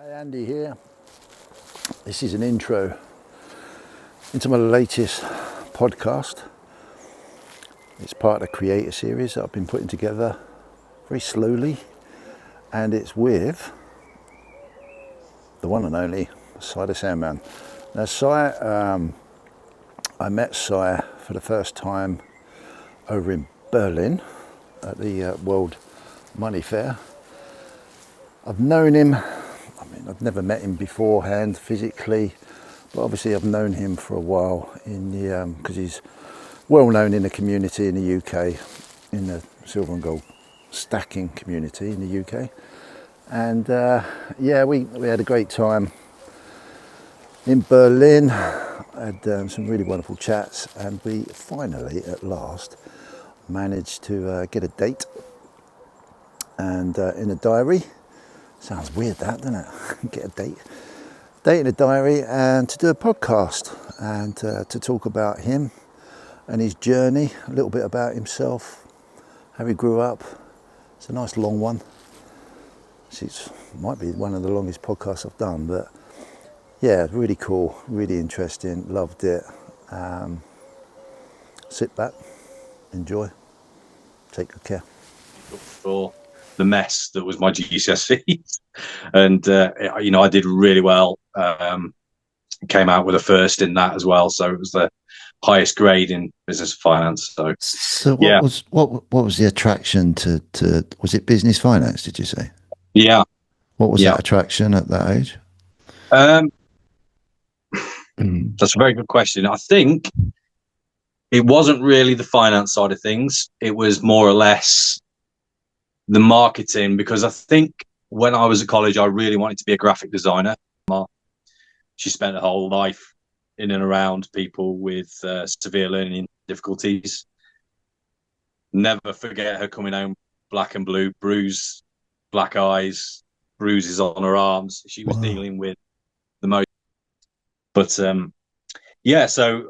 Hi, Andy here. This is an intro into my latest podcast. It's part of the creator series that I've been putting together very slowly, and it's with the one and only Si the Sandman. Now, Si, I met Si for the first time over in Berlin at the World Money Fair. I've known him, I've never met him beforehand physically, but obviously I've known him for a while because he's well known in the community in the UK, in the silver and gold stacking community in the UK. And we had a great time in Berlin. Had some really wonderful chats, and we finally, at last, managed to get a date and in a diary. Sounds weird, that, doesn't it? Get a date in a diary, and to do a podcast and to talk about him and his journey, a little bit about himself, how he grew up. It's a nice long one. It might be one of the longest podcasts I've done, but yeah, really cool, really interesting, loved it. Sit back, enjoy, take good care. For the mess that was my GCSEs, and I did really well. Came out with a first in that as well, so it was the highest grade in business finance. So what was the attraction to was it business finance, did you say? Yeah. What was that attraction at that age? That's a very good question. I think it wasn't really the finance side of things. It was more or less the marketing, because I think when I was at college, I really wanted to be a graphic designer. She spent her whole life in and around people with severe learning difficulties. Never forget her coming home black and blue, bruised, black eyes, bruises on her arms. She was dealing with the most. But so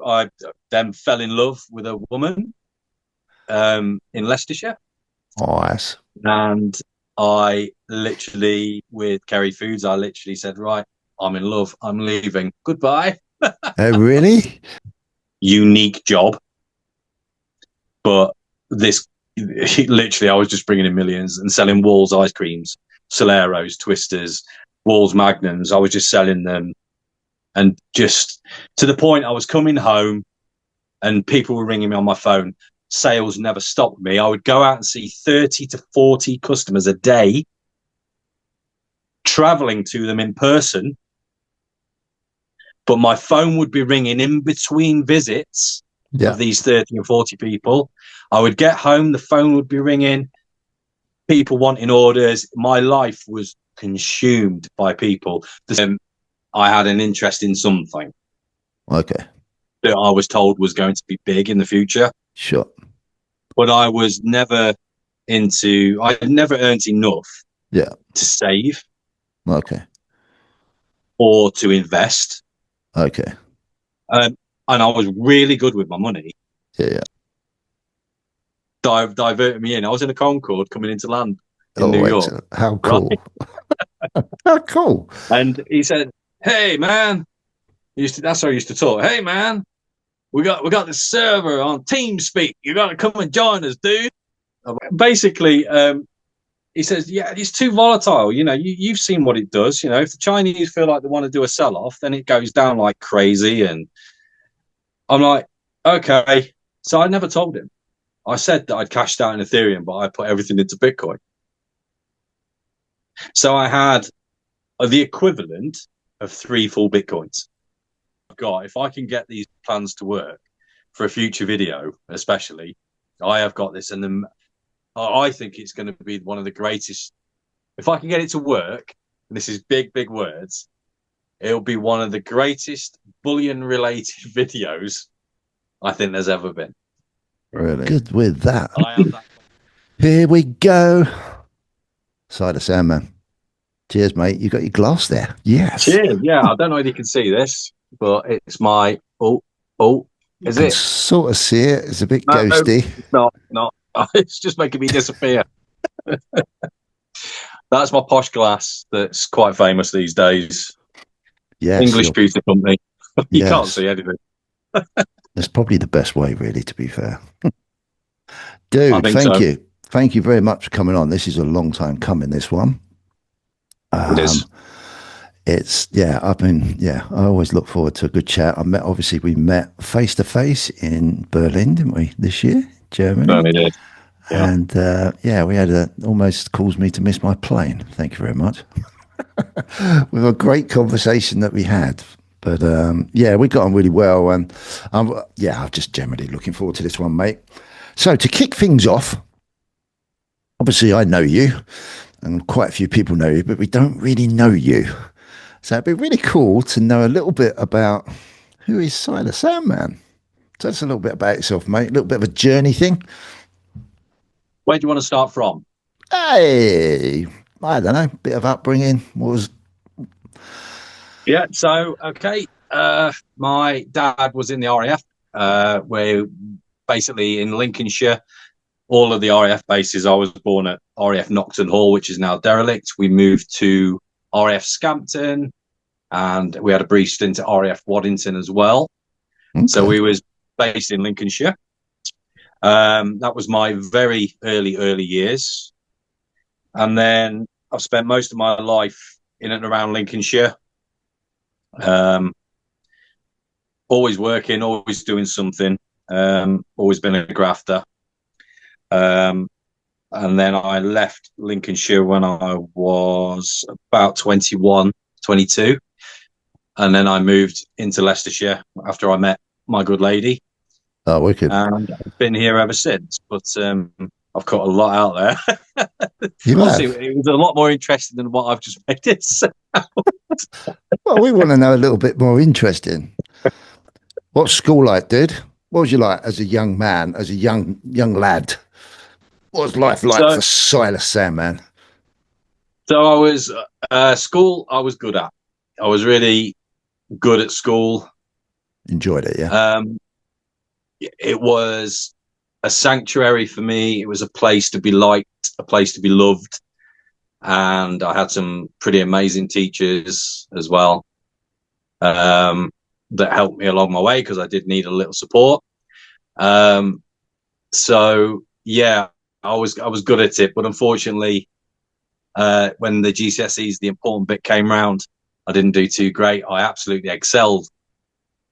I then fell in love with a woman in Leicestershire. Nice. And I literally, with Kerry Foods, I literally said, right, I'm in love, I'm leaving, goodbye. Oh, really? Unique job. But this, literally, I was just bringing in millions and selling Walls ice creams, Soleros, Twisters, Walls Magnums. I was just selling them. And just to the point, I was coming home and people were ringing me on my phone. Sales never stopped me. I would go out and see 30 to 40 customers a day, traveling to them in person. But my phone would be ringing in between visits of these 30 and 40 people. I would get home, the phone would be ringing, people wanting orders. My life was consumed by people. I had an interest in something. Okay. That I was told was going to be big in the future. Sure. But I was never I never earned enough to save. Okay. Or to invest. Okay. And I was really good with my money. Yeah. Diverted me in. I was in a Concorde coming into land in New York. How cool. Right? How cool. And he said, hey, man. That's how I used to talk. Hey, man. We got this server on TeamSpeak. You got to come and join us, dude. Basically, he says, yeah, it's too volatile. You've seen what it does. If the Chinese feel like they want to do a sell-off, then it goes down like crazy. And I'm like, okay. So I never told him. I said that I'd cashed out in Ethereum, but I put everything into Bitcoin. So I had the equivalent of 3 full Bitcoins. If I can get these plans to work for a future video, especially, I have got this, and then I think it's going to be one of the greatest. If I can get it to work, and this is big words, it'll be one of the greatest bullion-related videos I think there's ever been. Really good with that. Here we go. Si the Sandman. Cheers, mate. You got your glass there. Yes. Cheers. Yeah, I don't know if you can see this, but it's my is it? Sort of see it. It's a bit ghosty. No, it's not. It's just making me disappear. That's my posh glass. That's quite famous these days. Yes, English Pewter Company. You can't yes. see anything. That's probably the best way, really, to be fair. I Dude, think thank so. you. Thank you very much for coming on. This is a long time coming, this one. It is. I always look forward to a good chat. Obviously, we met face to face in Berlin, didn't we, this year, Germany? Certainly did. Yeah. And we had almost caused me to miss my plane. Thank you very much. With a great conversation that we had. But we got on really well. And I'm just generally looking forward to this one, mate. So to kick things off, obviously I know you and quite a few people know you, but we don't really know you. So it'd be really cool to know a little bit about who is Silas Sandman. Tell us a little bit about yourself, mate. A little bit of a journey thing. Where do you want to start from? Hey, I don't know, bit of upbringing. What was Yeah. So, okay. My dad was in the RAF. We're basically in Lincolnshire. All of the RAF bases. I was born at RAF Knockton Hall, which is now derelict. We moved to RAF Scampton, and we had a brief stint at RAF Waddington as well. So okay? we was based in Lincolnshire. That was my very early years, and then I've spent most of my life in and around Lincolnshire. Um, Always working, always doing something. Always been a grafter. Um, and then I left Lincolnshire when I was about 21, 22. And then I moved into Leicestershire after I met my good lady. Oh, wicked. And I've been here ever since. But I've got a lot out there. You Obviously, have. it was a lot more interesting than what I've just made it. Well, we want to know a little bit more interesting. What's school like, dude? What was you like as a young man, as a young lad? What was life like So, for Silas Sandman? so I was school. I was good at. I was really good at school. Enjoyed it, yeah. Um, it was a sanctuary for me. It was a place to be liked, a place to be loved, and I had some pretty amazing teachers as well that helped me along my way because I did need a little support. Um, so yeah, I was good at it, but unfortunately, when the GCSEs, the important bit came round, I didn't do too great. I absolutely excelled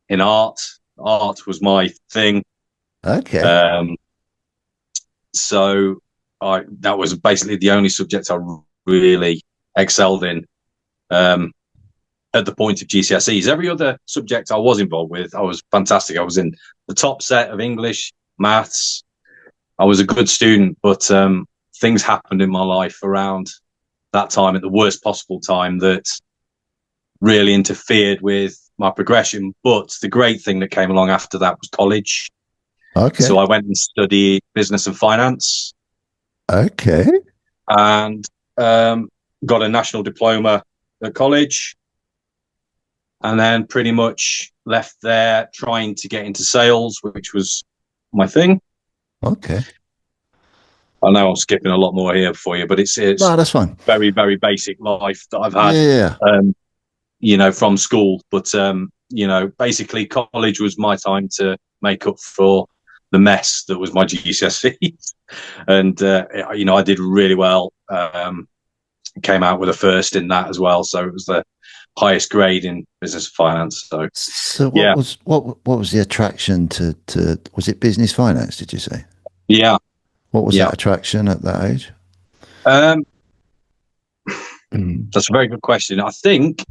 in art. Art was my thing. Okay. Um, so that was basically the only subject I really excelled in at the point of GCSEs. Every other subject I was involved with, I was fantastic. I was in the top set of English, maths. I was a good student, but things happened in my life around that time at the worst possible time that really interfered with my progression. But the great thing that came along after that was college. Okay. So I went and studied business and finance Okay. and got a national diploma at college, and then pretty much left there trying to get into sales, which was my thing. Okay. I know I'm skipping a lot more here for you, but it's No, that's fine. very basic life that I've had, Yeah. um, from school. But basically, college was my time to make up for the mess that was my GCSEs, and I did really well. Came out with a first in that as well, so it was the highest grade in business and finance. So So yeah, what was the attraction to was it business finance, did you say? yeah, What was yeah. that attraction at that age? Um, Mm. that's a very good question. I think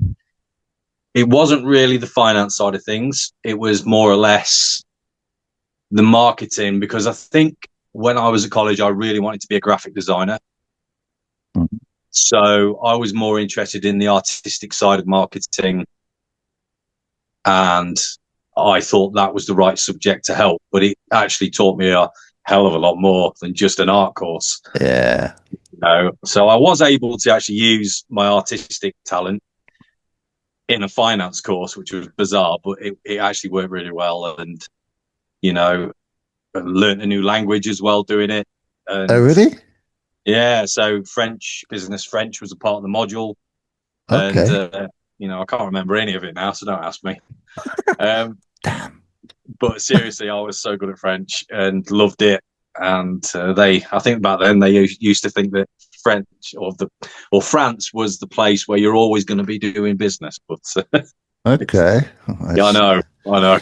it wasn't really the finance side of things. It was more or less the marketing, because I think when I was at college, I really wanted to be a graphic designer. Mm. So I was more interested in the artistic side of marketing, and I thought that was the right subject to help. But it actually taught me a hell of a lot more than just an art course. Yeah. So I was able to actually use my artistic talent in a finance course, which was bizarre, but it actually worked really well. And, you know, learned a new language as well doing it. Oh, And really? Yeah, so French business French was a part of the module, and Okay. I can't remember any of it now, so don't ask me. Um, Damn. but seriously, I was so good at French and loved it. And I think back then they used to think that French or France was the place where you're always going to be doing business. But Okay. yeah, That's, I know,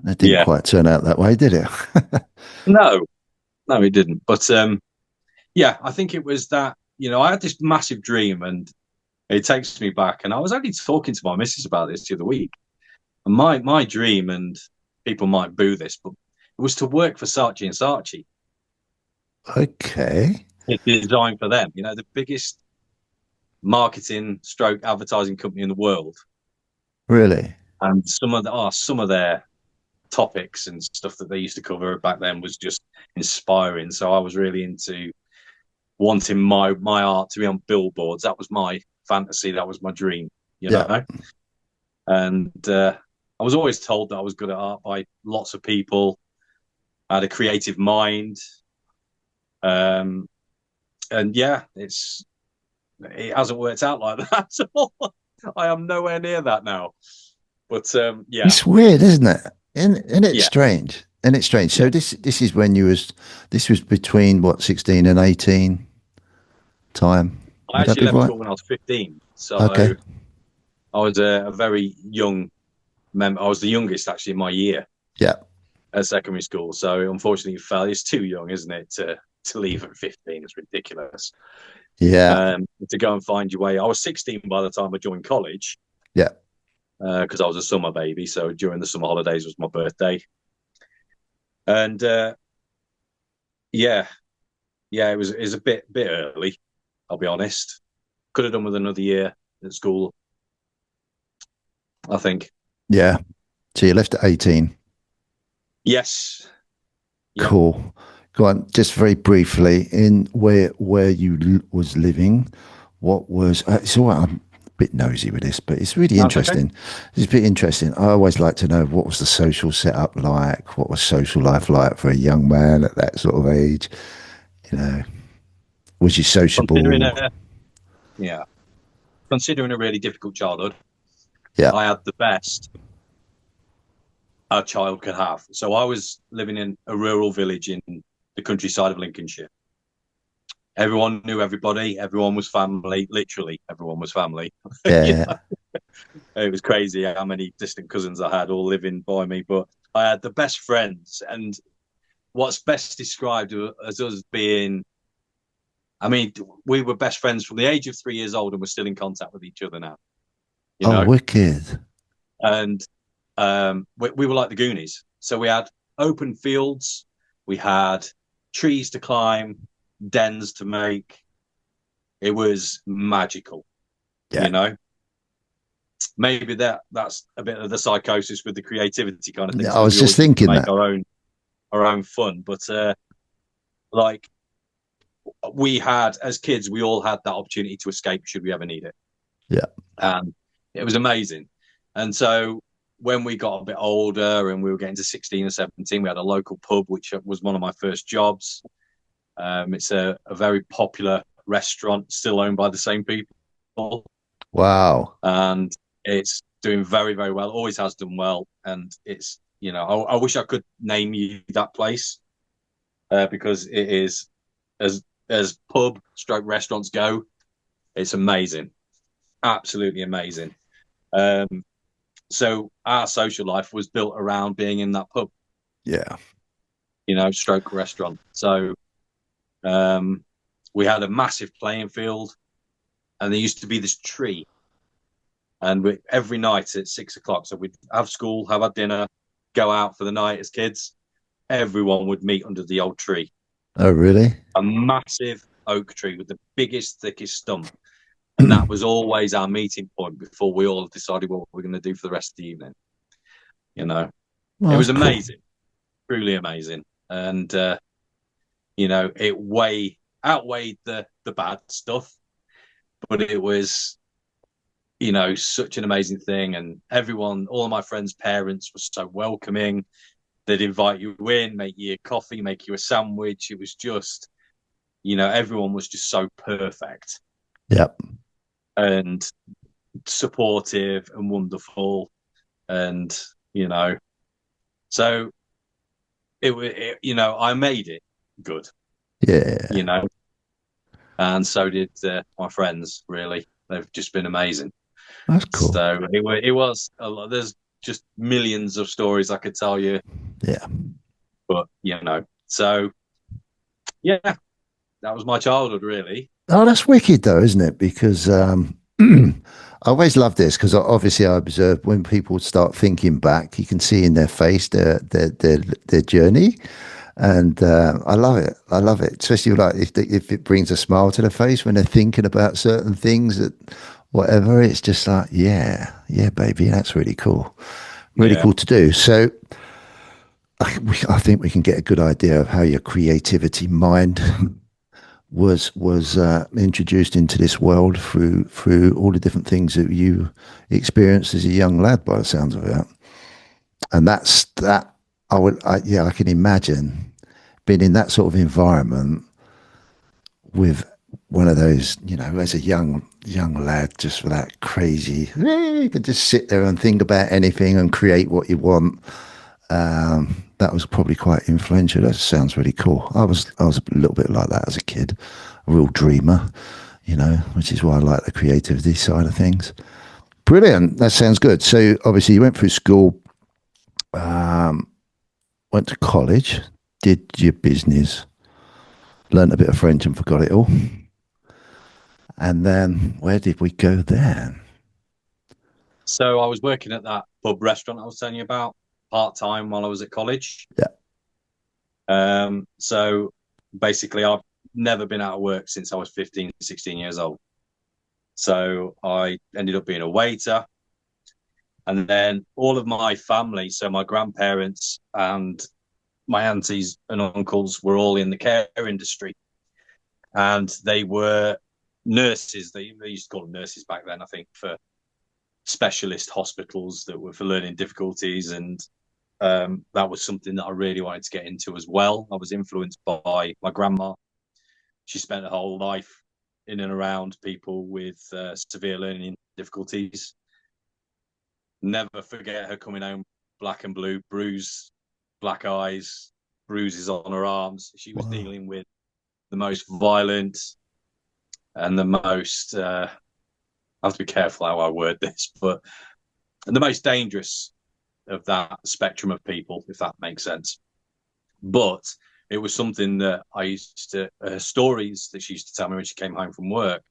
that didn't yeah, quite turn out that way, did it? no, no, it didn't. But yeah, I think it was that. I had this massive dream, and it takes me back. And I was only talking to my missus about this the other week. And my dream, and people might boo this, but it was to work for Saatchi and Saatchi. Okay. It's designed for them. The biggest marketing stroke advertising company in the world. Really? And some of their topics and stuff that they used to cover back then was just inspiring. So I was really into wanting my art to be on billboards. That was my fantasy. That was my dream, you Yeah. know. And I was always told that I was good at art by lots of people. I had a creative mind. Um, and yeah, it hasn't worked out like that at all. I am nowhere near that now. But yeah, It's weird, isn't it? And it's yeah, strange. And it's strange. yeah. So this is when this was between what, 16 and 18 time. I Would that actually be left right? school when I was 15, Okay. so I was a very young member. I was the youngest actually in my year Yeah. at secondary school. So unfortunately, you fell. It's too young, isn't it, to leave at 15? It's ridiculous. Yeah. To go and find your way. I was 16 by the time I joined college Yeah. because I was a summer baby. So during the summer holidays was my birthday, and yeah, yeah, it was a bit early. I'll be honest. Could have done with another year at school, I think. Yeah. So you left at 18. Yes. Yep. Cool. Go on, just very briefly, in where you was living, what was it's all right, I'm a bit nosy with this, but it's really That's okay. interesting. It's a bit interesting. I always like to know what was the social setup like, what was social life like for a young man at that sort of age. You know, was you Considering sociable? a yeah, considering a really difficult childhood, Yeah, I had the best a child could have. So I was living in a rural village in the countryside of Lincolnshire. Everyone knew everybody. Everyone was family. Literally, everyone was family. yeah, It was crazy how many distant cousins I had all living by me. But I had the best friends, and what's best described as us being. I mean, we were best friends from the age of 3 years old, and we're still in contact with each other now. You oh, know, wicked. and we were like the Goonies. So we had open fields, we had trees to climb, dens to make. It was magical, Yeah, you know. Maybe that's a bit of the psychosis with the creativity kind of thing. I So was we just always used to thinking make that. our own fun. But like we had as kids, we all had that opportunity to escape should we ever need it, Yeah, and it was amazing. And so when we got a bit older and we were getting to 16 or 17, we had a local pub, which was one of my first jobs. It's a very popular restaurant, still owned by the same people. wow. And it's doing very, very well, always has done well. And it's, I wish I could name you that place because it is, as pub stroke restaurants go, it's amazing. Absolutely amazing. Um, So our social life was built around being in that pub, Yeah, stroke restaurant. So um, we had a massive playing field, and there used to be this tree. And every night at 6 o'clock, so we'd have school, have our dinner, go out for the night as kids. Everyone would meet under the old tree, oh really? a massive oak tree with the biggest, thickest stump. And that was always our meeting point before we all decided what we are going to do for the rest of the evening. You know, Well, it that's was cool. amazing, truly amazing. And it outweighed the bad stuff, but it was such an amazing thing. And all of my friends' parents were so welcoming. They'd invite you in, make you a coffee, make you a sandwich. It was just everyone was just so perfect Yep. and supportive and wonderful. And, you know, so I made it good, you Yeah. know, and so did my friends, really. They've just been amazing. That's cool. So it was a lot. There's just millions of stories I could tell you, Yeah. but, so yeah, that was my childhood, really. Oh, that's wicked though, isn't it? Because I always love this because obviously I observe when people start thinking back, you can see in their face their journey, and I love it. I love it, especially like if it brings a smile to the face when they're thinking about certain things that whatever. It's just like, yeah, yeah, baby, that's really cool, really Yeah. cool to do. So I think we can get a good idea of how your creativity mind was introduced into this world through all the different things that you experienced as a young lad, by the sounds of it. And that's that. Yeah, I can imagine being in that sort of environment with one of those, as a young lad, just with that crazy, you could just sit there and think about anything and create what you want. That was probably quite influential. That sounds really cool. I was a little bit like that as a kid, a real dreamer, which is why I like the creativity side of things. Brilliant. That sounds good. So obviously you went through school, went to college, did your business, learned a bit of French and forgot it all. And then where did we go then? So I was working at that pub restaurant I was telling you about part time while I was at college. Yeah. So basically, I've never been out of work since I was 15, 16 years old. So I ended up being a waiter. And then all of my family, so my grandparents and my aunties and uncles, were all in the care industry. And they were nurses. They used to call them nurses back then, I think, for specialist hospitals that were for learning difficulties. And that was something that I really wanted to get into as well. I was influenced by my grandma. She spent her whole life in and around people with severe learning difficulties. Never forget her coming home black and blue, bruised, black eyes, bruises on her arms. She was Wow. dealing with the most violent and the most, I have to be careful how I word this, but the most dangerous of that spectrum of people, if that makes sense. But it was something that I used to, stories that she used to tell me when she came home from work.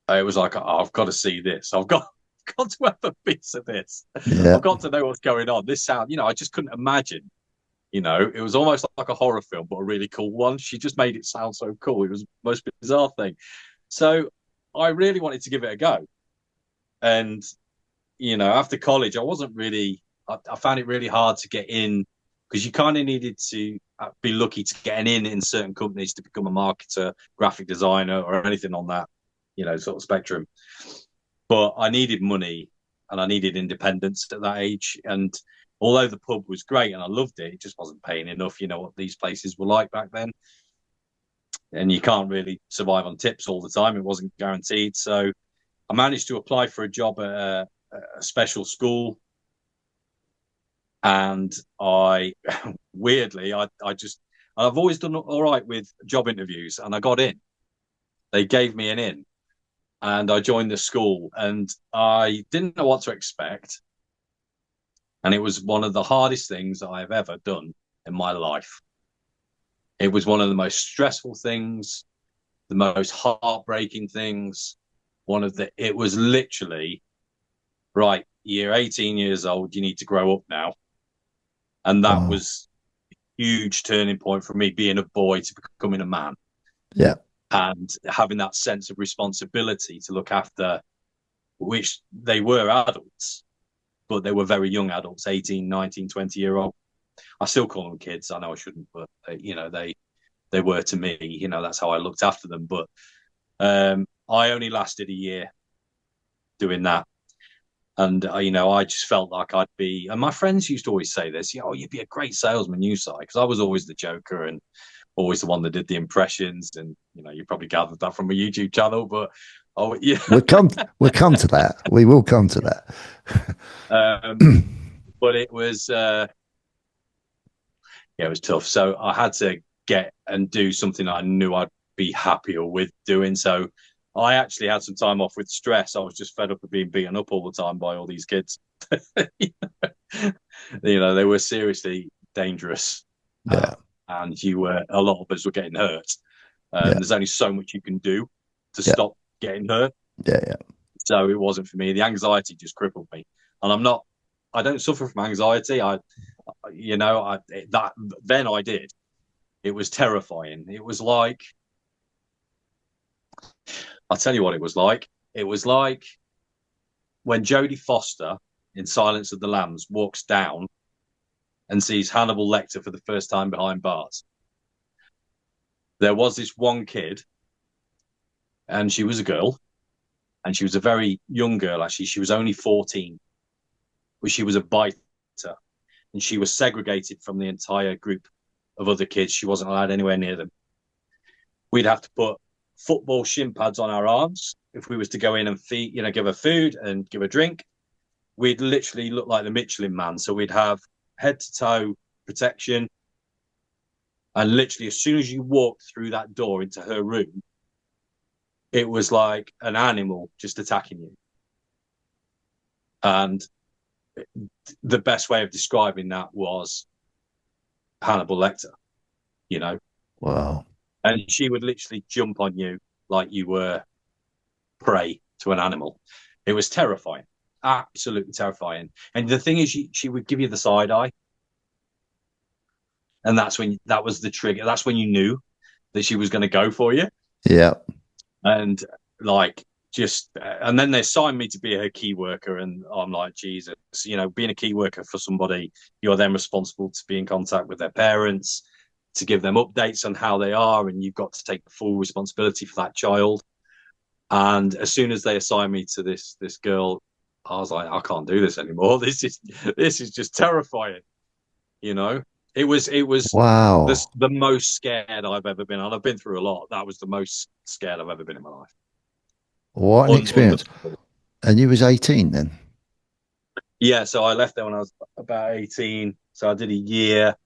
It was like, oh, I've got to see this. Got to have a piece of this. Yeah. I've got to know what's going on. This sound, I just couldn't imagine. It was almost like a horror film, but a really cool one. She just made it sound so cool. It was the most bizarre thing. So I really wanted to give it a go. And, after college, I wasn't really, I found it really hard to get in because you kind of needed to be lucky to get an in certain companies to become a marketer, graphic designer, or anything on that, sort of spectrum. But I needed money and I needed independence at that age. And although the pub was great and I loved it, it just wasn't paying enough. You know what these places were like back then. And you can't really survive on tips all the time. It wasn't guaranteed. So I managed to apply for a job at a special school. And I, weirdly, I've always done all right with job interviews and I got in. They gave me an in and I joined the school and I didn't know what to expect. And it was one of the hardest things I have ever done in my life. It was one of the most stressful things, the most heartbreaking things. It was literally, right, you're 18 years old, you need to grow up now. And that Wow. was a huge turning point for me, being a boy to becoming a man Yeah. and having that sense of responsibility to look after, which they were adults, but they were very young adults, 18, 19, 20-year-old. I still call them kids. I know I shouldn't, but they were to me. That's how I looked after them. But I only lasted a year doing that, and I just felt like I'd be. And my friends used to always say this, you'd be a great salesman, you Si, because I was always the joker, and always the one that did the impressions, and you probably gathered that from a YouTube channel. But yeah, We'll come to that. We will come to that. but it was it was tough. So I had to get and do something I knew I'd be happier with doing. So I actually had some time off with stress. I was just fed up of being beaten up all the time by all these kids. They were seriously dangerous. Yeah. And a lot of us were getting hurt. Yeah. There's only so much you can do to Yeah. stop getting hurt. Yeah. So it wasn't for me. The anxiety just crippled me. And I don't suffer from anxiety. Then I did. It was terrifying. It was like, I'll tell you what it was like. It was like when Jodie Foster in Silence of the Lambs walks down and sees Hannibal Lecter for the first time behind bars. There was this one kid, and she was a girl, and she was a very young girl, actually. She was only 14, but she was a biter, and she was segregated from the entire group of other kids. She wasn't allowed anywhere near them. We'd have to put football shin pads on our arms if we was to go in and feed, give her food and give her drink. We'd literally look like the Michelin Man. So we'd have head to toe protection. And literally, as soon as you walked through that door into her room, it was like an animal just attacking you. And the best way of describing that was Hannibal Lecter, Wow. And she would literally jump on you like you were prey to an animal. It was terrifying, absolutely terrifying. And the thing is, she would give you the side eye. And that was the trigger. That's when you knew that she was going to go for you. Yeah. And and then they assigned me to be her key worker. And I'm like, Jesus, being a key worker for somebody, you're then responsible to be in contact with their parents, to give them updates on how they are. And you've got to take full responsibility for that child. And as soon as they assigned me to this girl, I was like, I can't do this anymore. This is just terrifying. It was Wow. the most scared I've ever been. And I've been through a lot. That was the most scared I've ever been in my life. What an experience. And you was 18 then? Yeah, so I left there when I was about 18. So I did a year.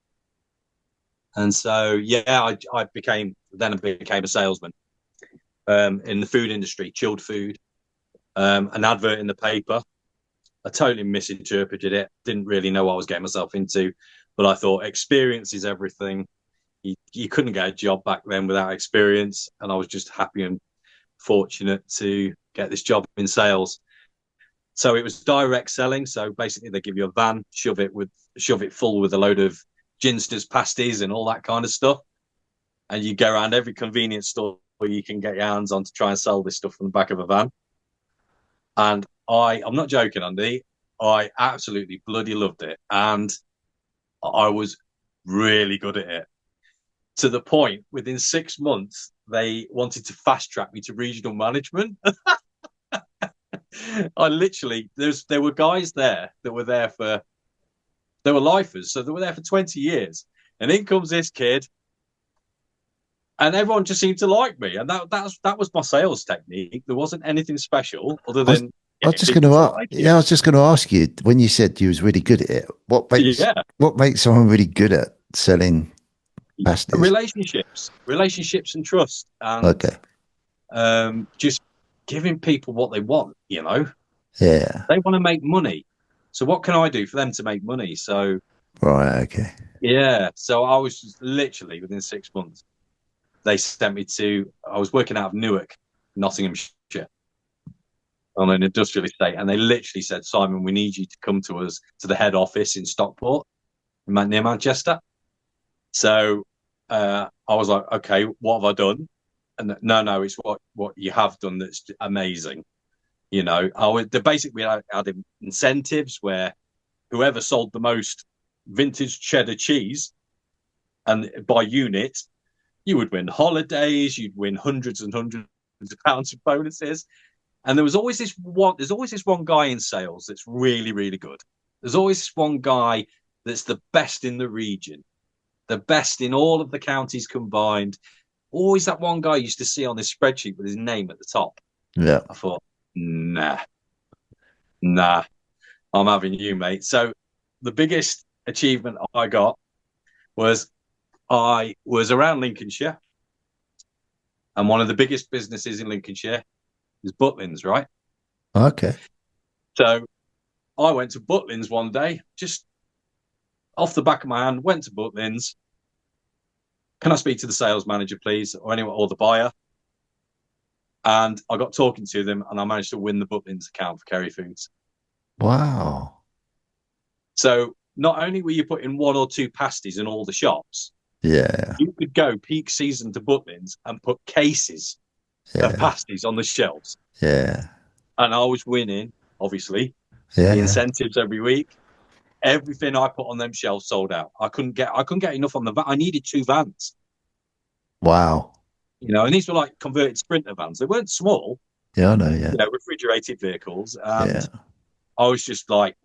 And so, yeah, I became a salesman in the food industry, chilled food, an advert in the paper. I totally misinterpreted it. Didn't really know what I was getting myself into. But I thought experience is everything. You couldn't get a job back then without experience. And I was just happy and fortunate to get this job in sales. So it was direct selling. So basically they give you a van, shove it full with a load of ginsters, pasties and all that kind of stuff. And you go around every convenience store you can get your hands on to try and sell this stuff from the back of a van. And I'm not joking, Andy. I absolutely bloody loved it. And I was really good at it. To the point, within 6 months, they wanted to fast track me to regional management. There were guys there that were there they were lifers, so they were there for 20 years. And in comes this kid, and everyone just seemed to like me. And that was my sales technique. There wasn't anything special other than I was just going to ask you, when you said you was really good at it, what makes someone really good at selling pasties? Relationships and trust. And okay. Just giving people what they want, Yeah. They want to make money. So what can I do for them to make money? So right, okay. Yeah. So I was just literally within 6 months, they sent me I was working out of Newark, Nottinghamshire, on an industrial estate. And they literally said, Simon, we need you to come to us to the head office in Stockport, near Manchester. So I was like, okay, what have I done? And no, it's what you have done that's amazing. Basically I had incentives where whoever sold the most vintage cheddar cheese, and by unit, you would win holidays, you'd win hundreds and hundreds of pounds of bonuses. And there's always this one guy in sales that's really, really good. There's always this one guy that's the best in the region. the best in all of the counties combined. Always that one guy I used to see on this spreadsheet with his name at the top. Yeah. I thought, nah, I'm having you, mate. So the biggest achievement I got was I was around Lincolnshire, and one of the biggest businesses in Lincolnshire is Butlins, right? Okay. So I went to Butlins one day, just off the back of my hand, went to Butlins. Can I speak to the sales manager, please, or anyone, or the buyer? And I got talking to them, and I managed to win the Butlins account for Kerry Foods. Wow. So not only were you putting one or two pasties in all the shops, Yeah. you could go peak season to Butlins and put cases of Yeah. pasties on the shelves. Yeah. And I was winning, obviously, Yeah. the Yeah. incentives every week. Everything I put on them shelves sold out. I couldn't get enough on the van. I needed two vans, Wow. and these were like converted Sprinter vans. They weren't small, Yeah, I know. Yeah. refrigerated vehicles. And Yeah. I was just like,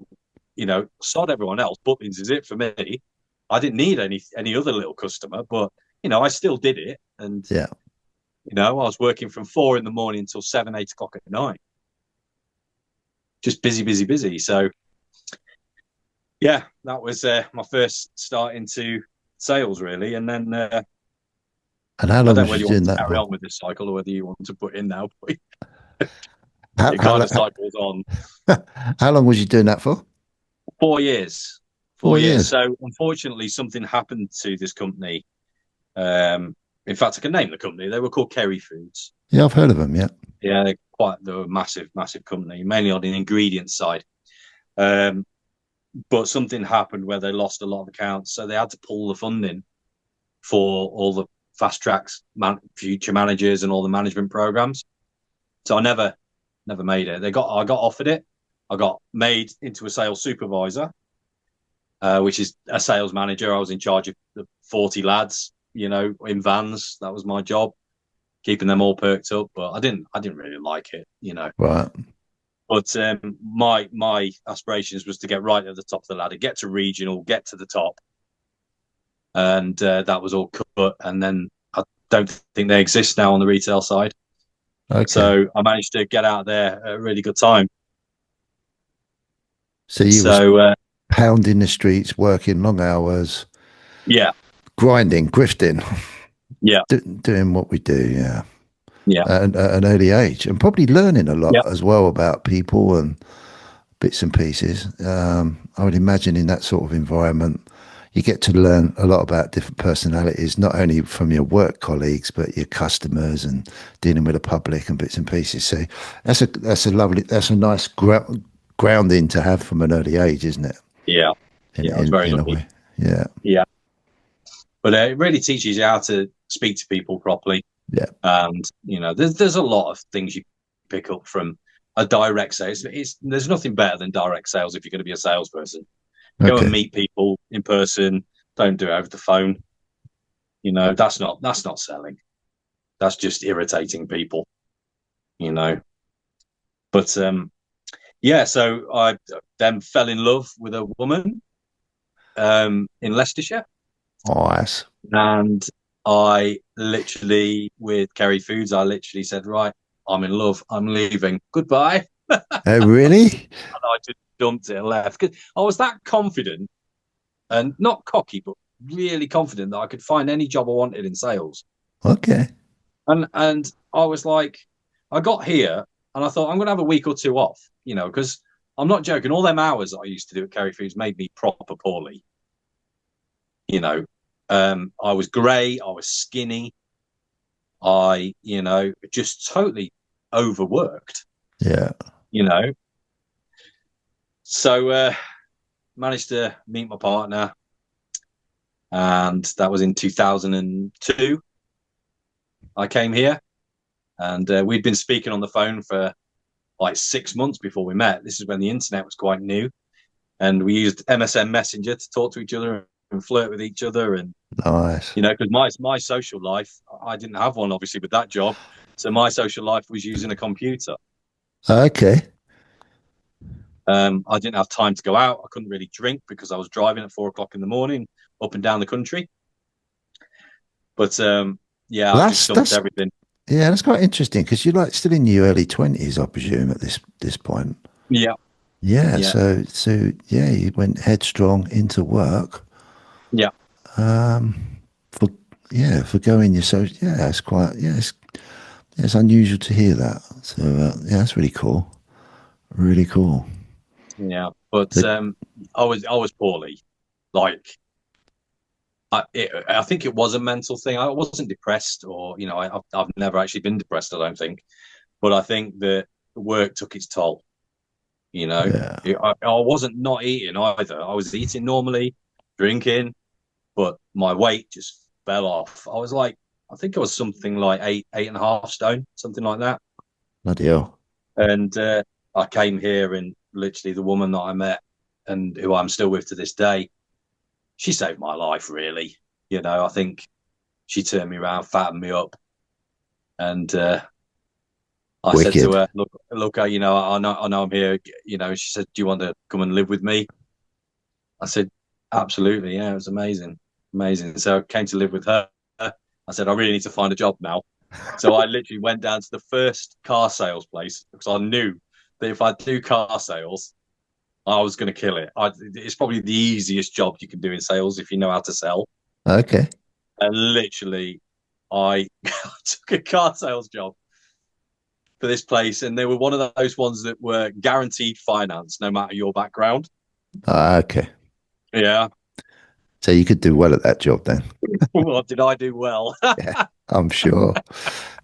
sod everyone else. Butlins is it for me. I didn't need any other little customer, but I still did it. And Yeah. I was working from 4 a.m. until 7, 8 o'clock at night. Just busy, busy, busy. So yeah, that was my first start into sales, really. And then And how I long don't know was whether you you want doing to that carry for? on with this cycle or whether you want to put in now, but How, it how, kind lo- of cycles on. how long was you doing that for? 4 years. 4 years. 4 years. So unfortunately, something happened to this company. Um, in fact, I can name the company. They were called Kerry Foods. Yeah, I've heard of them. Yeah. Yeah, they're a massive, massive company, mainly on the ingredient side. Um, but something happened where they lost a lot of accounts, so they had to pull the funding for all the fast tracks, future managers, and all the management programs. So I never made it. I got offered it. I got made into a sales supervisor, which is a sales manager. I was in charge of the 40 lads, in vans. That was my job, keeping them all perked up. But I didn't really like it. Right. But my aspirations was to get right at the top of the ladder, get to regional, get to the top, and that was all cut. And then I don't think they exist now on the retail side. Okay. So I managed to get out there at a really good time. So you was So pounding the streets, working long hours, yeah, grinding, grifting, yeah, doing what we do. Yeah. yeah, At an early age, and probably learning a lot yeah, as well about people and bits and pieces. I would imagine in that sort of environment, you get to learn a lot about different personalities, not only from your work colleagues, but your customers and dealing with the public and bits and pieces. So that's a nice grounding to have from an early age, isn't it? yeah, In yeah. I was very in a lucky. way, yeah, Yeah, but it really teaches you how to speak to people properly. yeah. And there's a lot of things you pick up from a direct sales. There's nothing better than direct sales if you're going to be a salesperson. Go and Okay, meet people in person. Don't do it over the phone. That's not selling. That's just irritating people. You know. But yeah, so I then fell in love with a woman in Leicestershire, nice. and I literally, with Kerry Foods, I literally said, right, I'm in love. I'm leaving. Goodbye. Oh, really? And I just dumped it and left because I was that confident and not cocky, but really confident that I could find any job I wanted in sales. Okay. And I was like, I got here and I thought I'm going to have a week or two off, because I'm not joking. All them hours that I used to do at Kerry Foods made me proper poorly. I was grey, I was skinny, just totally overworked. Yeah. You know, so managed to meet my partner, and that was in 2002. I came here, and we'd been speaking on the phone for like 6 months before we met. This is when the internet was quite new, and we used MSN Messenger to talk to each other and flirt with each other. And Nice. because my social life, I didn't have one obviously with that job, so my social life was using a computer. Okay. I didn't have time to go out. I couldn't really drink because I was driving at 4 o'clock in the morning up and down the country. But yeah, Well, I just dumped everything. yeah, that's quite interesting because you're like still in your early 20s, I presume, at this point. Yeah, Yeah, yeah, so yeah, you went headstrong into work. yeah, For for going your so yeah, it's quite it's unusual to hear that. So yeah, that's really cool. Really cool. yeah. But So, I was poorly. Like I think it was a mental thing. I wasn't depressed, or I've never actually been depressed. I don't think, but I think that work took its toll. You know, yeah, I wasn't not eating either. I was eating normally, drinking, but my weight just fell off. I was like, I think I was something like 8.5 stone, something like that. bloody hell. And I came here, and literally the woman that I met and who I'm still with to this day, she saved my life. Really, I think she turned me around, fattened me up, and I said to Wicked. her, "Look, I know I'm here." She said, "Do you want to come and live with me?" I said, "Absolutely, yeah." It was amazing, amazing. So I came to live with her. I said, "I really need to find a job now." So I literally went down to the first car sales place because I knew that if I do car sales, I was going to kill it. It's probably the easiest job you can do in sales if you know how to sell. Okay. And literally, I took a car sales job for this place, and they were one of those ones that were guaranteed finance, no matter your background. Okay. Yeah. So you could do well at that job then. What did I do well? Yeah, I'm sure.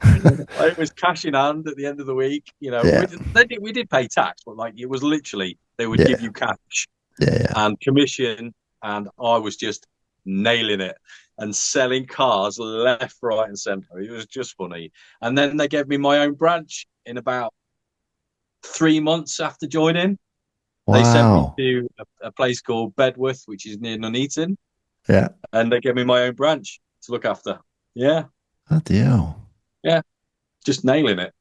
It was cash in hand at the end of the week. Yeah, We did pay tax, but like it was literally they would give yeah, you cash yeah. and commission, and I was just nailing it and selling cars left, right, and centre. It was just funny. And then they gave me my own branch in about 3 months after joining. They sent me Wow. to a place called Bedworth, which is near Nuneaton, Yeah. and they gave me my own branch to look after. Yeah, Bloody hell. yeah, just nailing it.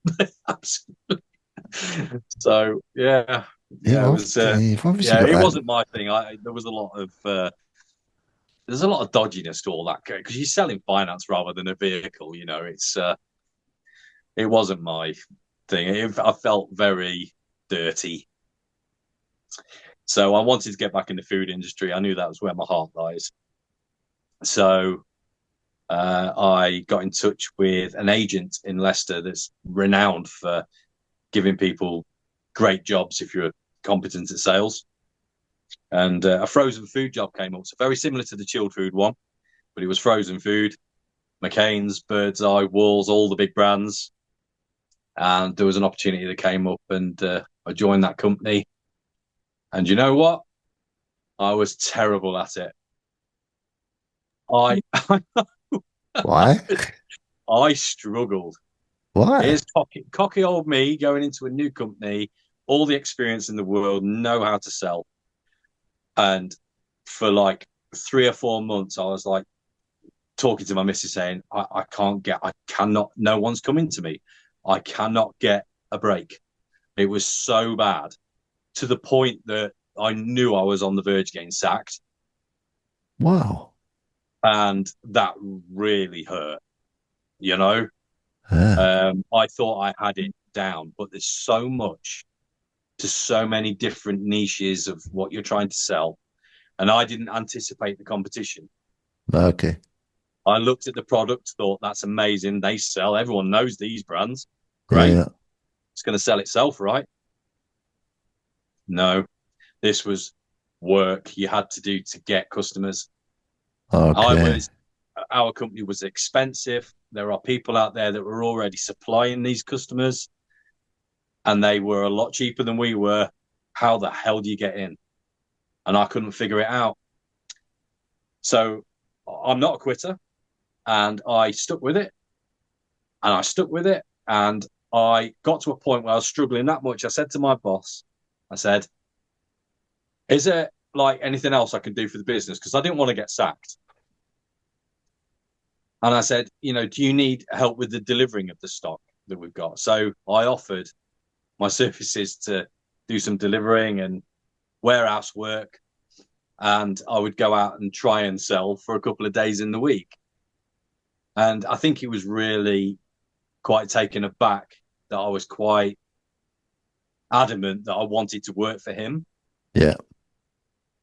So yeah, Yeah, yeah, it was. you've obviously Yeah, got it that. wasn't my thing. There was a lot of there's a lot of dodginess to all that because you're selling finance rather than a vehicle. It wasn't my thing. I felt very dirty, so I wanted to get back in the food industry. I knew that was where my heart lies. So I got in touch with an agent in Leicester that's renowned for giving people great jobs if you're competent at sales. And a frozen food job came up. So very similar to the chilled food one, but it was frozen food, McCain's, Bird's Eye, Walls, all the big brands. And there was an opportunity that came up, and I joined that company. And you know what? I was terrible at it. I Why? I struggled. Why? Here's cocky old me going into a new company, all the experience in the world, know how to sell. And for like 3 or 4 months, I was like talking to my missus saying, I cannot, no one's coming to me. I cannot get a break. It was so bad to the point that I knew I was on the verge of getting sacked. Wow. And that really hurt, you know? Yeah. I thought I had it down, but there's so much to so many different niches of what you're trying to sell. And I didn't anticipate the competition. Okay. I looked at the product, thought that's amazing. They sell, everyone knows these brands. Great. Yeah. It's going to sell itself, right? No, this was work you had to do to get customers. I Okay. was, our company was expensive. There are people out there that were already supplying these customers, and they were a lot cheaper than we were. How the hell do you get in? And I couldn't figure it out. So I'm not a quitter, and I stuck with it, and I stuck with it, and I got to a point where I was struggling that much. I said to my boss, I said, "Is there like anything else I can do for the business?" Because I didn't want to get sacked. And I said, do you need help with the delivering of the stock that we've got? So I offered my services to do some delivering and warehouse work. And I would go out and try and sell for a couple of days in the week. And I think he was really quite taken aback that I was quite adamant that I wanted to work for him. Yeah.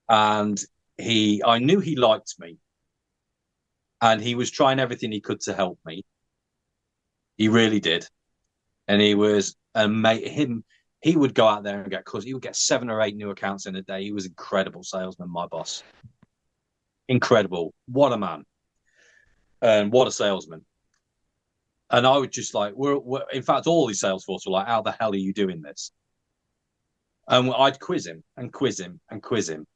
And I knew he liked me, and he was trying everything he could to help me. He really did. And he was, and mate, he would go out there and he would get 7 or 8 new accounts in a day. He was an incredible salesman, my boss. Incredible. What a man. And what a salesman. And I would just like, in fact, all these sales force were like, how the hell are you doing this? And I'd quiz him and quiz him and quiz him.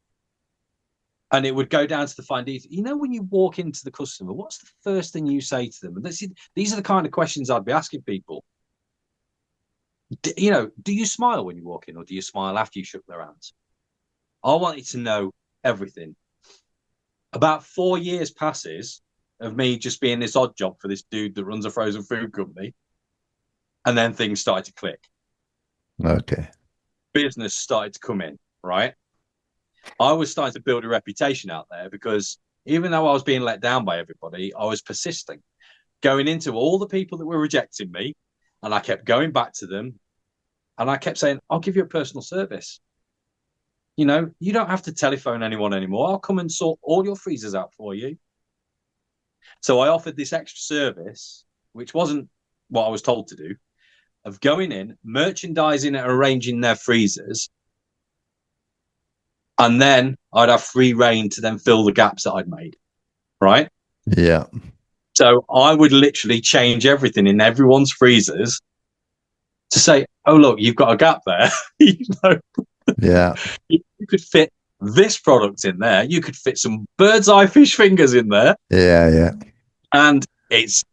And it would go down to the fine detail. You know, when you walk into the customer, what's the first thing you say to them? And these are the kind of questions I'd be asking people. Do you smile when you walk in, or do you smile after you shook their hands? I wanted to know everything. About 4 years passes of me just being this odd job for this dude that runs a frozen food company. And then things started to click. Okay. Business started to come in, right? I was starting to build a reputation out there because even though I was being let down by everybody, I was persisting, going into all the people that were rejecting me. And I kept going back to them. And I kept saying, I'll give you a personal service. You don't have to telephone anyone anymore. I'll come and sort all your freezers out for you. So I offered this extra service, which wasn't what I was told to do, of going in, merchandising and arranging their freezers. And then I'd have free reign to then fill the gaps that I'd made. Right? Yeah. So I would literally change everything in everyone's freezers to say, oh, look, you've got a gap there. Yeah. You could fit this product in there. You could fit some bird's eye fish fingers in there. Yeah. Yeah. And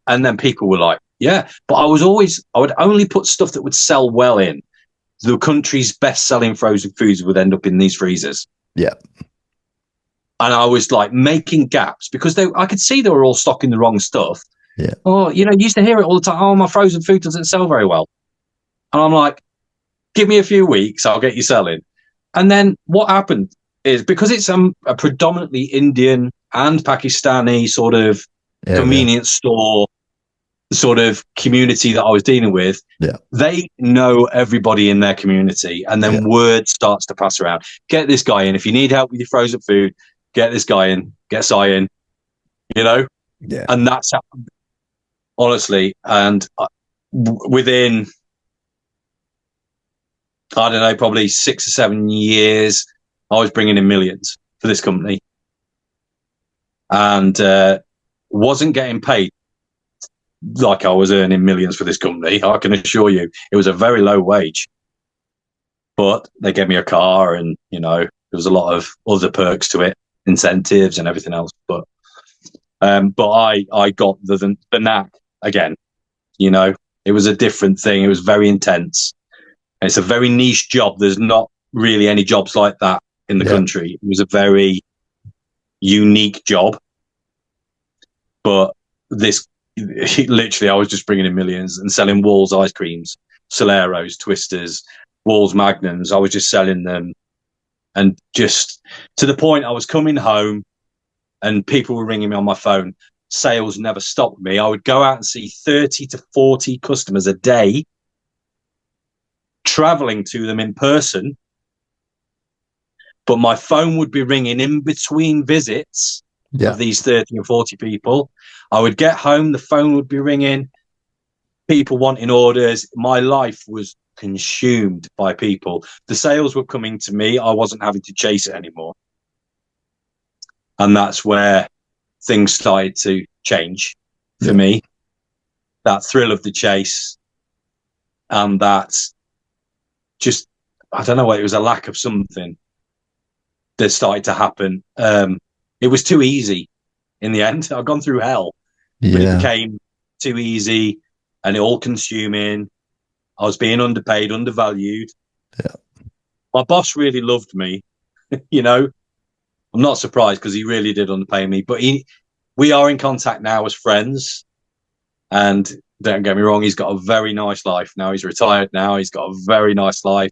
then people were like, yeah, but I would only put stuff that would sell well in. The country's best selling frozen foods would end up in these freezers. Yeah. And I was like making gaps because I could see they were all stocking the wrong stuff. Yeah. Oh, you used to hear it all the time. Oh, my frozen food doesn't sell very well. And I'm like, give me a few weeks, I'll get you selling. And then what happened is, because it's a predominantly Indian and Pakistani sort of convenience store sort of community that I was dealing with, they know everybody in their community. And then word starts to pass around. Get this guy in. If you need help with your frozen food, get this guy in. Get Si in. Yeah. And that's happened, honestly. And within, I don't know, probably 6 or 7 years, I was bringing in millions for this company and wasn't getting paid like I was earning millions for this company. I can assure you it was a very low wage, but they gave me a car and, there was a lot of other perks to it, incentives and everything else. But I got the knack again, it was a different thing. It was very intense. It's a very niche job. There's not really any jobs like that in the country. It was a very unique job. But literally, I was just bringing in millions and selling Walls ice creams, Soleros, Twisters, Walls Magnums. I was just selling them. And just to the point, I was coming home and people were ringing me on my phone. Sales never stopped me. I would go out and see 30 to 40 customers a day, traveling to them in person, but my phone would be ringing in between visits of these 30 or 40 people. I would get home, the phone would be ringing, people wanting orders. My life was consumed by people. The sales were coming to me. I wasn't having to chase it anymore. And that's where things started to change for me. That thrill of the chase, and that just, I don't know what, it was a lack of something that started to happen. It was too easy in the end. I've gone through hell, but it became too easy and all consuming. I was being underpaid, undervalued. My boss really loved me. I'm not surprised because he really did underpay me, but we are in contact now as friends. And don't get me wrong, he's got a very nice life now. He's retired now. He's got a very nice life.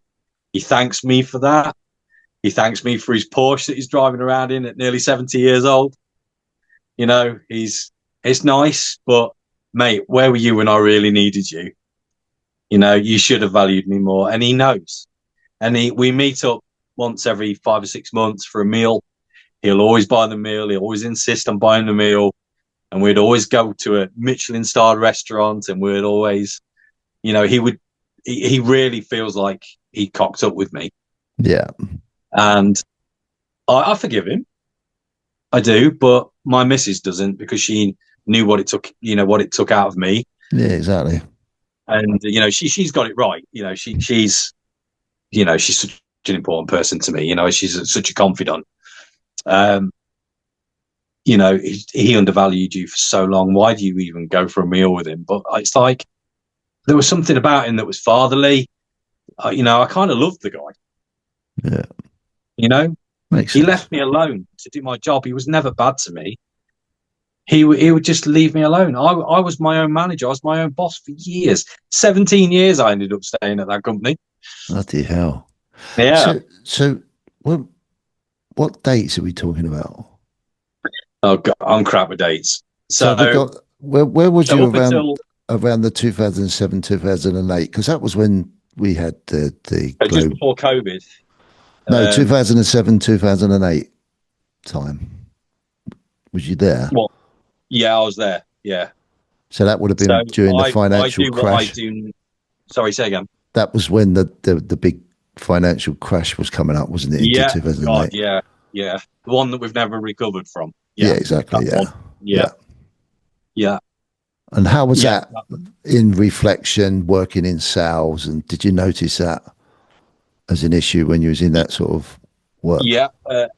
He thanks me for that. He thanks me for his Porsche that he's driving around in at nearly 70 years old. He's it's nice, but mate, where were you when I really needed you? You know, you should have valued me more. And he knows. And we meet up once every 5 or 6 months for a meal. He'll always buy the meal. He'll always insist on buying the meal. And we'd always go to a Michelin-starred restaurant, and we'd always, you know, he really feels like he cocked up with me. Yeah. And I forgive him. I do, but my missus doesn't, because she knew what it took, what it took out of me. Yeah, exactly. And, she's got it right. She's such an important person to me. She's such a confidant. Um, he undervalued you for so long. Why do you even go for a meal with him? But it's like, there was something about him that was fatherly. I kind of loved the guy. Yeah. Makes He sense. left me alone to do my job. He was never bad to me. He would just leave me alone. I was my own manager. I was my own boss for years. 17 years I ended up staying at that company. Bloody hell. Yeah. So what dates are we talking about? Oh, God, I'm crap with dates. So have we got where was So you up until around the 2007 2008? Because that was when we had the just globe. before COVID. No, 2007 2008 time. Was you there? Well, yeah, I was there. Yeah. So that would have So been during the I financial do what I crash. do. Sorry, say again. That was when the big financial crash was coming up, wasn't it, into Yeah. God, 2008? yeah. Yeah. The one that we've never recovered from. Yeah, Yeah. exactly. That one. Yeah. Yeah. Yeah. Yeah. And how was Yeah. that in reflection, working in sales? And did you notice that as an issue when you was in that sort of work? Yeah.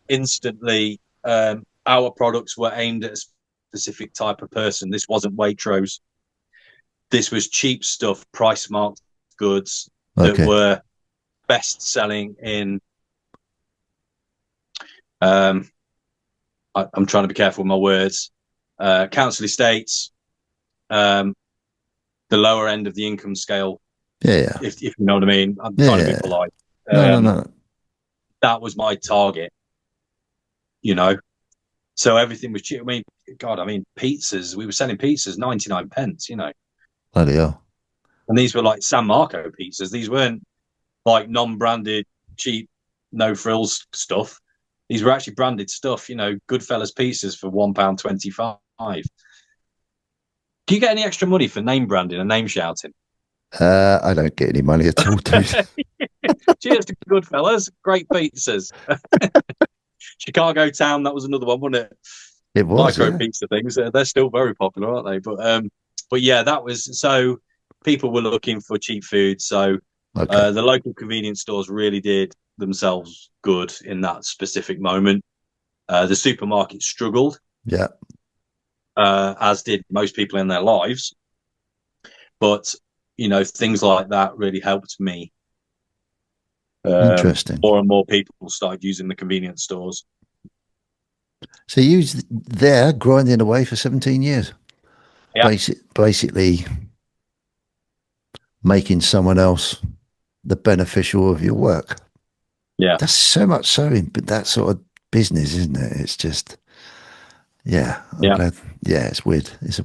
Instantly, our products were aimed at a specific type of person. This wasn't Waitrose. This was cheap stuff, price marked goods that Okay. were best selling in. Um, I'm trying to be careful with my words. Council estates, um, the lower end of the income scale, Yeah. Yeah. if you know what I mean. I'm Yeah. trying to be Yeah. polite. No. No. Um, No. that was my target, you know. So everything was cheap. Pizzas. We were selling pizzas 99 pence, Bloody hell. and these were like San Marco pizzas. These weren't like non-branded, cheap, no frills stuff. These were actually branded stuff, Goodfellas pizzas for £1.25. Do you get any extra money for name branding and name shouting? I don't get any money at all, dude. Cheers to Goodfellas, great pizzas. Chicago Town, that was another one, wasn't it? It was, Micro yeah. pizza things, they're still very popular, aren't they? But yeah, that was so. People were looking for cheap food, so Okay. the local convenience stores really did themselves good in that specific moment. The supermarket struggled, Yeah. as did most people in their lives. But things like that really helped me. Interesting. More and more people started using the convenience stores. So you was there grinding away for 17 years, Yeah, basically making someone else the beneficial of your work. yeah, That's so much so in that sort of business, isn't it? It's just, yeah, I'm yeah, glad. Yeah, it's weird. It's a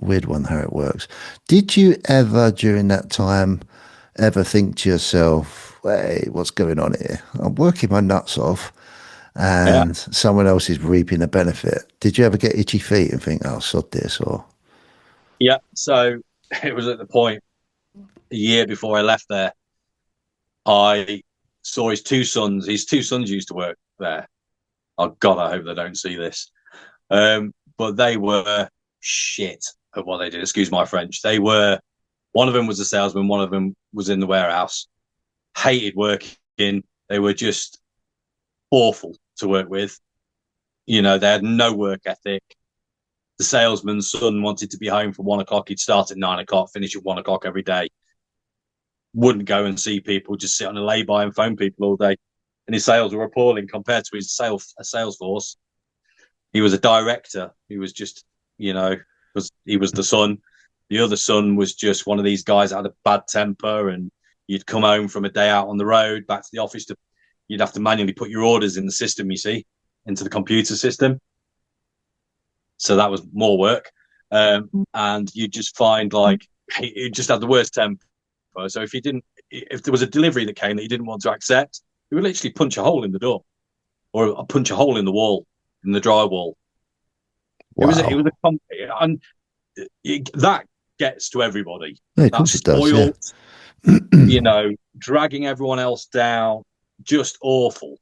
weird one how it works. Did you ever during that time ever think to yourself, hey, what's going on here? I'm working my nuts off yeah, and someone else is reaping the benefit. Did you ever get itchy feet and think, oh, sod this? Or, yeah. So it was at the point a year before I left there, I saw his two sons. His two sons used to work there. Oh God, I hope they don't see this. But they were shit at what they did. Excuse my French. They were. One of them was a salesman. One of them was in the warehouse. Hated working. They were just awful to work with. They had no work ethic. The salesman's son wanted to be home for 1 o'clock. He'd start at 9 o'clock, finish at 1 o'clock every day. Wouldn't go and see people, just sit on a lay-by and phone people all day. And his sales were appalling compared to his sales force. He was a director. He was just, he was the son. The other son was just one of these guys that had a bad temper, and you'd come home from a day out on the road, back to the office you'd have to manually put your orders in the system, into the computer system. So that was more work. And you just find like he just had the worst temper. So if there was a delivery that came that he didn't want to accept, he would literally punch a hole in the door or punch a hole in the wall, in the drywall. It was Wow. a and that gets to everybody. Yeah, of That course it does. Yeah. spoiled, dragging everyone else down. Just awful,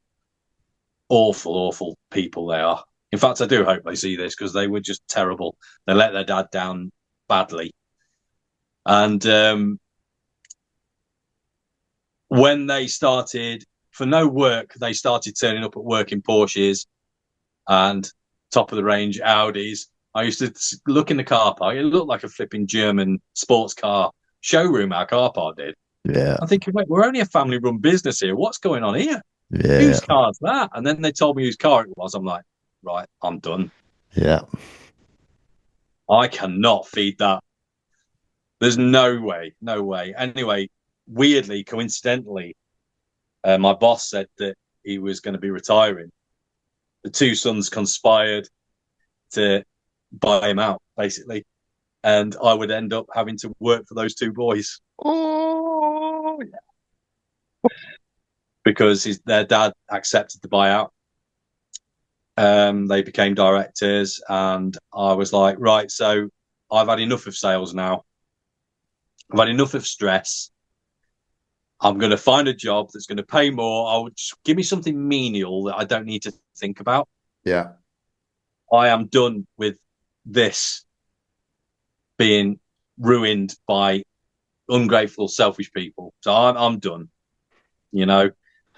awful, awful people they are. In fact, I do hope they see this because they were just terrible. They let their dad down badly. And when they started, for no work, they started turning up at work in Porsches and top of the range Audis. I used to look in the car park. It looked like a flipping German sports car showroom, our car park did. Yeah. I'm thinking, wait, we're only a family run business here. What's going on here? Yeah. Whose car's that? And then they told me whose car it was. I'm like, right, I'm done. Yeah. I cannot feed that. There's no way, no way. Anyway, weirdly, coincidentally, my boss said that he was going to be retiring. The two sons conspired to buy him out, basically. And I would end up having to work for those two boys. Oh, yeah. Because their dad accepted the buyout. They became directors, and I was like, right, so I've had enough of sales now. I've had enough of stress. I'm going to find a job that's going to pay more. I would just give me something menial that I don't need to think about. Yeah. I am done with this being ruined by ungrateful, selfish people. So I'm done.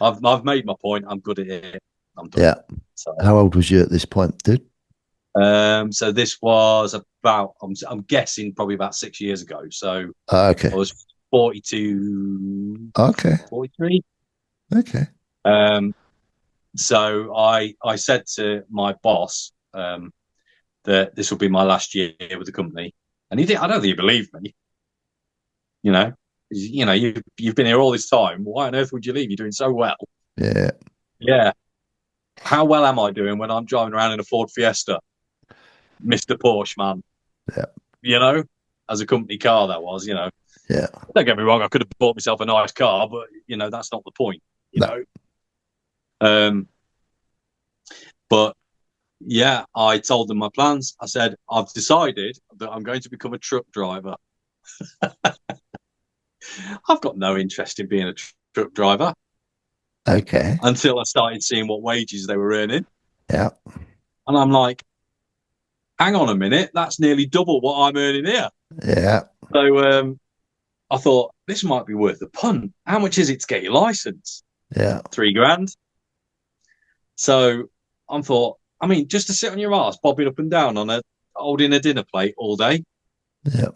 I've made my point. I'm good at it. I'm done. Yeah. So, how old was you at this point, dude? So this was about, I'm guessing probably about 6 years ago. So Okay. I was 42, Okay. 43. Okay. So I said to my boss that this will be my last year with the company, and he did. I don't think he believed me. You've been here all this time. Why on earth would you leave? You're doing so well. Yeah. Yeah. How well am I doing when I'm driving around in a Ford Fiesta, Mr. Porsche man? Yeah. As a company car that was. Yeah. Don't get me wrong. I could have bought myself a nice car, but that's not the point. No. But yeah, I told them my plans. I said, I've decided that I'm going to become a truck driver. I've got no interest in being a truck driver. Okay. Until I started seeing what wages they were earning. Yeah. And I'm like, hang on a minute, that's nearly double what I'm earning here. Yeah. So I thought, this might be worth a punt. How much is it to get your license? Yeah. $3,000. So I thought, just to sit on your ass, bobbing up and down holding a dinner plate all day. Yeah.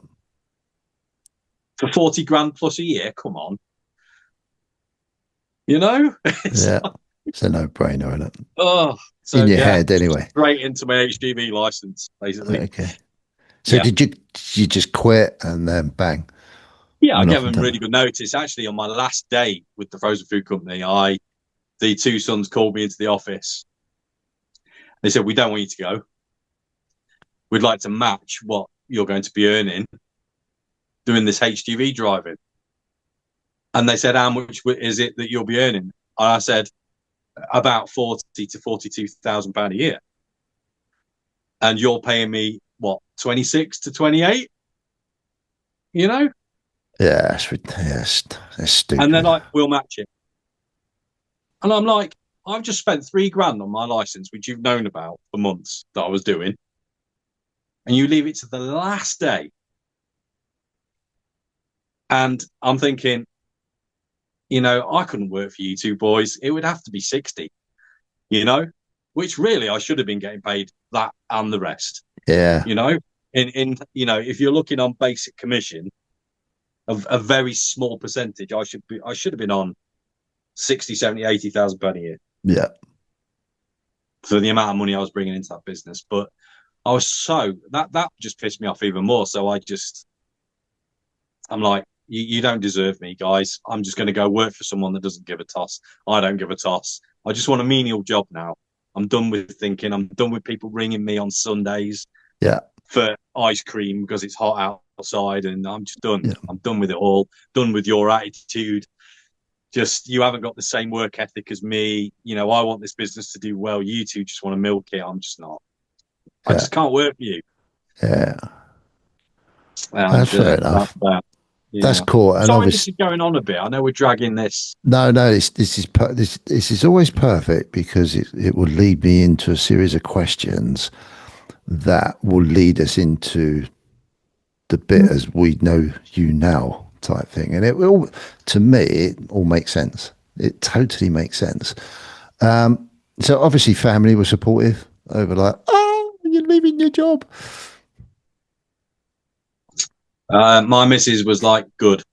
For 40 grand plus a year, come on. Yeah. It's a no-brainer, isn't it? Oh, so in your head anyway. Straight into my HGV license, basically. Okay. So did you just quit and then bang? Yeah, I gave them really good notice. Actually, on my last day with the frozen food company, the two sons called me into the office. They said, we don't want you to go. We'd like to match what you're going to be earning doing this HGV driving. And they said, how much is it that you'll be earning? And I said, about 40 to 42,000 pounds a year. And you're paying me, what, 26 to 28? Yeah, that's stupid. And they're like, we'll match it. And I'm like, I've just spent $3,000 on my license, which you've known about for months that I was doing. And you leave it to the last day. And I'm thinking, I couldn't work for you two boys. It would have to be 60, which really I should have been getting paid that and the rest. Yeah. If you're looking on basic commission, a very small percentage, I should have been on 60, 70, 80,000 pounds a year. Yeah. For the amount of money I was bringing into that business. But I was that just pissed me off even more. So I'm like, you don't deserve me, guys. I'm just going to go work for someone that doesn't give a toss. I don't give a toss. I just want a menial job now. I'm done with thinking. I'm done with people ringing me on Sundays. Yeah. for ice cream because it's hot outside, and I'm just done. Yeah. I'm done with it all. Done with your attitude. Just you haven't got the same work ethic as me. I want this business to do well. You two just want to milk it. I'm just not. I Yeah. just can't work for you. Yeah. And That's fair that's enough. that. That's Yeah. cool. And Sorry, this obviously, is going on a bit. I know we're dragging this. no, no, this is always perfect because it will lead me into a series of questions that will lead us into the bit as we know you now type thing. And it will, to me, it all makes sense. It totally makes sense. So obviously, family was supportive over like, oh, you're leaving your job. My missus was like, "Good,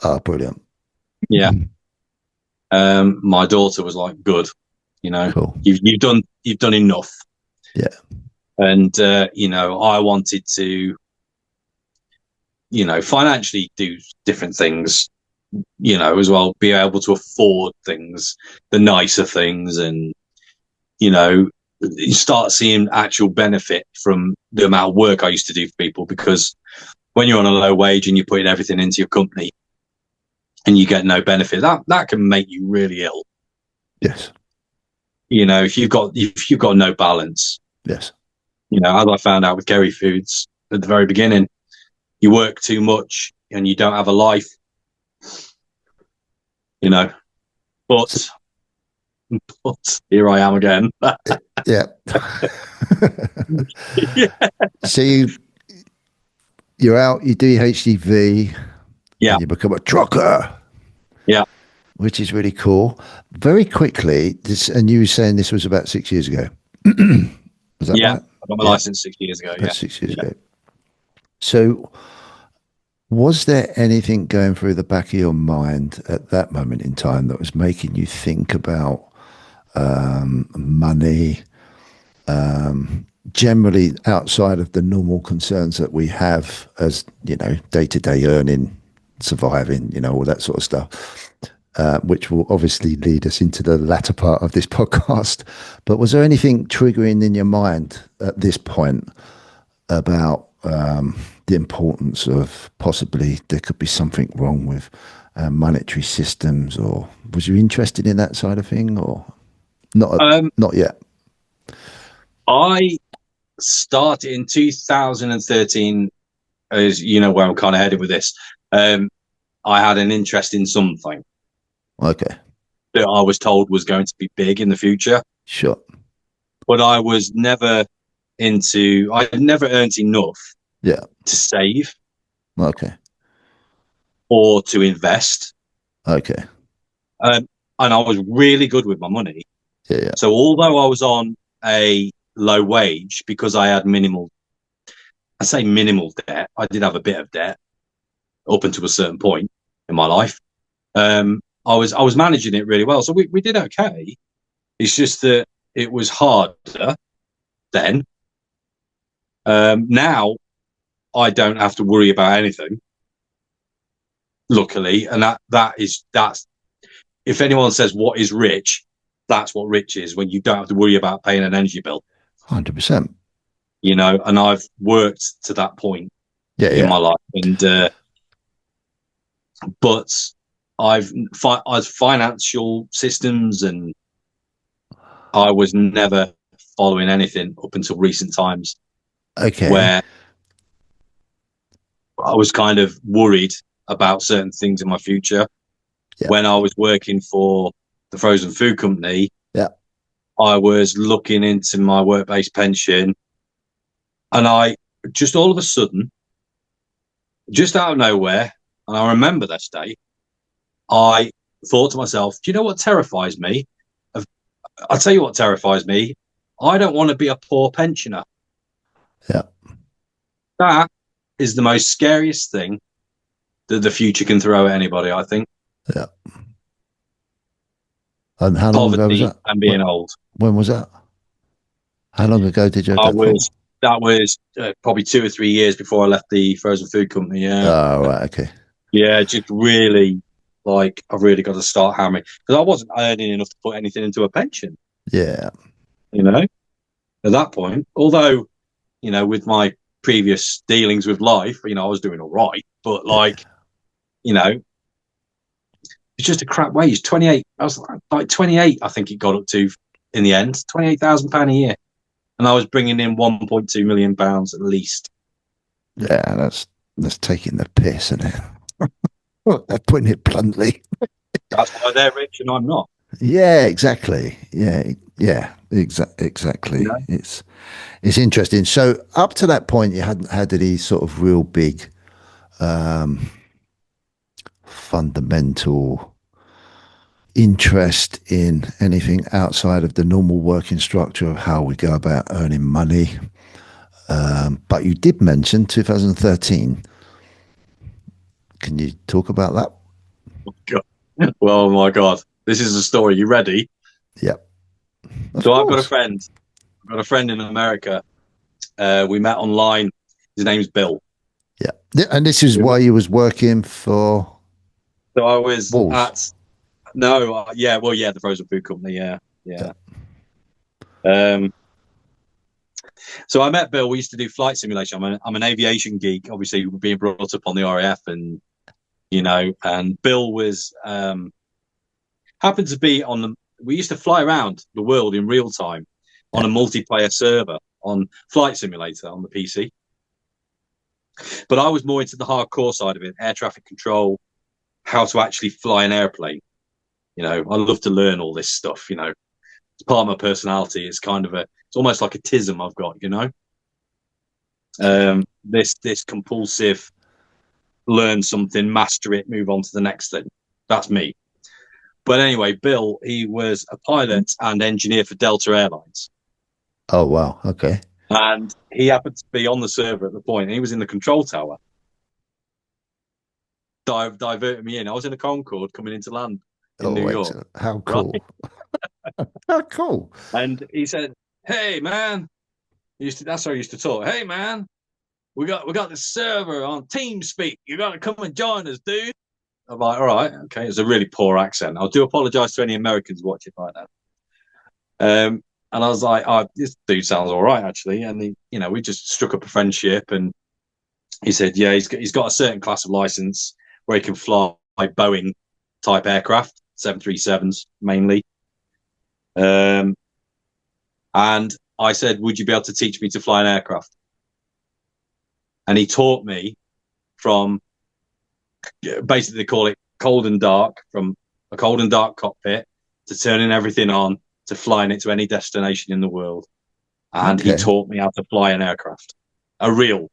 Oh, brilliant. yeah." My daughter was like, "Good, Cool. you've done enough." Yeah. And I wanted to, financially do different things, as well, be able to afford things, the nicer things, and you start seeing actual benefit from the amount of work I used to do for people. Because when you're on a low wage and you're putting everything into your company and you get no benefit, that can make you really ill. Yes. If you've got no balance. Yes. As I found out with Kerry Foods at the very beginning, you work too much and you don't have a life. you know. So, But here I am again. yeah. Yeah, So you're out, you do your HGV, yeah, and you become a trucker, yeah, which is really cool. Very quickly, and you were saying this was about 6 years ago. Was that yeah. right? I got my Yeah, license 6 years ago. about Yeah, 6 years yeah. ago. So, was there anything going through the back of your mind at that moment in time that was making you think about money, generally outside of the normal concerns that we have as, day to day earning, surviving, all that sort of stuff, which will obviously lead us into the latter part of this podcast. But was there anything triggering in your mind at this point about the importance of possibly there could be something wrong with monetary systems, or was you interested in that side of thing, or not? Um, Not yet. I started in 2013. As you know, where I'm kind of headed with this. I had an interest in something Okay, that I was told was going to be big in the future, sure. but I was never into. I had never earned enough Yeah. to save Okay. or to invest. Okay. Um, and I was really good with my money. Yeah. Yeah. So although I was on a low wage because I had I say minimal debt, I did have a bit of debt up until a certain point in my life. I was managing it really well, so we did okay. It's just that it was harder then. Now I don't have to worry about anything, luckily, and that's if anyone says what is rich, that's what rich is, when you don't have to worry about paying an energy bill. 100%. And I've worked to that point Yeah. in Yeah. my life, and but I've financial systems, and I was never following anything up until recent times, Okay. where I was kind of worried about certain things in my future. Yeah. When I was working for the frozen food company, Yeah. I was looking into my work-based pension, and I just all of a sudden, just out of nowhere, and I remember this day, I thought to myself, do you know what terrifies me? I'll tell you what terrifies me. I don't want to be a poor pensioner. Yeah. That is the most scariest thing that the future can throw at anybody, I think. Yeah. And how long ago was Poverty that? and being old. When was that? How long ago did you have I that thought? was That was probably 2 or 3 years before I left the frozen food company. Yeah, Oh, right. Okay. yeah, just really like I've really got to start hammering because I wasn't earning enough to put anything into a pension. Yeah. You know, at that point, although with my previous dealings with life, you know, I was doing all right, but like, you know, it's just a crap wage. 28. I was like 28. I think it got up to in the end, £28,000 a year, and I was bringing in £1.2 million at least. Yeah, that's taking the piss, isn't it? They're putting it bluntly. That's why they're rich and I'm not. Yeah, exactly. You Exactly. know, It's interesting. So up to that point, you hadn't had any sort of real big um, fundamental interest in anything outside of the normal working structure of how we go about earning money. But you did mention 2013. Can you talk about that? God. Well, my God, this is a story. You ready? Yep, of So I've got a course. friend. I've got a friend in America. We met online. His name's Bill. Yeah. And this is why you was working for So I was Walls. at no, yeah, well, yeah, the frozen food company, yeah, Yeah. yeah. Um, so I met Bill. We used to do flight simulation. I'm an aviation geek, obviously being brought up on the RAF, and you know, and Bill was happened to be on the. We used to fly around the world in real time on Yeah. a multiplayer server on Flight Simulator on the PC. But I was more into the hardcore side of it, air traffic control, how to actually fly an airplane. You know, I love to learn all this stuff. You know, it's part of my personality. It's kind of it's almost like a tism I've got. You know, this compulsive, learn something, master it, move on to the next thing. That's me. But anyway, Bill, he was a pilot and engineer for Delta Airlines. Oh, wow. Okay. And he happened to be on the server at the point, and he was in the control tower. Diverted me in. I was in a Concorde coming into land in New Oh, York, excellent. How right? cool. How cool. And he said, "Hey, man," that's how he used to talk. "Hey, man, we got this server on TeamSpeak. You got to come and join us, dude." I'm like, "All right, okay." It's a really poor accent. I do apologize to any Americans watching right now. And I was like, "Oh, this dude sounds all right, actually." And we just struck up a friendship. And he said, "Yeah, he's got a certain class of license where he can fly Boeing type aircraft, 737s mainly." Um, and I said, "Would you be able to teach me to fly an aircraft?" And he taught me from basically they call it cold and dark, from a cold and dark cockpit to turning everything on to flying it to any destination in the world. And he Okay. taught me how to fly an aircraft, a real.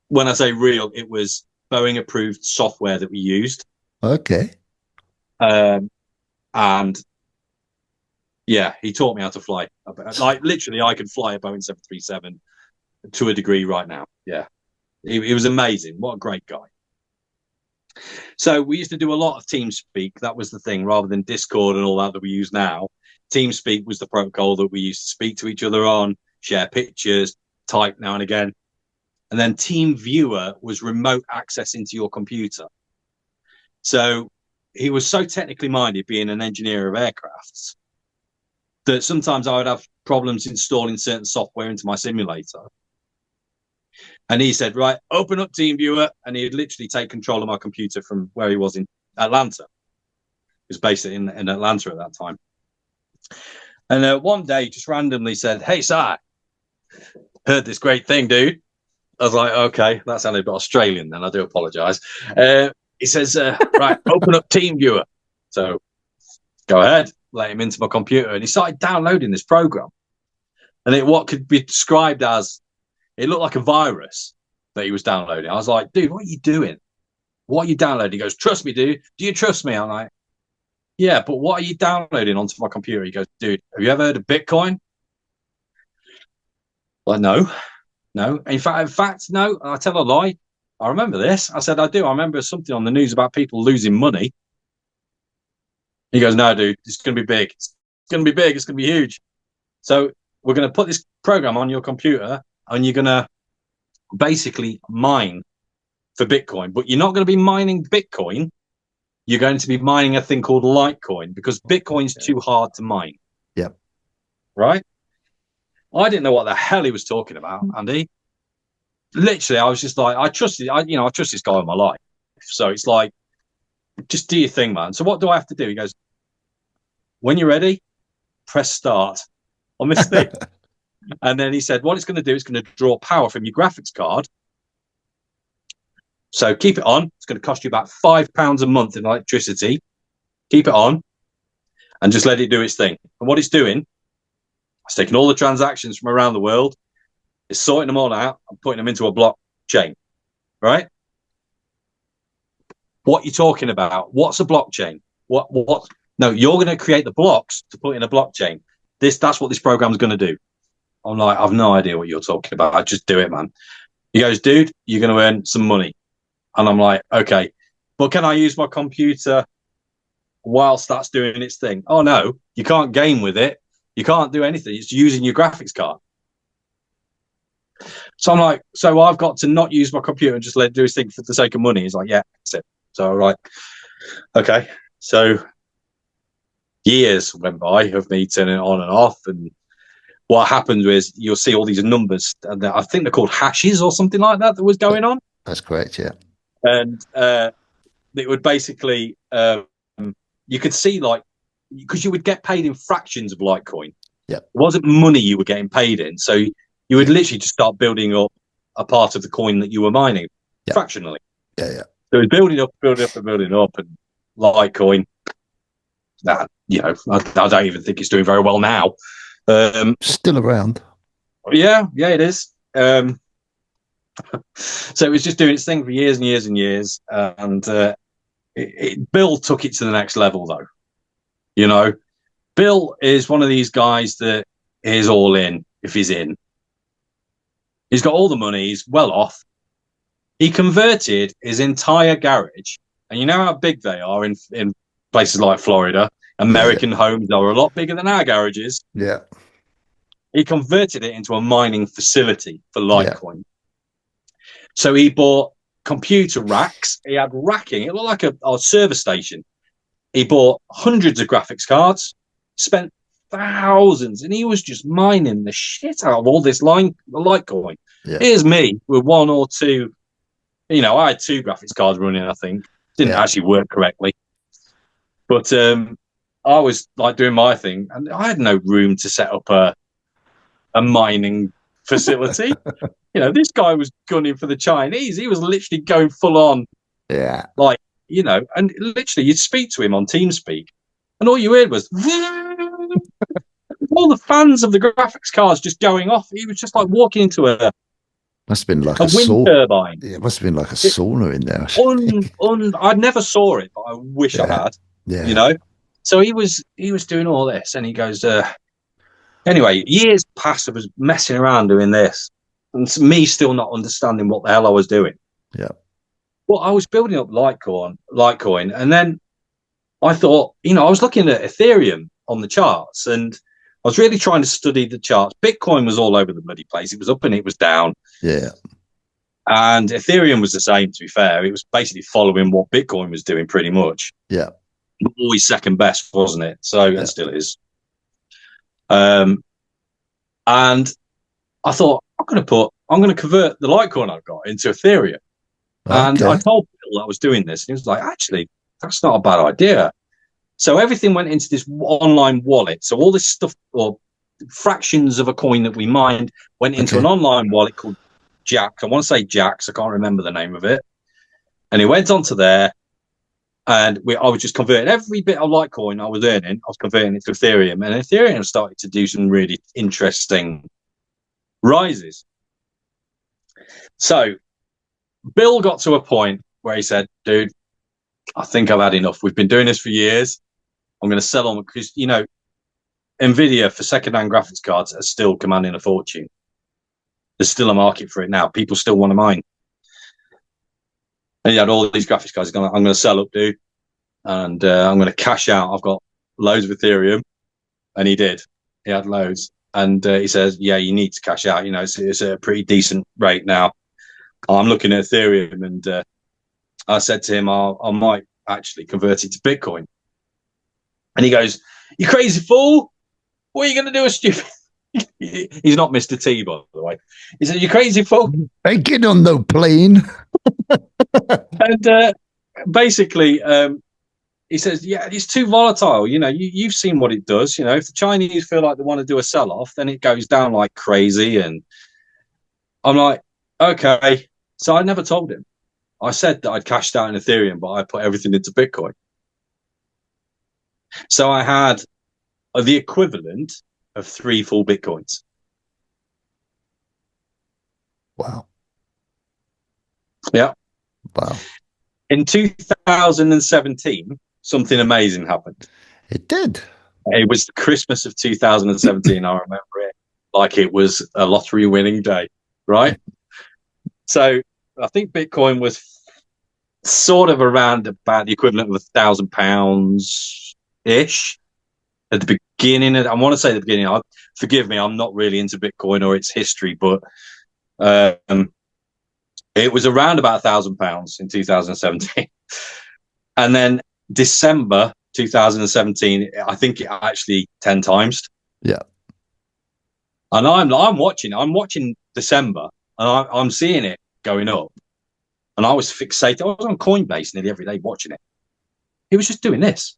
When I say real, it was Boeing approved software that we used. Okay. Um, and yeah, he taught me how to fly. Like literally, I can fly a Boeing 737 to a degree right now. Yeah, he was amazing. What a great guy. So we used to do a lot of TeamSpeak. That was the thing, rather than Discord and all that we use now. TeamSpeak was the protocol that we used to speak to each other on, share pictures, type now and again. And then TeamViewer was remote access into your computer. So he was so technically minded, being an engineer of aircrafts, that sometimes I would have problems installing certain software into my simulator. And he said, "Right, open up TeamViewer." And he'd literally take control of my computer from where he was in Atlanta. He was based in Atlanta at that time. And one day, he just randomly said, "Hey, Si, heard this great thing, dude." I was like, "Okay, that sounded a bit Australian then. I do apologize." He says, "Right, open up TeamViewer." So go ahead, let him into my computer. And he started downloading this program. And what could be described as, it looked like a virus that he was downloading. I was like, "Dude, what are you doing? What are you downloading?" He goes, "Trust me, dude. Do you trust me?" I'm like, "Yeah, but what are you downloading onto my computer?" He goes, "Dude, have you ever heard of Bitcoin?" Like, no, no. In fact, no. I tell a lie. I remember this. I said, "I do. I remember something on the news about people losing money." He goes, "No, dude, it's going to be big. It's going to be big. It's going to be huge. So we're going to put this program on your computer, and you're going to basically mine for Bitcoin. But you're not going to be mining Bitcoin. You're going to be mining a thing called Litecoin, because Bitcoin's too hard to mine." Yep. Right? I didn't know what the hell he was talking about, Andy. Literally, I was just like, I trust this guy in my life. So it's like, just do your thing, man. So what do I have to do? He goes, when you're ready, press start on this thing. And then he said, what it's going to do is going to draw power from your graphics card. So keep it on. It's going to cost you about £5 a month in electricity. Keep it on and just let it do its thing. And what it's doing, it's taking all the transactions from around the world, it's sorting them all out and putting them into a blockchain, right? What you're talking about? What's a blockchain? What? No, you're going to create the blocks to put in a blockchain. That's what this program is going to do. I'm like, I've no idea what you're talking about. I just do it, man. He goes, dude, you're going to earn some money. And I'm like, okay, but can I use my computer whilst that's doing its thing? Oh, no, you can't game with it. You can't do anything. It's using your graphics card. So I'm like, so I've got to not use my computer and just let it do its thing for the sake of money. He's like, yeah, that's it. So I'm like, okay. So years went by of me turning it on and off. And what happened was you'll see all these numbers. And I think they're called hashes or something like that was going on. That's correct, yeah. And it would basically, you could see like, because you would get paid in fractions of Litecoin. Yeah. It wasn't money you were getting paid in. So you would literally just start building up a part of the coin that you were mining fractionally. Yeah, yeah. So it was building up, and Litecoin, that, I don't even think it's doing very well now. Still around. Yeah, it is. So it was just doing its thing for years and years and years. And Bill took it to the next level, though. Bill is one of these guys that is all in if he's in. He's got all the money. He's well off. He converted his entire garage, and you know how big they are in places like Florida. American homes are a lot bigger than our garages. Yeah. He converted it into a mining facility for Litecoin. Yeah. So he bought computer racks. He had racking. It looked like a server station. He bought hundreds of graphics cards, spent thousands, and he was just mining the shit out of all this Litecoin. Yeah. Here's me with one or two. I had 2 graphics cards running, I think. Didn't actually work correctly. But I was like doing my thing, and I had no room to set up a mining facility. This guy was gunning for the Chinese. He was literally going full on. Yeah. And literally you'd speak to him on TeamSpeak, and all you heard was all the fans of the graphics cards just going off. He was just like walking into a must have been like a wind turbine. Yeah, it must have been like a sauna in there. I never saw it, but I wish I had. Yeah. So he was doing all this, and he goes, anyway, years passed of us messing around doing this, and me still not understanding what the hell I was doing. Yeah. Well, I was building up Litecoin, and then I thought, I was looking at Ethereum on the charts, and I was really trying to study the charts. Bitcoin was all over the bloody place. It was up and it was down. Yeah. And Ethereum was the same, to be fair. It was basically following what Bitcoin was doing pretty much. Yeah. Always second best, wasn't it? So it still is. And I thought, I'm going to convert the Litecoin I've got into Ethereum. Okay. And I told Bill I was doing this, and he was like, actually, that's not a bad idea. So everything went into this online wallet. So all this stuff, or fractions of a coin that we mined, went into an online wallet called Jax. I want to say Jax. I can't remember the name of it. And it went onto there, and I was just converting every bit of Litecoin I was earning. I was converting it to Ethereum, and Ethereum started to do some really interesting rises. So Bill got to a point where he said, dude, I think I've had enough. We've been doing this for years. I'm going to sell on, because, NVIDIA for second-hand graphics cards are still commanding a fortune. There's still a market for it now. People still want to mine. And he had all these graphics cards. I'm going to sell up, dude. And I'm going to cash out. I've got loads of Ethereum. And he did. He had loads. And he says, yeah, you need to cash out. It's a pretty decent rate now. I'm looking at Ethereum, and I said to him, I might actually convert it to Bitcoin. And he goes, you crazy fool. What are you going to do with stupid? He's not Mr. T, by the way. He said, "You crazy fool." Hey, get on the plane. And basically, he says, "Yeah, it's too volatile. You've seen what it does. If the Chinese feel like they want to do a sell-off, then it goes down like crazy." And I'm like, "Okay." So I never told him. I said that I'd cashed out in Ethereum, but I put everything into Bitcoin. So I had the equivalent of 3 full Bitcoins. Wow. Yeah. Wow. In 2017, something amazing happened. It did. It was the Christmas of 2017. I remember it like it was a lottery winning day, right? So I think Bitcoin was sort of around about the equivalent of £1,000 ish at the beginning. I want to say the beginning. Forgive me, I'm not really into Bitcoin or its history, but it was around about £1,000 in 2017. And then December 2017, I think it actually 10 times. Yeah. And I'm watching December, and I'm seeing it going up. And I was fixated. I was on Coinbase nearly every day watching it. He was just doing this.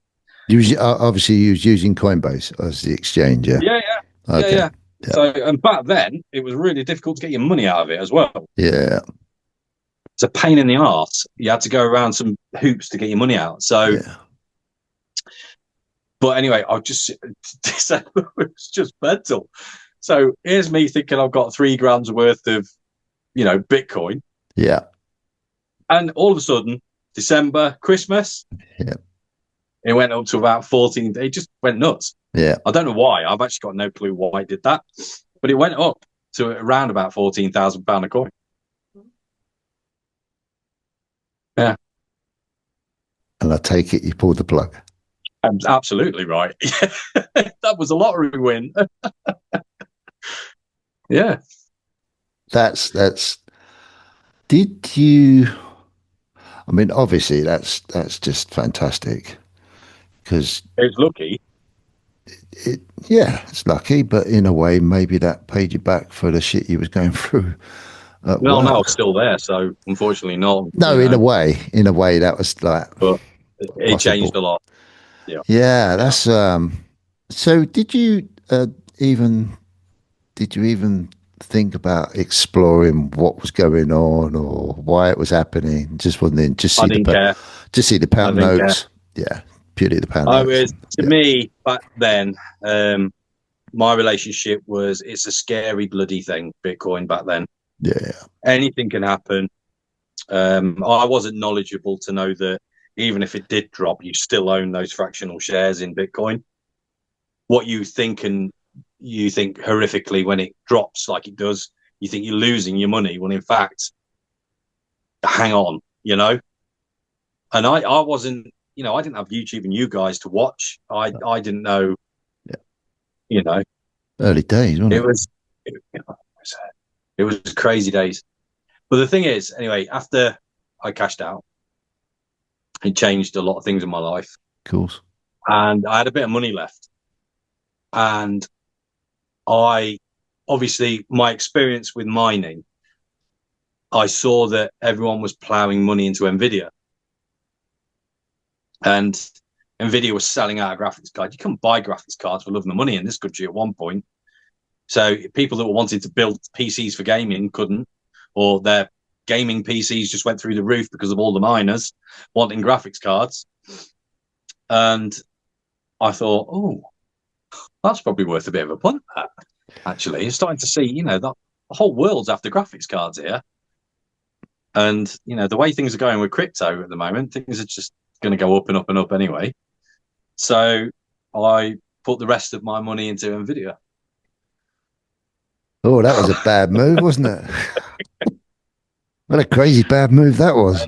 Obviously, you was using Coinbase as the exchange, yeah? Yeah, Okay. yeah. So, and back then, it was really difficult to get your money out of it as well. Yeah. It's a pain in the arse. You had to go around some hoops to get your money out. So, Yeah. but anyway, December was just mental. So here's me thinking I've got 3 grams worth of, Bitcoin. Yeah. And all of a sudden, December, Christmas, Yeah. it went up to about 14. It just went nuts. Yeah. I don't know why. I've actually got no clue why it did that. But it went up to around about £14,000 a coin. Yeah. And I take it you pulled the plug. Absolutely right. That was a lottery win. Yeah. That's did you I mean obviously that's just fantastic because It's lucky. it's lucky, but in a way maybe that paid you back for the shit you was going through at No, work. it's still there. So unfortunately not, No, in a way that was like but it changed a possible. lot. Yeah. Yeah, Yeah. that's so even did you even think about exploring what was going on or why it was happening? Just wondering, I didn't care. just see the I pound didn't care. notes. Yeah, purely the pound I notes. was, to me, back then, my relationship was, it's a scary bloody thing, Bitcoin back then. Yeah, Anything can happen. I wasn't knowledgeable to know that even if it did drop, you still own those fractional shares in Bitcoin. What you think horrifically when it drops like it does, you think you're losing your money. When in fact, hang on, And I wasn't, I didn't have YouTube and you guys to watch. I didn't know, yeah. you know, Early days, wasn't it it? was, it was crazy days. But the thing is, anyway, after I cashed out, it changed a lot of things in my life. Of course. And I had a bit of money left. And I, obviously, my experience with mining, I saw that everyone was plowing money into Nvidia. And Nvidia was selling out a graphics card. You couldn't buy graphics cards for love the money in this country at one point. So people that were wanting to build PCs for gaming couldn't, or their gaming PCs just went through the roof because of all the miners wanting graphics cards. And I thought, oh, that's probably worth a bit of a punt. Actually, you're starting to see, the whole world's after graphics cards here. And, the way things are going with crypto at the moment, things are just going to go up and up and up anyway. So I put the rest of my money into Nvidia. Oh, that was a bad move, wasn't it? What a crazy bad move that was.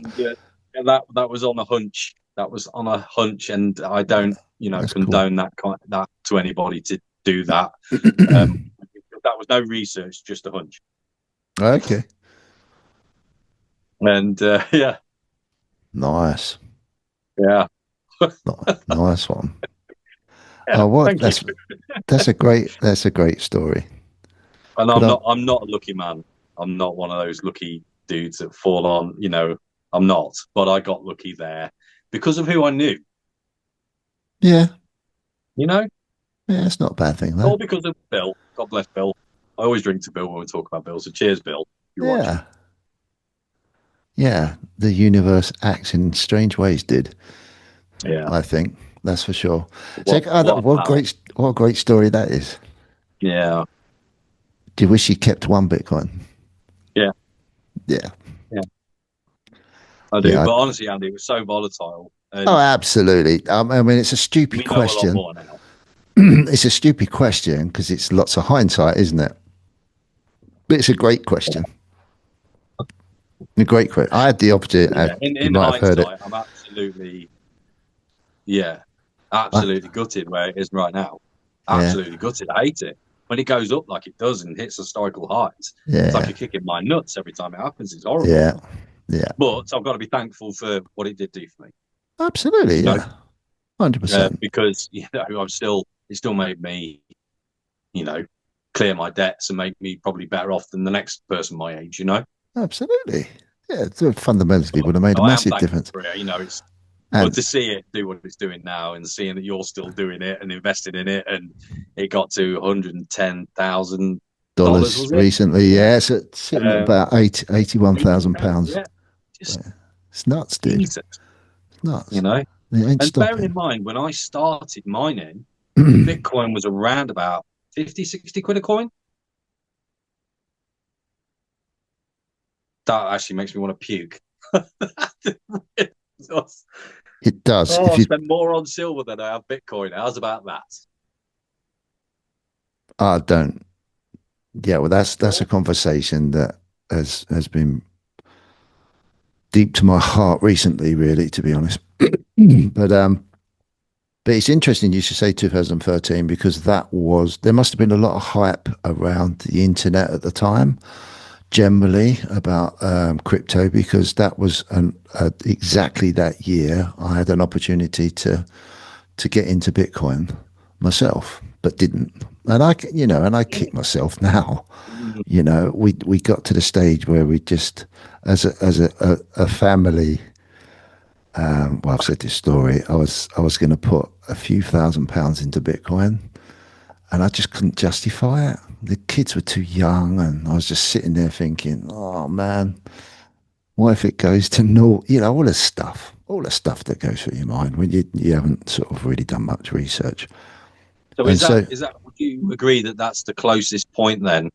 And that was on a hunch. That was on a hunch, and I don't, That's condone that to anybody to do that. That was no research, just a hunch. Okay. And yeah, Nice. yeah, Nice one. yeah. Oh, what? Thank you. That's a great story. And Could I? I'm not a lucky man. I'm not one of those lucky dudes that fall on, I'm not. But I got lucky there because of who I knew, Yeah, you know, yeah, it's not a bad thing though. all because of Bill. God bless Bill. I always drink to Bill when we talk about Bill. So cheers, Bill, if you're watching. Yeah, yeah. The universe acts in strange ways. Did Yeah. I think that's for sure? So, What a pal. what a great story that is. Yeah. Do you wish you kept one Bitcoin? Yeah. Yeah, Yeah. I do. yeah. But honestly, Andy, it was so volatile. Oh, And absolutely. I mean, it's a stupid we know a lot question. more now. It's a stupid question because it's lots of hindsight, isn't it? But it's a great question. A great question. I had the opposite. Yeah. You In might have heard it. hindsight, I'm absolutely, yeah, I, absolutely gutted where it is right now. yeah, Absolutely gutted. I hate it. When it goes up like it does and hits historical highs, it's like yeah, you're kicking my nuts every time it happens. It's horrible. yeah, yeah. But I've got to be thankful for what it did do for me, Absolutely, you know, yeah. 100%. because, it still made me, you know, clear my debts and make me probably better off than the next person my age, you know. Absolutely. Yeah, it fundamentally would have made So a I am massive thankful difference. for it. But And to see it do what it's doing now and seeing that you're still doing it and investing in it, and it got to $110,000, dollars was it? recently, Yeah. yeah, so it's sitting at about 81,000 pounds. Yeah. Just Yeah. It's nuts, dude. Jesus, It's you nuts. know. It ain't And bearing in stopping. mind, when I started mining, Bitcoin was around about 50, 60 quid a coin. That actually makes me want to puke. It does. Oh, If I you, spend more on silver than I have Bitcoin. How's about that? don't, yeah, well, that's a conversation that has been deep to my heart recently, really, to be honest. but but it's interesting you should say 2013 because there must have been a lot of hype around the internet at the time, generally about crypto because that was exactly that year I had an opportunity to get into Bitcoin myself, but didn't. And I kick myself now. We got to the stage where we just, as a family, well, I've said this story. I was going to put a few £1,000s into Bitcoin, and I just couldn't justify it. The kids were too young, and I was just sitting there thinking, "Oh man, what if it goes to naught?" All the stuff that goes through your mind when you haven't sort of really done much research. So And so, would you agree that that's the closest point then?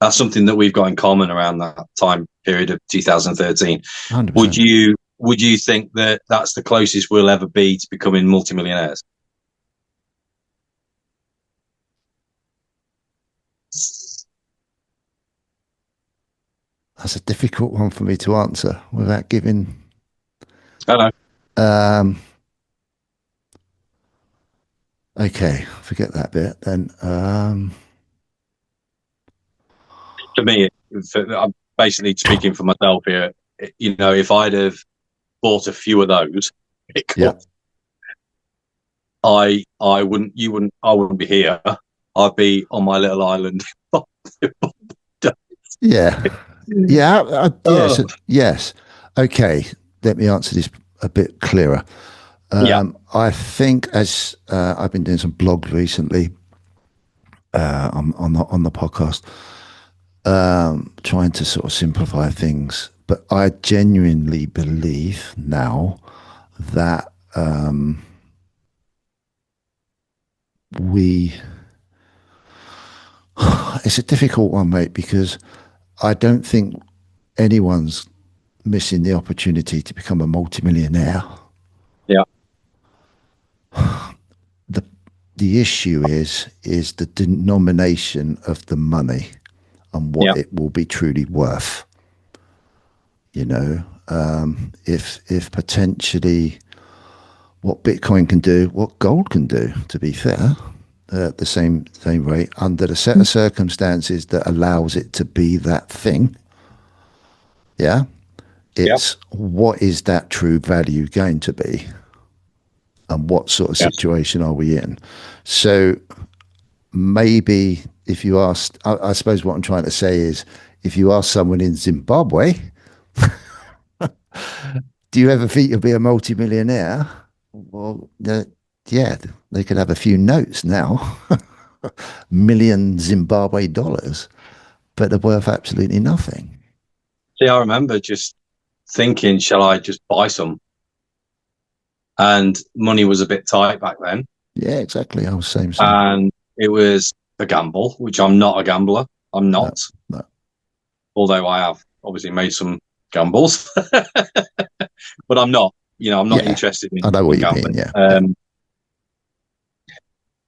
That's something that we've got in common around that time period of 2013. 100%. Would you think that that's the closest we'll ever be to becoming multimillionaires? That's a difficult one for me to answer without giving. I know. Um, okay, forget that bit then. For me, I'm basically speaking for myself here. If I'd have bought a few of those, Yeah, I wouldn't be here. I'd be on my little island. yeah, yeah, yes, Oh, yes. Okay, let me answer this a bit clearer. yeah, I think as I've been doing some blogs recently on the podcast, trying to sort of simplify things. But I genuinely believe now that we. It's a difficult one, mate, because I don't think anyone's missing the opportunity to become a multimillionaire. yeah, The the issue is the denomination of the money and what yeah, it will be truly worth. If potentially what Bitcoin can do, what gold can do, to be fair, at the same rate, under the set of circumstances that allows it to be that thing. Yeah, yeah, it's what is that true value going to be, and what sort of yes, situation are we in? So maybe if you asked, I suppose what I'm trying to say is, if you ask someone in Zimbabwe, do you ever think you'll be a multimillionaire? Well, yeah, they could have a few notes now, million Zimbabwe dollars, but they're worth absolutely nothing. See, I remember just thinking, shall I just buy some? And money was a bit tight back then. Yeah, exactly. I was same. And it was a gamble, which I'm not a gambler. I'm No, not, no. although I have obviously made some gambles, but I'm not. I'm not Yeah, interested I know in what you mean. gambling. Yeah, yeah.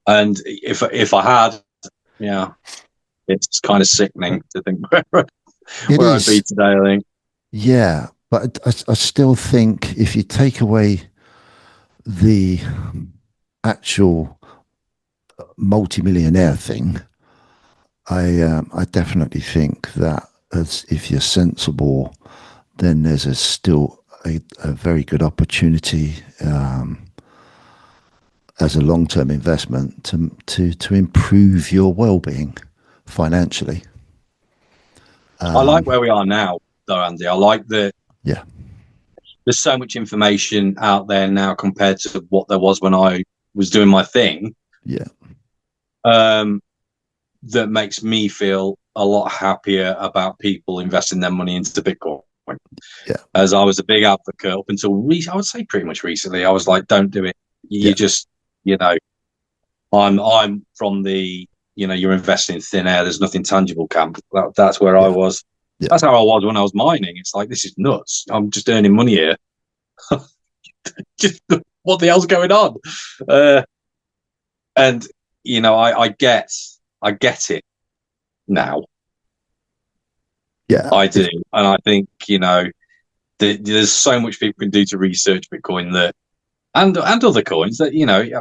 And if I had, yeah, it's kind of sickening to think It where I'd be is. today. I think. Yeah, but I still think if you take away the actual multimillionaire thing, I definitely think that as if you're sensible, then there's still a very good opportunity as a long term investment to improve your well being financially. I like where we are now, though, Andy. I like that Yeah, there's so much information out there now compared to what there was when I was doing my thing. yeah, Um, that makes me feel a lot happier about people investing their money into Bitcoin. yeah, As I was a big advocate up until I would say pretty much recently, I was like, don't do it. You yeah, just, you know, I'm from the, you're investing in thin air. There's nothing tangible camp. That's where I yeah, was. yeah, That's how I was when I was mining. It's like, this is nuts. I'm just earning money here. Just what the hell's going on? Uh, and I get it now. yeah. I do, and I think there's so much people can do to research Bitcoin that and other coins that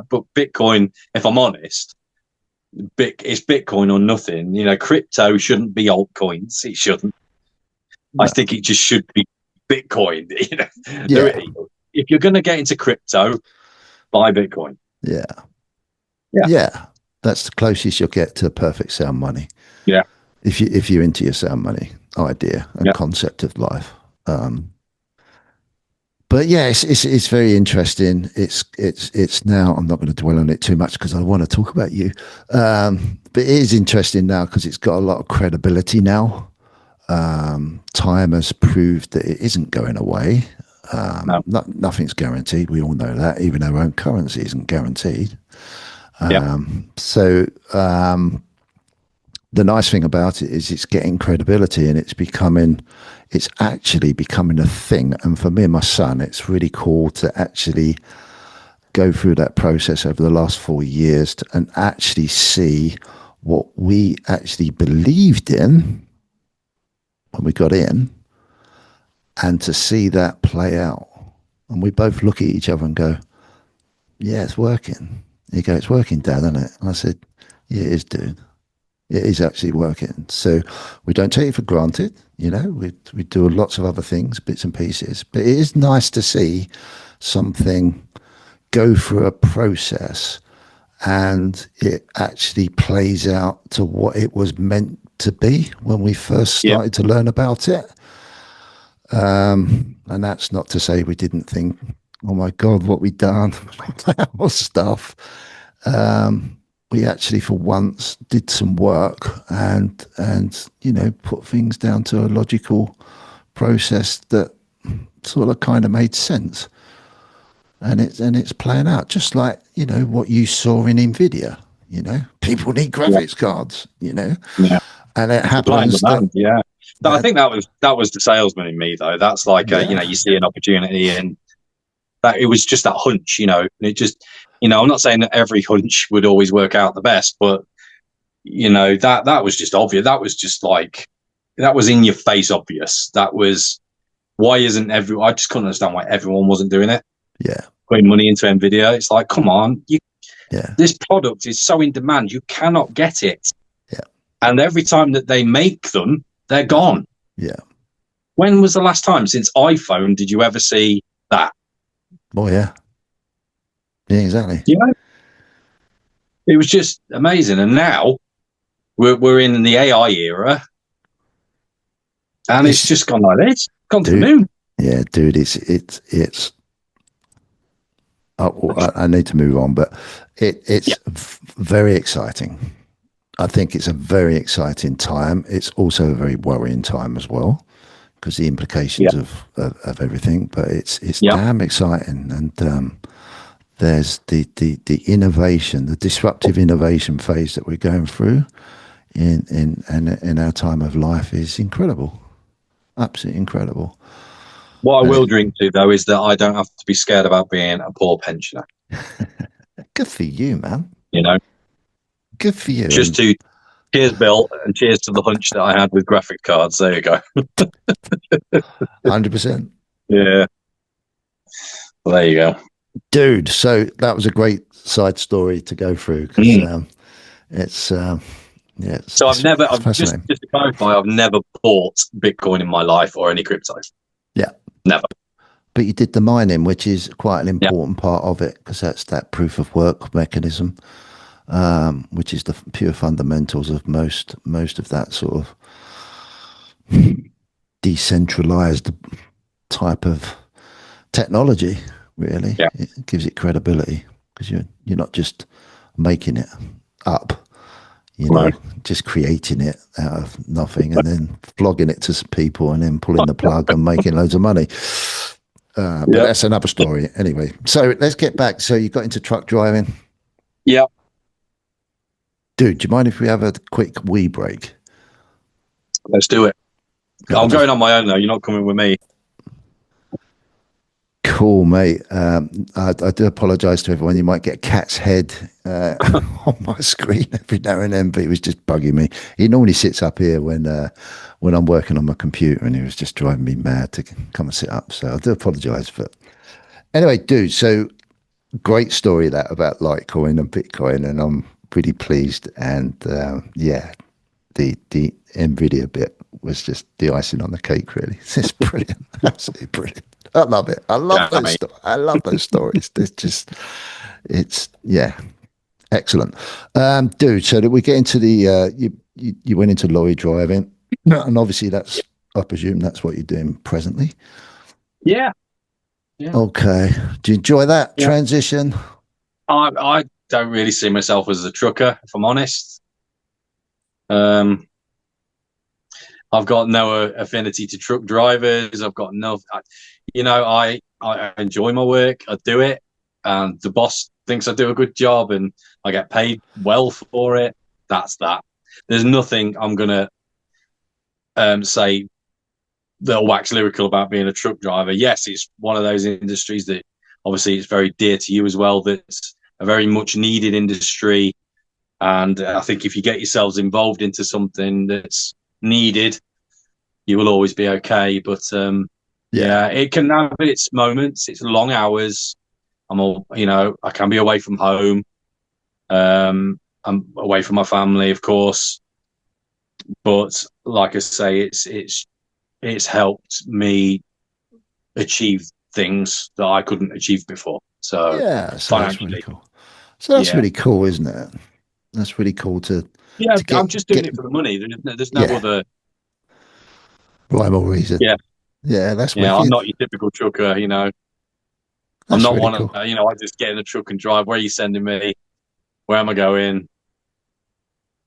but Bitcoin, if I'm honest, it's Bitcoin or nothing. Crypto shouldn't be altcoins. It shouldn't. I No, think it just should be Bitcoin. yeah, If you're going to get into crypto, buy Bitcoin. yeah, Yeah, yeah. That's the closest you'll get to perfect sound money. yeah, If you're into your sound money idea and yeah. concept of life. But yeah, it's very interesting. It's now. I'm not going to dwell on it too much because I want to talk about you. But it is interesting now because it's got a lot of credibility now. Time has proved that it isn't going away. No, Nothing's guaranteed. We all know that. Even our own currency isn't guaranteed. yeah, So the nice thing about it is it's getting credibility and it's actually becoming a thing. And for me and my son, it's really cool to actually go through that process over the last 4 years and actually see what we actually believed in when we got in and to see that play out. And we both look at each other and go, yeah, it's working. You go, it's working, Dad, isn't it? And I said, yeah, it is, dude. It is actually working. So we don't take it for granted. We do lots of other things, bits and pieces. But it is nice to see something go through a process and it actually plays out to what it was meant to be when we first yeah, started to learn about it. And that's not to say we didn't think, oh my God, what we done, that was stuff. We actually, for once, did some work and put things down to a logical process that sort of kind of made sense. And it's playing out just like what you saw in Nvidia. People need yeah, graphics cards. yeah. And it Supply and happens that demand. Yeah. So I that think that was the salesman in me though. That's like yeah, you see an opportunity and that it was just that hunch. It just I'm not saying that every hunch would always work out the best, but that was just obvious. That was just like that was in your face obvious. That was why isn't everyone? I just couldn't understand why everyone wasn't doing it. yeah, Putting money into Nvidia. It's like, come on, yeah, this product is so in demand, you cannot get it. yeah, And every time that they make them, they're gone. yeah. When was the last time since iPhone did you ever see that? Oh yeah, yeah, exactly. You know, it was just amazing. And now we're in the AI era, and it's just gone like this, gone to the dude. moon. Yeah, dude, it's. I need to move on, but Yeah, it's very exciting. I think it's a very exciting time. It's also a very worrying time as well because the yeah, implications of everything. But it's yeah. damn exciting, and there's the innovation, the disruptive innovation phase that we're going through in our time of life is incredible, absolutely incredible. What I And will drink to though is that I don't have to be scared about being a poor pensioner. good for you, man. You know, Good for you. just And to cheers, Bill, and cheers to the hunch that I had with graphic cards. There you go. 100%. Yeah, well, there you go. Dude, so that was a great side story to go through because Mm. it's yeah, So it's I've fascinating. just to clarify, I've never bought Bitcoin in my life or any crypto. Yeah, Never. but you did the mining, which is quite an Yeah, important part of it because that's that proof of work mechanism, which is the pure fundamentals of most of that sort of decentralized type of technology. Really, yeah, it gives it credibility because you're not just making it up. You know, right. just creating it out of nothing and then flogging it to some people and then pulling the plug and making loads of money. But Yeah, that's another story. Anyway, so let's get back. So you got into truck driving. yeah. Dude, do you mind if we have a quick wee break? Let's do it. I'll I'm just going on my own though. You're not coming with me. cool, mate. I do apologize to everyone. You might get a cat's head on my screen every now and then, but he was just bugging me. He normally sits up here when I'm working on my computer, and he was just driving me mad to come and sit up. So I do apologize. But anyway, dude, so great story that about Litecoin and Bitcoin, and I'm pretty pleased. And yeah, the Nvidia bit was just the icing on the cake. Really, it's brilliant, absolutely brilliant. I love it. I love Yeah, those. mate. I love those stories. It's just, it's yeah, excellent, dude. So that we get into the you went into lorry driving, and obviously that's I presume that's what you're doing presently. Yeah, yeah, Okay, do you enjoy that yeah. transition? I don't really see myself as a trucker, if I'm honest. Um, I've got no affinity to truck drivers. I've got no, you know, I enjoy my work. I do it, and the boss thinks I do a good job, and I get paid well for it. That's that. There's nothing I'm gonna say that'll wax lyrical about being a truck driver. Yes, it's one of those industries that obviously it's very dear to you as well. That's a very much needed industry, and I think if you get yourselves involved into something that's needed, you will always be okay. But Yeah, yeah, it can have its moments. It's long hours. I'm all, you know, I can be away from home. I'm away from my family, of course. But like I say, it's helped me achieve things that I couldn't achieve before. So yeah. So that's really financially, cool. So that's yeah, really cool, isn't it? That's really cool yeah. to I'm just doing get it for the money. There's no yeah, other. rhyme or reason. Yeah, Yeah, that's yeah. I'm wicked. not your typical trucker. You know, I'm That's not really one of. cool. You know, I just get in the truck and drive. Where are you sending me? Where am I going?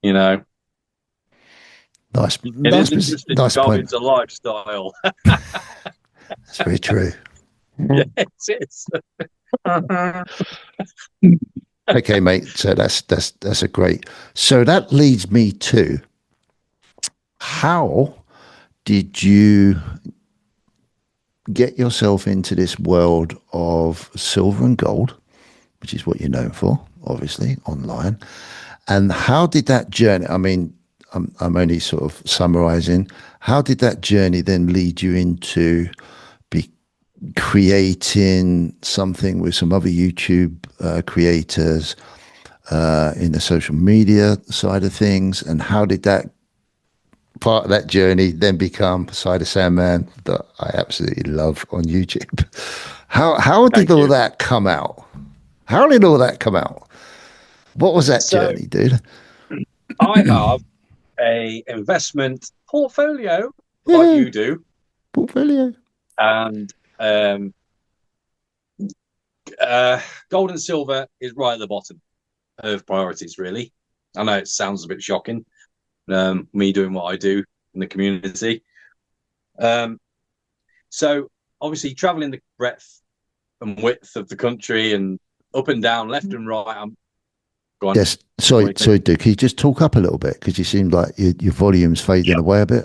You know, Nice, it isn't just a nice job; point. it's a lifestyle. That's very true. Yeah, it is. Okay, mate. So that's a great. So that leads me to how did you get yourself into this world of silver and gold, which is what you're known for, obviously online, and how did that journey? I mean, I'm only sort of summarizing. How did that journey then lead you into be creating something with some other YouTube creators in the social media side of things, and how did that part of that journey then become Side of Sandman that I absolutely love on YouTube? How did Thank all you. that come out? How did all that come out? What was that So journey, dude? I have. a investment portfolio like Yeah, you do, portfolio. and gold and silver is right at the bottom of priorities. Really, I know it sounds a bit shocking. Me doing what I do in the community. Um, so obviously traveling the breadth and width of the country and up and down, left and right. I'm go on. Yes. Sorry, sorry, Duke. Can you just talk up a little bit because you seem like your volume's fading Yep. away a bit.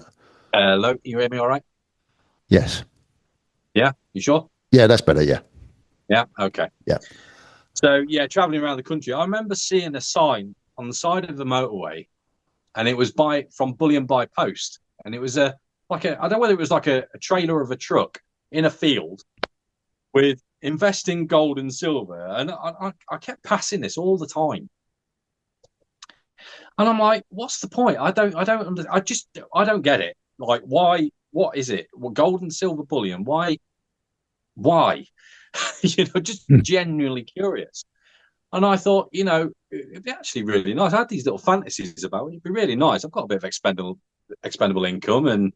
Hello, you hear me all right? Yes. Yeah, you sure? Yeah, that's better. Yeah. Yeah, okay. Yeah. So yeah, traveling around the country, I remember seeing a sign on the side of the motorway, and it was by from bullion by post, and it was a like a I don't know whether it was like a trailer of a truck in a field with investing gold and silver, and I kept passing this all the time, and I'm like, what's the point? I don't get it. Like, why? What is it? Well, gold and silver bullion. Why? Why? Just Hmm. genuinely curious. And I thought, it'd be actually really nice. I had these little fantasies about it. It'd be really nice. I've got a bit of expendable income, and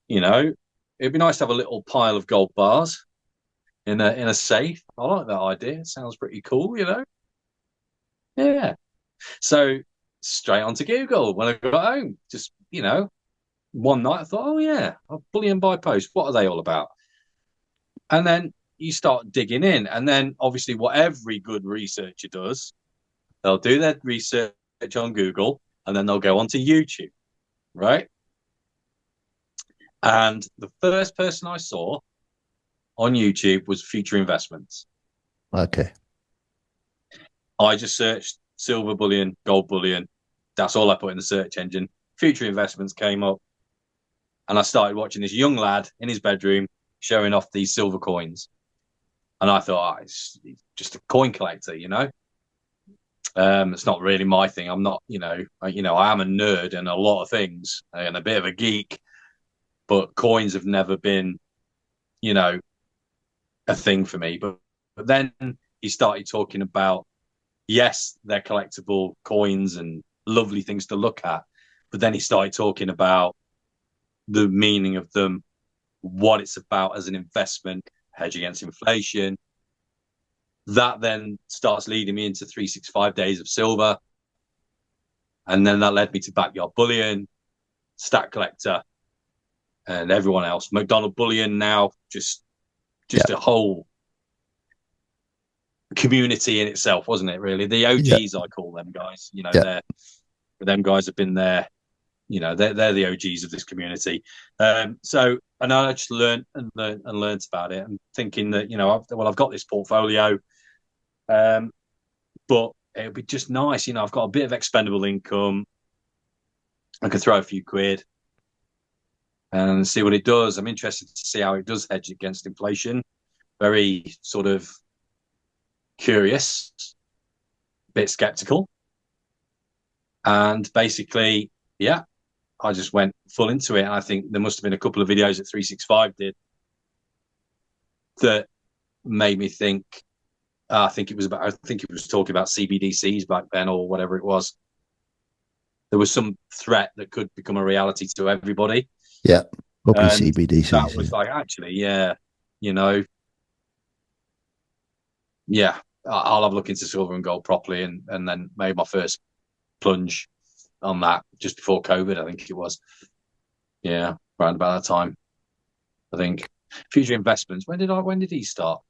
it'd be nice to have a little pile of gold bars in a safe. I like that idea. It sounds pretty cool. Yeah. So straight onto Google when I got home. Just one night I thought, oh yeah, bullion by post. What are they all about? And then you start digging in, and then obviously what every good researcher does, they'll do their research on Google, and then they'll go onto YouTube, right? And the first person I saw on YouTube was Future Investments. Okay. I just searched silver bullion, gold bullion. That's all I put in the search engine. Future Investments came up, and I started watching this young lad in his bedroom showing off these silver coins. And I thought, it's just a coin collector. It's not really my thing. I'm not, I am a nerd in a lot of things and a bit of a geek, but coins have never been, you know, a thing for me. But then he started talking about, yes, they're collectible coins and lovely things to look at. But then he started talking about the meaning of them, what it's about as an investment, hedge against inflation. That then starts leading me into 365 days of silver. And then that led me to Backyard Bullion, Stat Collector, and everyone else. McDonald Bullion now, just Yeah. a whole community in itself, wasn't it? Really, the Yeah. OGs I call them guys. Yeah. Them guys have been there. They're the OGs of this community. So, and I just learned about it, and thinking that I've got this portfolio, but it would be just nice. I've got a bit of expendable income. I could throw a few quid and see what it does. I'm interested to see how it does hedge against inflation. Very sort of curious, bit skeptical, and basically, yeah, I just went full into it. And I think there must have been a couple of videos that 365 did that made me think. I think it was talking about CBDCs back then or whatever it was. There was some threat that could become a reality to everybody. Yeah. Probably And that CBDCs. was Yeah. like, actually, yeah, you know, yeah, I'll have a look into silver and gold properly, and then made my first plunge on that just before COVID, I think it was. Yeah, around about that time, I think. Future Investments. When did he start?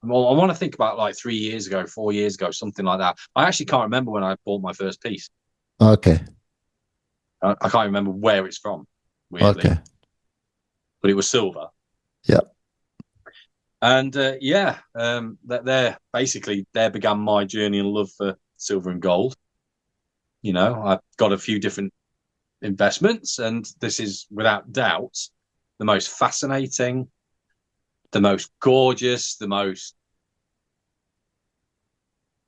Well, I want to think about like 3 years ago, 4 years ago, something like that. I actually can't remember when I bought my first piece. Okay. I can't remember where it's from, weirdly, Okay. but it was silver. Yeah. And there began my journey and love for silver and gold. I've got a few different investments, and this is without doubt the most fascinating, the most gorgeous, the most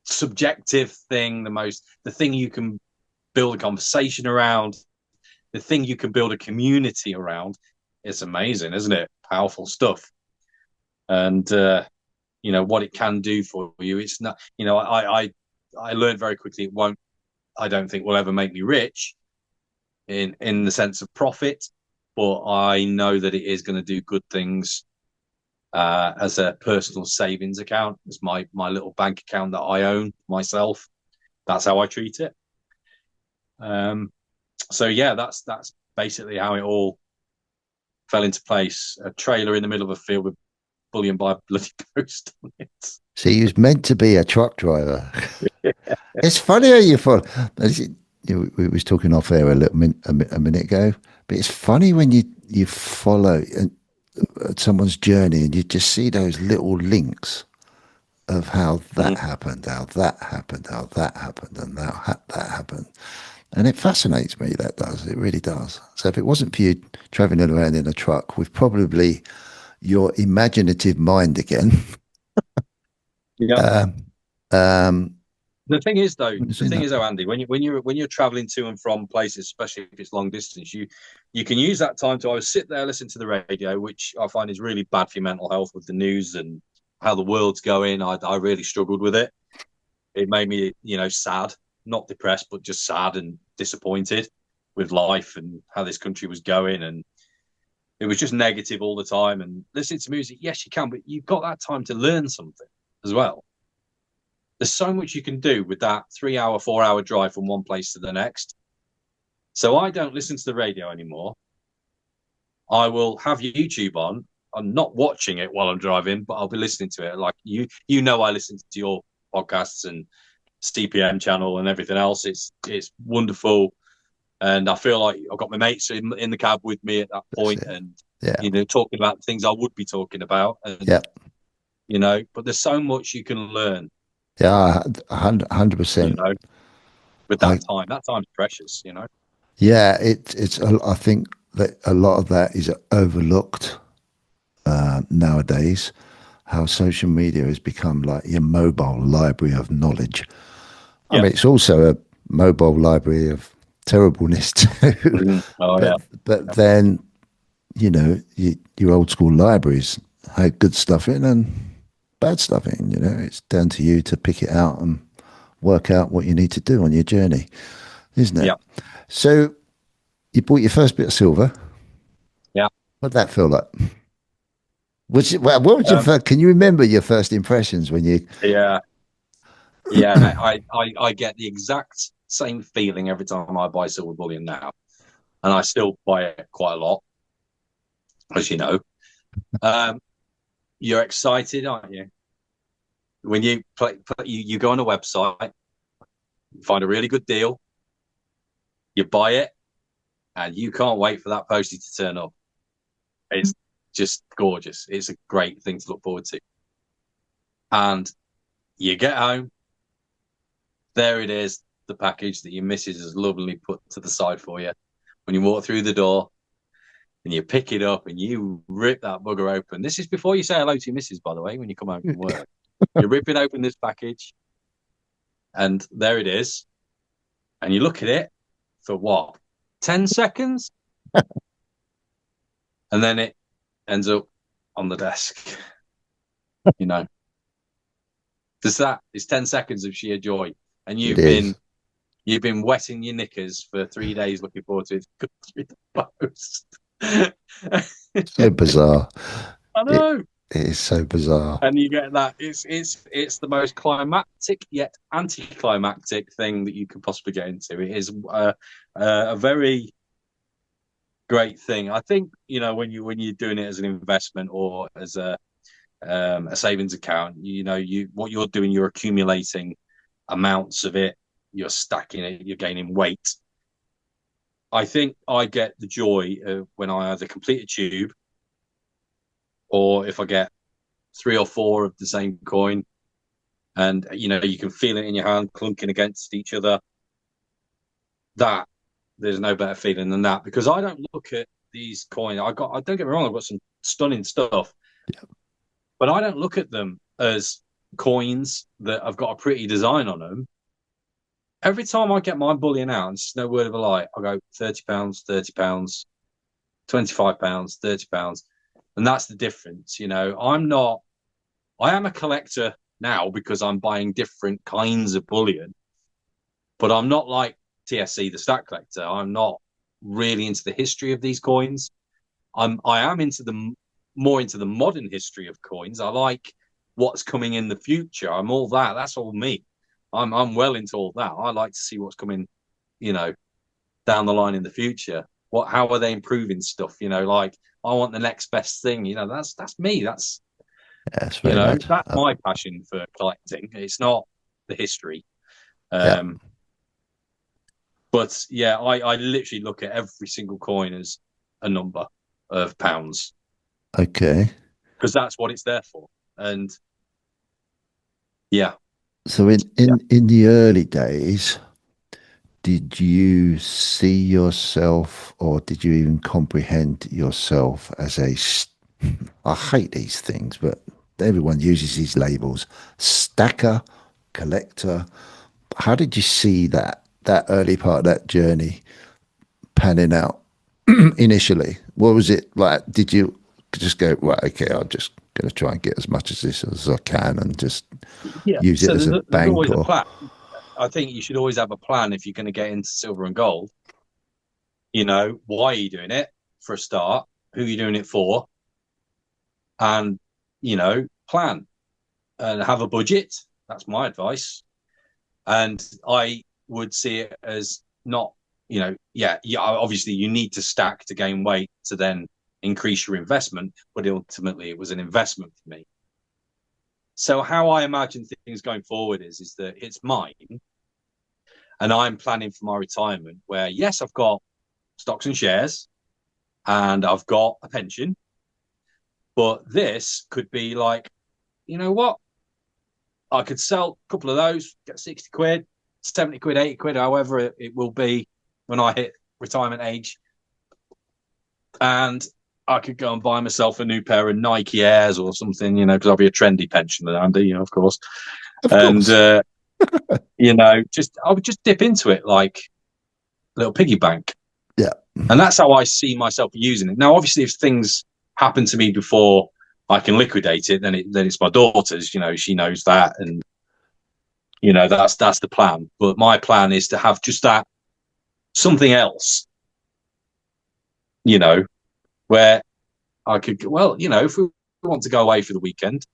subjective thing, the thing you can build a conversation around, the thing you can build a community around. It's amazing, isn't it? Powerful stuff. And what it can do for you. It's not, I learned very quickly it won't, I don't think will ever make me rich, in the sense of profit, but I know that it is going to do good things as a personal savings account, as my little bank account that I own myself. That's how I treat it. So yeah, that's basically how it all fell into place. A trailer in the middle of a field with bullion by a bloody post on it. So he was meant to be a truck driver. It's funny how you follow. We was talking off air a minute ago, but it's funny when you follow someone's journey and you just see those little links of how that happened, how that happened, how that happened, and that happened. And it fascinates me, that does. It really does. So if it wasn't for you traveling around in a truck with probably your imaginative mind again, Yeah. um, The thing is, though, wouldn't have seen that. Andy, when you're traveling to and from places, especially if it's long distance, you can use that time to either sit there, listen to the radio, which I find is really bad for your mental health with the news and how the world's going. I really struggled with it. It made me, sad, not depressed, but just sad and disappointed with life and how this country was going. And it was just negative all the time. And listening to music, yes, you can, but you've got that time to learn something as well. There's so much you can do with that 3 hour, 4 hour drive from one place to the next. So I don't listen to the radio anymore. I will have YouTube on. I'm not watching it while I'm driving, but I'll be listening to it. Like I listen to your podcasts and CPM channel and everything else. It's wonderful, and I feel like I've got my mates in the cab with me at that That's point, it. and Yeah. talking about things I would be talking about, and Yeah. but there's so much you can learn, Yeah. 100%. you know, with I, that time. That time's precious, yeah, I think that a lot of that is overlooked nowadays. How social media has become like your mobile library of knowledge. I Yeah. mean, it's also a mobile library of terribleness too. Oh but yeah. but then your old school libraries had good stuff in and bad stuff in. It's down to you to pick it out and work out what you need to do on your journey, isn't it? Yeah. So you bought your first bit of silver. Yeah. What did that feel like? What was your Um, first? Can you remember your first impressions when you? yeah. Yeah. I get the exact same feeling every time I buy silver bullion now, and I still buy it quite a lot, as you know. Um, you're excited, aren't you? When you go on a website, you find a really good deal, you buy it, and you can't wait for that postie to turn up. It's just gorgeous. It's a great thing to look forward to. And you get home, there it is, the package that your missus has lovingly put to the side for you. When you walk through the door and you pick it up and you rip that bugger open. This is before you say hello to your missus, by the way, when you come home from work. You're ripping open this package, and there it is. And you look at it for what? 10 seconds? And then it ends up on the desk. You know, it's 10 seconds of sheer joy. And It is you've been wetting your knickers for 3 days looking forward to it through the post. so bizarre. I It, know. it is so bizarre. And you get that. It's the most climactic yet anticlimactic thing that you could possibly get into. It is a very great thing. I think when you're doing it as an investment or as a savings account, what you're doing, you're accumulating amounts of it, you're stacking it, you're gaining weight. I think I get the joy of when I either complete a tube or if I get 3 or 4 of the same coin, and you can feel it in your hand clunking against each other. That there's no better feeling than that, because I don't look at these coins. I don't get me wrong, I've got some stunning stuff, but I don't look at them as coins that have got a pretty design on them. Every time I get my bullion out, and it's no word of a lie, I go £30, £30, £25, £30, and that's the difference. I am a collector now because I'm buying different kinds of bullion, but I'm not like TSC, the stat collector. I'm not. really into the history of these coins. I am into the more into the modern history of coins. I like what's coming in the future. I'm all that. That's all me. I'm well into all that. I like to see what's coming, you know, down the line in the future. How are they improving stuff? You know, like I want the next best thing. You know, that's me. Yes, very much. That's my passion for collecting. It's not the history. Yeah. But yeah, I literally look at every single coin as a number of pounds Okay. because that's what it's there for. And yeah, So in the early days, did you see yourself, or did you even comprehend yourself as I hate these things, but everyone uses these labels: stacker, collector. How did you see that early part of that journey panning out initially? What was it like? Did you just go, well, okay, I'm just going to try and get as much of this as I can and just yeah. use it So as a there's bank? always a Or plan. I think you should always have a plan if you're going to get into silver and gold. You know, why are you doing it for a start? Who are you doing it for? And, plan and have a budget. That's my advice. And I would see it as not, obviously you need to stack to gain weight to then increase your investment, but ultimately it was an investment for me. So how I imagine things going forward is that it's mine and I'm planning for my retirement where, yes, I've got stocks and shares and I've got a pension, but this could be like, you know what? I could sell a couple of those, get 60 quid, 70 quid, 80 quid, however it will be when I hit retirement age. And I could go and buy myself a new pair of Nike Airs or something, because I'll be a trendy pensioner, Andy, of course. of And, course, I would just dip into it like a little piggy bank. yeah, And that's how I see myself using it. Now, obviously, if things happen to me before I can liquidate it, then it's my daughter's, she knows that. And, that's the plan. But my plan is to have just that something else, where I could, if we want to go away for the weekend,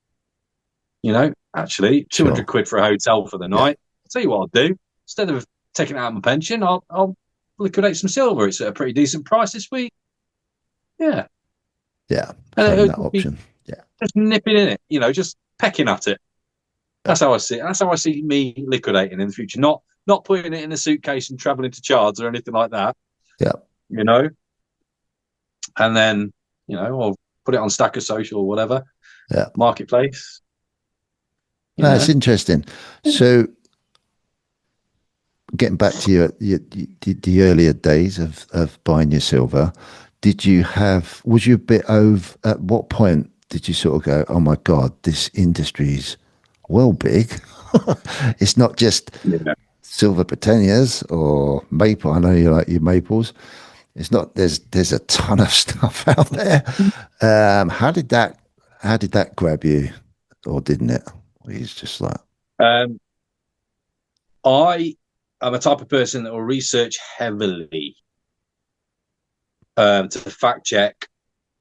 actually 200 sure, quid for a hotel for the yeah, night. I'll tell you what I'll do. Instead of taking it out of my pension, I'll liquidate some silver. It's at a pretty decent price this week. Yeah. yeah, And having it that would be option, yeah, just nipping in it, just pecking at it. yeah, That's how I see it. That's how I see me liquidating in the future. Not putting it in a suitcase and traveling to Chards or anything like that, yeah, you know. And then, I'll put it on Stacker Social or whatever, yeah. marketplace, you No, it's know. interesting. So getting back to the earlier days of buying your silver, was you a bit at what point did you sort of go, oh my God, this industry's well big? It's not just Yeah. silver Britannias or maple. I know you like your maples. It's not, there's a ton of stuff out there. How did that grab you, or didn't it? He's just like, Um, I am a type of person that will research heavily to fact check.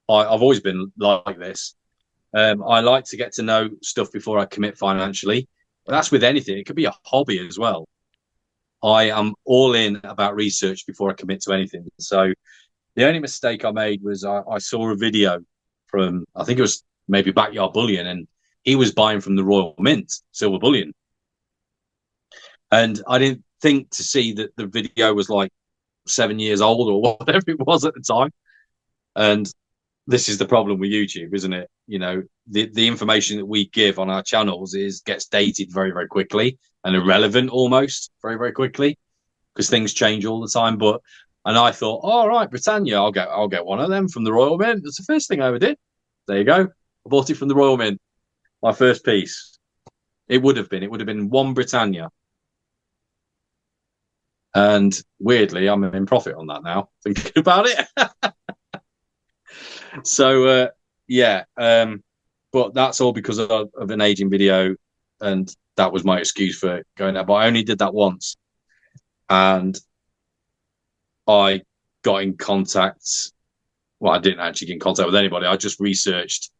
I've always been like this. I like to get to know stuff before I commit financially. But that's with anything. It could be a hobby as well. I am all in about research before I commit to anything. So the only mistake I made was I saw a video from, I think it was maybe Backyard Bullion, and he was buying from the Royal Mint silver bullion. And I didn't think to see that the video was like 7 years old or whatever it was at the time. And this is the problem with YouTube, isn't it? The information that we give on our channels gets dated very, very quickly and irrelevant almost very, very quickly because things change all the time. And I thought, all right, Britannia, I'll get one of them from the Royal Mint. That's the first thing I ever did. There you go. I bought it from the Royal Mint. My first piece. It would have been one Britannia. And weirdly, I'm in profit on that now, thinking about it. So, yeah. But that's all because of an aging video. And that was my excuse for going there. But I only did that once. And I got in contact. Well, I didn't actually get in contact with anybody. I just researched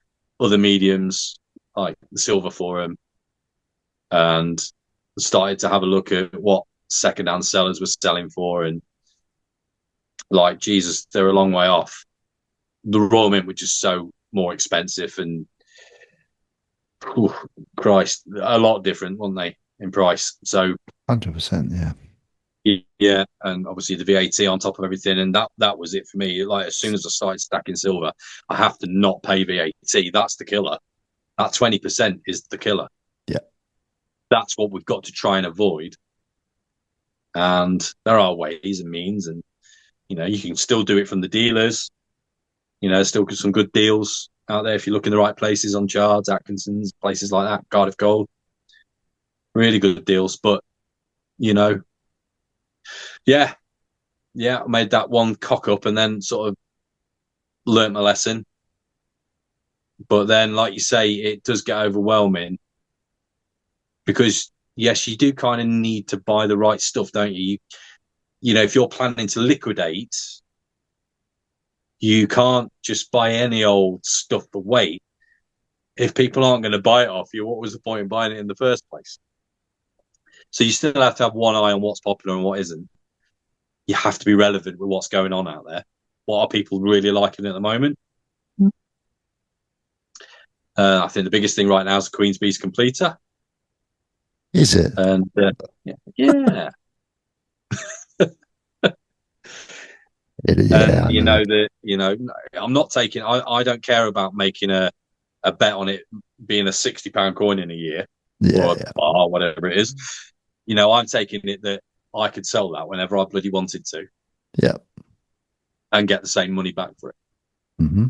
other mediums like the Silver Forum and started to have a look at what secondhand sellers were selling for. And like, Jesus, they're a long way off. The Royal Mint were just so more expensive and, Christ, a lot different, weren't they, in price? So 100%, yeah. Yeah, and obviously the VAT on top of everything, and that was it for me. Like, as soon as I started stacking silver, I have to not pay VAT. That's the killer. That 20% is the killer. Yeah. That's what we've got to try and avoid. And there are ways and means, and you can still do it from the dealers. Still some good deals out there if you look in the right places on Chards, Atkinson's, places like that, Cardiff Gold. Really good deals, but yeah, I made that one cock up and then sort of learnt my lesson. But then, like you say, it does get overwhelming because, yes, you do kind of need to buy the right stuff, don't you? If you're planning to liquidate, you can't just buy any old stuff for weight. If people aren't going to buy it off you, what was the point in buying it in the first place? So you still have to have one eye on what's popular and what isn't. You have to be relevant with what's going on out there. What are people really liking at the moment? I think the biggest thing right now is the Queen's Beast Completer. Is it? And yeah. Yeah, and I'm not taking. I don't care about making a bet on it being a £60 coin in a year or a bar, whatever it is. I'm taking it that I could sell that whenever I bloody wanted to. Yeah. And get the same money back for it. Mm-hmm.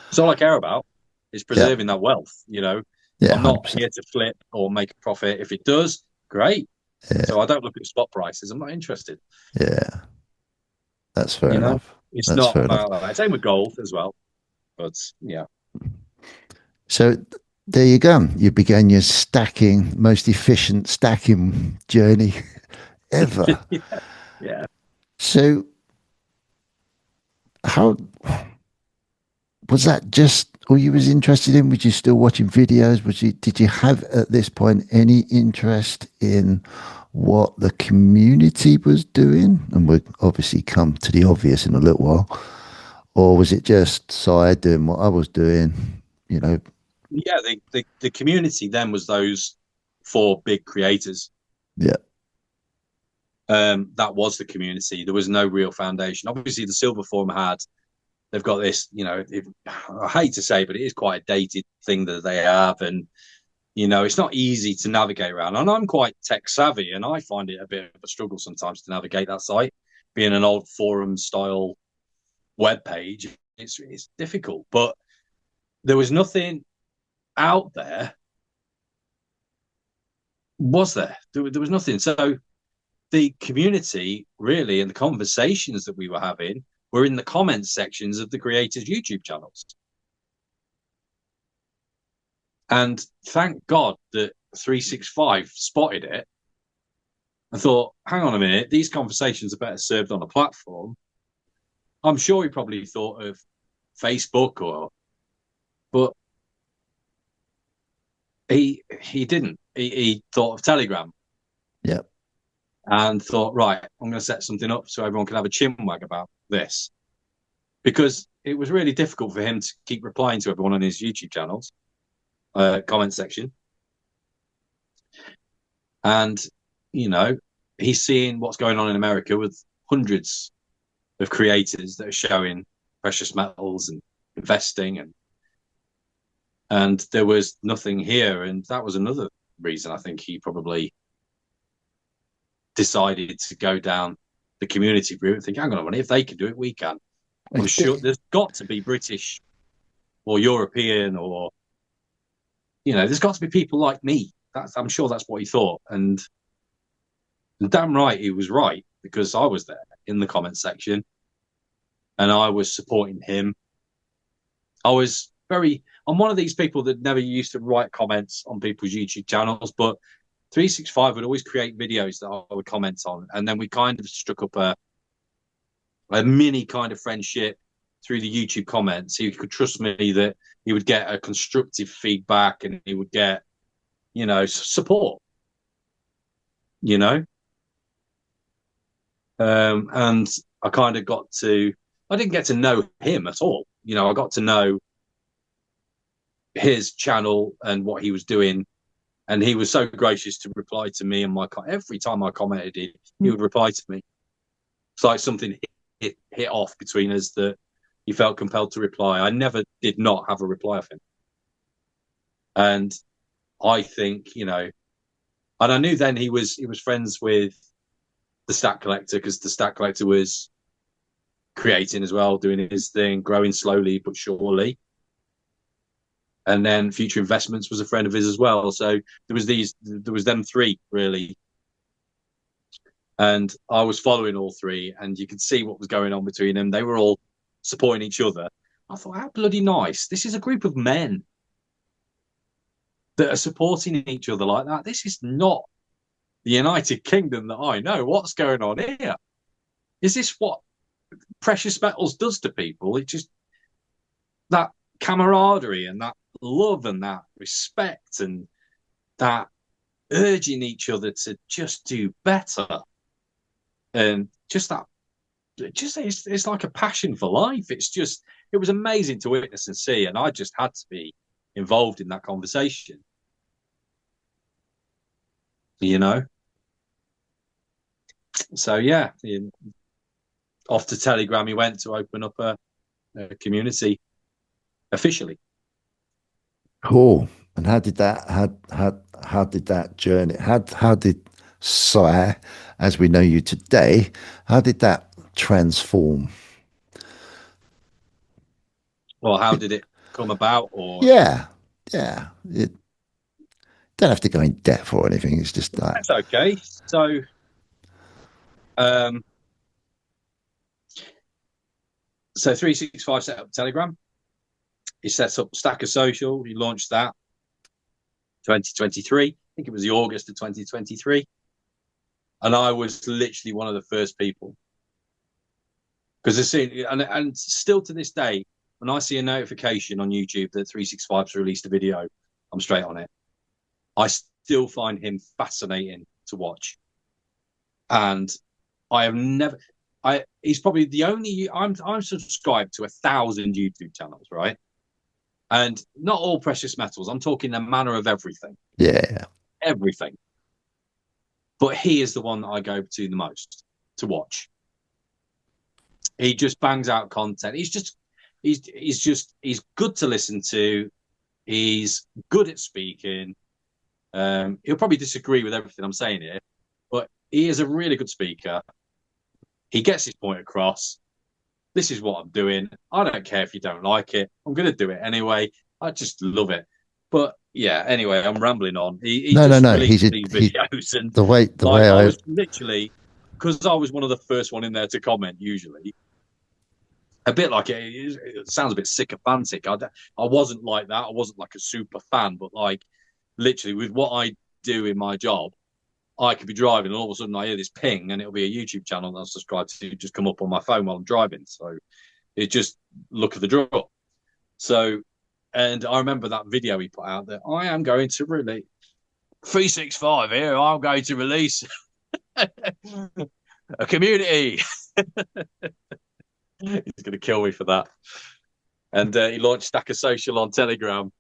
That's all I care about is preserving that wealth. Yeah, I'm not 100%. here to flip or make a profit. If it does, great. Yeah. So I don't look at spot prices. I'm not interested. Yeah. That's fair enough. It's That's not fair about enough. that. Same with gold as well. But yeah. So there you go. You began your most efficient stacking journey ever. Yeah. So how was that just all you was interested in? Was you still watching videos? Did you have at this point any interest in what the community was doing? And we'll obviously come to the obvious in a little while. Or was it just side doing what I was doing, Yeah, the community then was those 4 big creators. Yeah. That was the community. There was no real foundation. Obviously, the Silver Forum they've got this, I hate to say, but it is quite a dated thing that they have. And, it's not easy to navigate around. And I'm quite tech savvy, and I find it a bit of a struggle sometimes to navigate that site. Being an old forum style web page, it's difficult. But there was nothing out there, was there? There was nothing. So the community, really, and the conversations that we were having were in the comments sections of the creators' YouTube channels. And thank God that 365 spotted it and thought, hang on a minute, these conversations are better served on a platform. I'm sure he probably thought of Facebook but he didn't. He thought of Telegram. Yeah. And thought, right, I'm going to set something up so everyone can have a chinwag about this. Because it was really difficult for him to keep replying to everyone on his YouTube channels, comment section. And, he's seeing what's going on in America with hundreds of creators that are showing precious metals and investing. And there was nothing here. And that was another reason I think he probably decided to go down the community route and think, hang on a minute, if they can do it, we can. I'm sure there's got to be British or European or, there's got to be people like me. I'm sure that's what he thought. And damn right, he was right, because I was there in the comment section and I was supporting him. I'm one of these people that never used to write comments on people's YouTube channels, but 365 would always create videos that I would comment on. And then we kind of struck up a mini kind of friendship through the YouTube comments. He could trust me that he would get a constructive feedback and he would get, support, you know. And I kind of I didn't get to know him at all. I got to know his channel and what he was doing. And he was so gracious to reply to me and every time I commented, he would reply to me. It's like something hit off between us that he felt compelled to reply. I never did not have a reply of him. And I think, and I knew then he was friends with the Stat Collector, because the Stat Collector was creating as well, doing his thing, growing slowly but surely. And then Future Investments was a friend of his as well. So there was them three really. And I was following all three, and you could see what was going on between them. They were all supporting each other. I thought, how bloody nice. This is a group of men that are supporting each other like that. This is not the United Kingdom that I know. What's going on here? Is this what precious metals does to people? It just, that camaraderie and that love and that respect and that urging each other to just do better, and just that, it's like a passion for life. It was amazing to witness and see, and I just had to be involved in that conversation, So yeah, off to Telegram he went to open up a community officially. Cool. And how did that journey, how did Si, as we know you today, how did that transform? Well, how did it come about? Or Yeah, it don't have to go in depth or anything. It's just like, that's okay. So so 365 set up Telegram. He set up Stacker Social. He launched that 2023. I think it was the August of 2023. And I was literally one of the first people. Because and still to this day, when I see a notification on YouTube that 365's released a video, I'm straight on it. I still find him fascinating to watch. And I have never, he's probably the only, I'm subscribed to 1,000 YouTube channels, right? And not all precious metals. I'm talking the manner of everything. yeah, Everything. But he is the one that I go to the most to watch. He just bangs out content. He's good to listen to. He's good at speaking. He'll probably disagree with everything I'm saying here, but he is a really good speaker. He gets his point across. This is what I'm doing. I don't care if you don't like it. I'm going to do it anyway. I just love it. But yeah, anyway, I'm rambling on. He no, just no. released these videos, and the way I was literally, because I was one of the first one in there to comment. Usually, a bit like it sounds a bit sycophantic. I wasn't like that. I wasn't like a super fan, but like literally with what I do in my job, I could be driving and all of a sudden I hear this ping and it'll be a YouTube channel that I'm subscribed to just come up on my phone while I'm driving. So it's just luck of the draw. So, and I remember that video he put out that I am going to release 365 here. I'm going to release a community. He's going to kill me for that. And he launched Stacker Social on Telegram.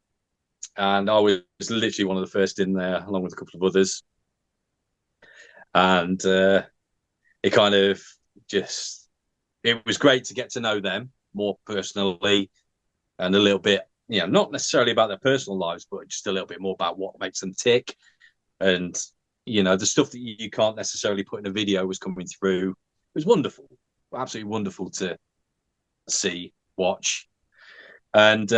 And I was literally one of the first in there, along with a couple of others. And it kind of just, it was great to get to know them more personally and a little bit, not necessarily about their personal lives, but just a little bit more about what makes them tick. And, the stuff that you can't necessarily put in a video was coming through. It was wonderful, absolutely wonderful to see, watch. And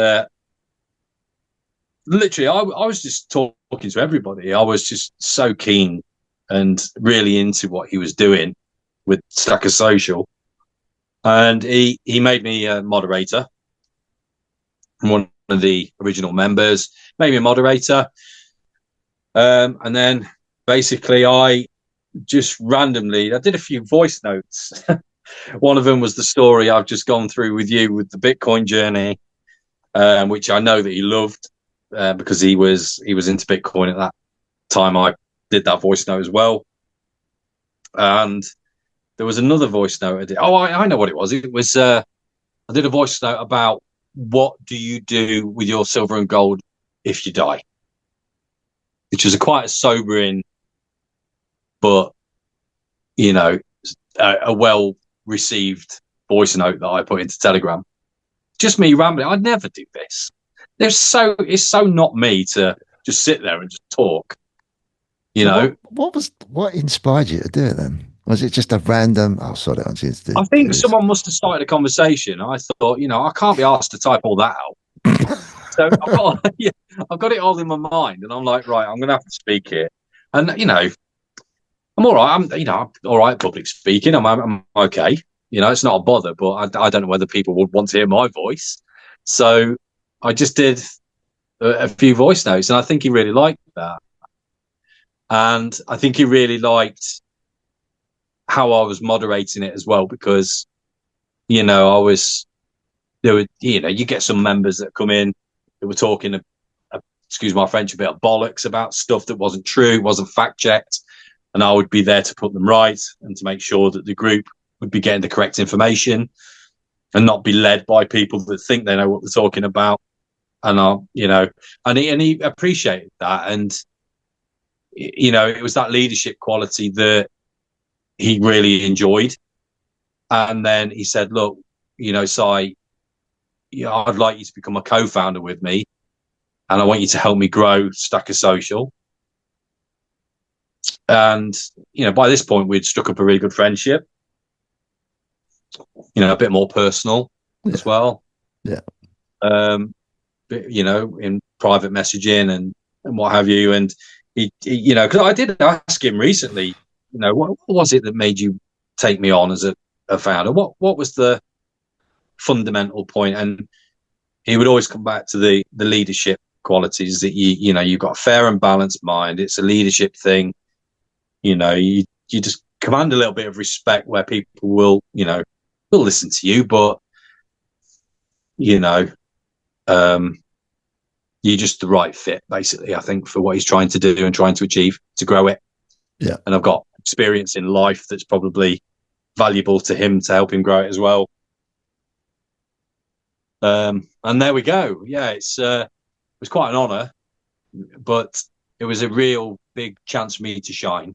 literally, I was just talking to everybody. I was just so keen and really into what he was doing with Stacker Social. And he made me a moderator. I'm one of the original members, made me a moderator. And then basically I just randomly, I did a few voice notes One of them was the story I've just gone through with you with the Bitcoin journey, which I know that he loved because he was into Bitcoin at that time. I did that voice note as well, and there was another voice note I did. Oh, I know what it was. It was I did a voice note about what do you do with your silver and gold if you die, which was a quite a sobering, but a well received voice note that I put into Telegram. Just me rambling. I'd never do this. It's so not me to just sit there and just talk. You So know, what inspired you to do it then? Was it just a random? Oh, sorry, I just I do think this. someone must have started a conversation. I thought, I can't be asked to type all that out. So I've got, yeah, I've got it all in my mind, and I'm like, right, I'm going to have to speak it. And I'm all right. I'm all right. Public speaking. I'm okay. It's not a bother, but I don't know whether people would want to hear my voice. So I just did a few voice notes, and I think he really liked that. And I think he really liked how I was moderating it as well, because I was there were you get some members that come in that were talking excuse my French, a bit of bollocks about stuff that wasn't true, wasn't fact checked, and I would be there to put them right and to make sure that the group would be getting the correct information and not be led by people that think they know what they're talking about. And and he appreciated that, and it was that leadership quality that he really enjoyed. And then he said, "Look, Si, I'd like you to become a co-founder with me, and I want you to help me grow Stacker Social." And by this point, we'd struck up a really good friendship. A bit more personal Yeah, as well. yeah. Um, in private messaging and what have you. And because I did ask him recently, what was it that made you take me on as a founder? What was the fundamental point? And he would always come back to the leadership qualities that you've got a fair and balanced mind. It's a leadership thing. You just command a little bit of respect where people will listen to you, but you know, um, you're just the right fit, basically, I think, for what he's trying to do and trying to achieve to grow it. Yeah. And I've got experience in life that's probably valuable to him to help him grow it as well. And there we go. Yeah, it was quite an honour, but it was a real big chance for me to shine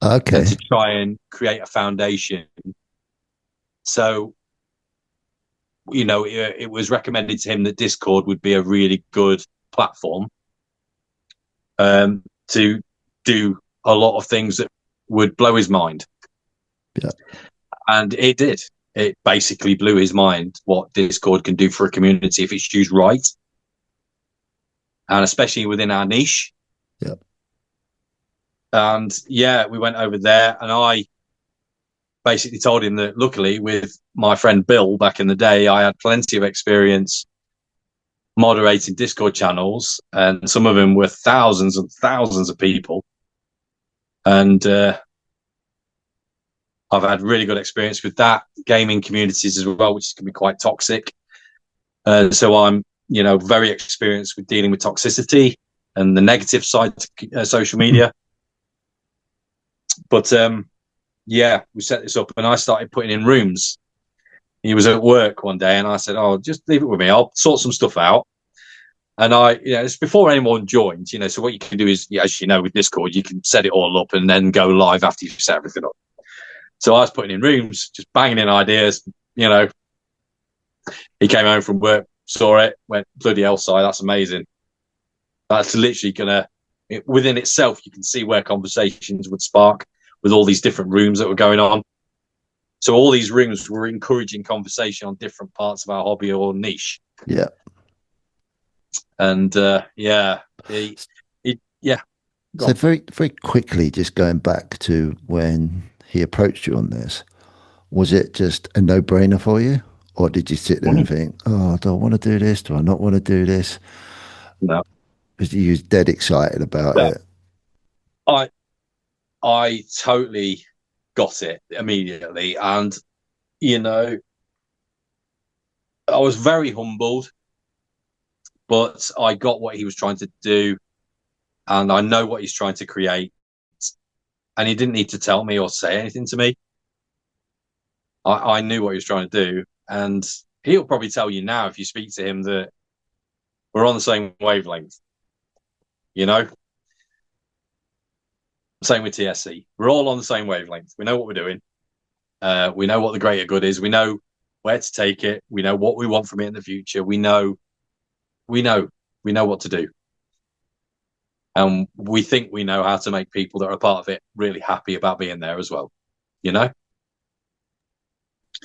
and Okay. to try and create a foundation. So, it was recommended to him that Discord would be a really good platform to do a lot of things that would blow his mind. Yeah. And it did. It basically blew his mind what Discord can do for a community if it's used right. And especially within our niche. Yeah. And yeah, we went over there, and I basically told him that luckily with my friend Bill back in the day, I had plenty of experience moderating Discord channels, and some of them were thousands and thousands of people. And I've had really good experience with that. Gaming communities as well, which can be quite toxic. So I'm, very experienced with dealing with toxicity and the negative side to social media. But yeah, we set this up, and I started putting in rooms. He was at work one day, and I said, "Oh, just leave it with me. I'll sort some stuff out." And it's before anyone joins, so what you can do is, as you know, with Discord, you can set it all up and then go live after you've set everything up. So I was putting in rooms, just banging in ideas. He came home from work, saw it, went, bloody hell, Si, that's amazing. That's literally within itself, you can see where conversations would spark with all these different rooms that were going on. So all these rooms were encouraging conversation on different parts of our hobby or niche. Yeah. And yeah. So very, very quickly, just going back to when he approached you on this, was it just a no-brainer for you? Or did you sit there and think, oh, do I want to do this? Do I not want to do this? No. Because you was dead excited about Yeah. it. I totally got it immediately. And you know, I was very humbled, but I got what he was trying to do, and I know what he's trying to create. And he didn't need to tell me or say anything to me. I knew what he was trying to do, and he'll probably tell you now if you speak to him that we're on the same wavelength. You know, same with TSC. We're all on the same wavelength. We know what we're doing. We know what the greater good is. We know where to take it. We know what we want from it in the future. We know what to do. And we think we know how to make people that are a part of it really happy about being there as well. You know?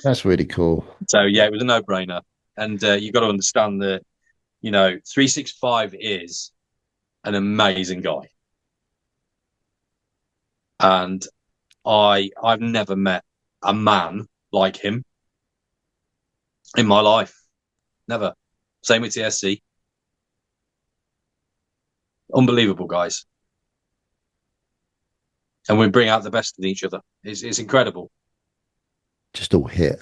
That's really cool. So, yeah, it was a no brainer. And you've got to understand that, 365 is an amazing guy. And I've never met a man like him in my life. Never. Same with TSC. Unbelievable guys. And we bring out the best in each other. It's incredible. Just all hit.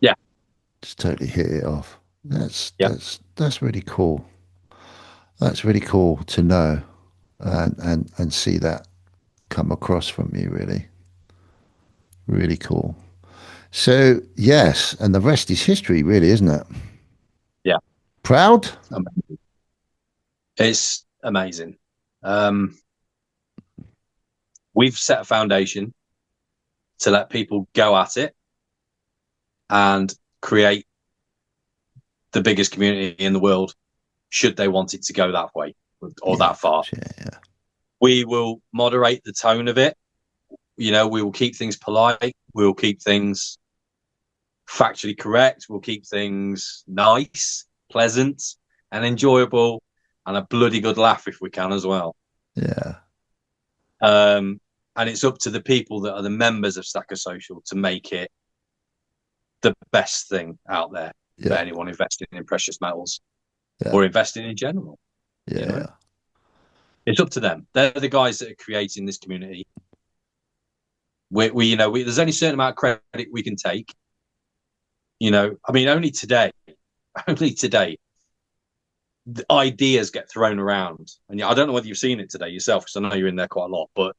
Yeah. Just totally hit it off. That's Yeah. that's really cool. That's really cool to know and see that come across from you, really. Really cool. So yes, and the rest is history, really, isn't it? Yeah. Proud? Amazing. It's amazing. We've set a foundation to let people go at it and create the biggest community in the world, should they want it to go that way or Yeah, that far. yeah. We will moderate the tone of it. We will keep things polite. We'll keep things factually correct. We'll keep things nice, pleasant, and enjoyable, and a bloody good laugh if we can as well. Yeah. And it's up to the people that are the members of Stacker Social to make it the best thing out there for anyone investing in precious metals or investing in general. Yeah. It's up to them. They're the guys that are creating this community. There's only a certain amount of credit we can take. Only today, the ideas get thrown around. And I don't know whether you've seen it today yourself, because I know you're in there quite a lot, but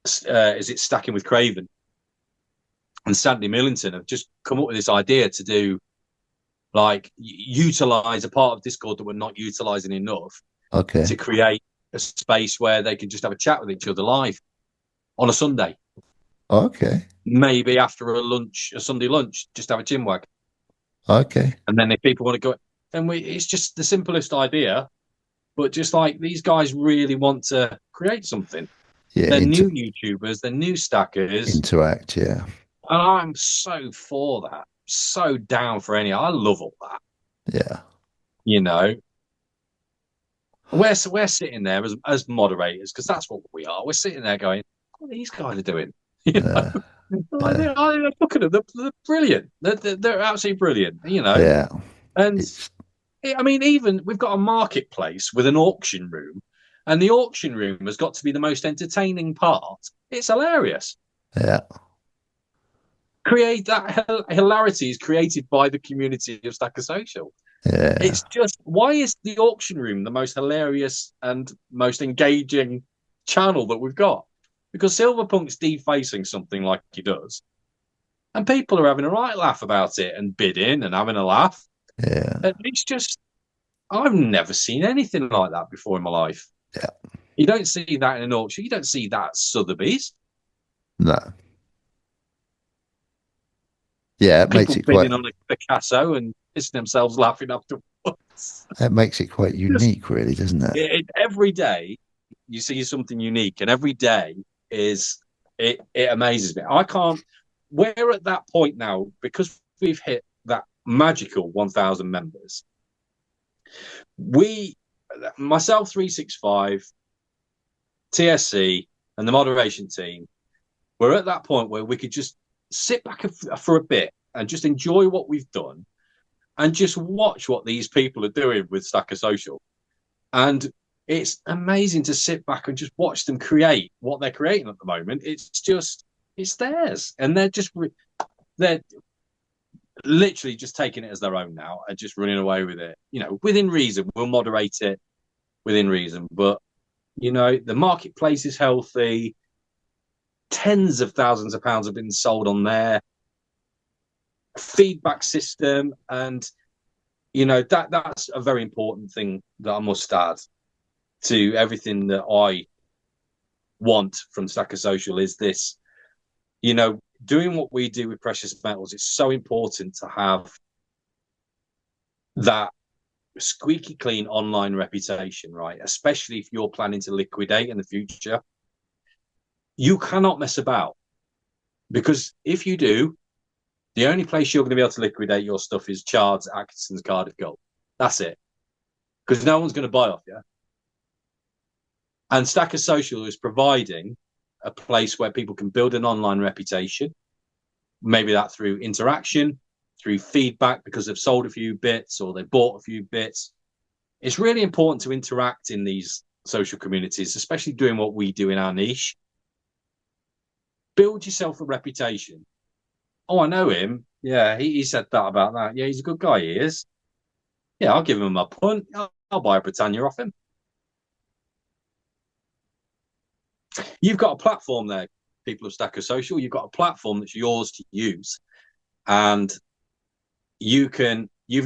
is it Stacking with Craven? And Sandy Millington have just come up with this idea to do, utilize a part of Discord that we're not utilizing enough to create a space where they can just have a chat with each other live on a Sunday. Okay. Maybe after a Sunday lunch, just have a chinwag. Okay. And then if people want to go, then it's just the simplest idea, but just like these guys really want to create something. Yeah. They're new YouTubers, they're new stackers. Interact, yeah. And I'm so for that. So down for any. I love all that. Yeah. We're sitting there as moderators, because that's what we are. We're sitting there going, what are these guys are doing? Look at them. They're brilliant. They're absolutely brilliant. Yeah. And even we've got a marketplace with an auction room, and the auction room has got to be the most entertaining part. It's hilarious. Yeah. Create that hilarity is created by the community of Stacker Social. Yeah. It's just, why is the auction room the most hilarious and most engaging channel that we've got? Because Silverpunk's defacing something like he does, and people are having a right laugh about it and bidding and having a laugh. Yeah. And it's just, I've never seen anything like that before in my life. Yeah. You don't see that in an auction. You don't see that at Sotheby's. No. Yeah, it People makes it bidding quite on a Picasso and pissing themselves laughing afterwards. That makes it quite unique, really, doesn't it? Every day you see something unique, and every day it amazes me. We're at that point now, because we've hit that magical 1,000 members. Myself, 365, TSC, and the moderation team, we're at that point where we could just sit back for a bit and just enjoy what we've done and just watch what these people are doing with Stacker Social. And it's amazing to sit back and just watch them create what they're creating at the moment. It's theirs. And they're just, they're literally just taking it as their own now and just running away with it. Within reason, we'll moderate it within reason, but the marketplace is healthy. Tens of thousands of pounds have been sold on their feedback system, and that's a very important thing that I must add to everything that I want from Stacker Social is this. Doing what we do with precious metals, it's so important to have that squeaky clean online reputation, right? Especially if you're planning to liquidate in the future. You cannot mess about, because if you do, the only place you're going to be able to liquidate your stuff is Chard's, Atkinson's, Cardiff Gold. That's it. Because no one's going to buy off you. And Stacker Social is providing a place where people can build an online reputation, maybe that through interaction, through feedback because they've sold a few bits or they've bought a few bits. It's really important to interact in these social communities, especially doing what we do in our niche. Build yourself a reputation. Oh, I know him. Yeah, he said that about that. Yeah, he's a good guy, he is. Yeah, I'll give him a punt. I'll buy a Britannia off him. You've got a platform there, people of Stacker Social. You've got a platform that's yours to use. And you've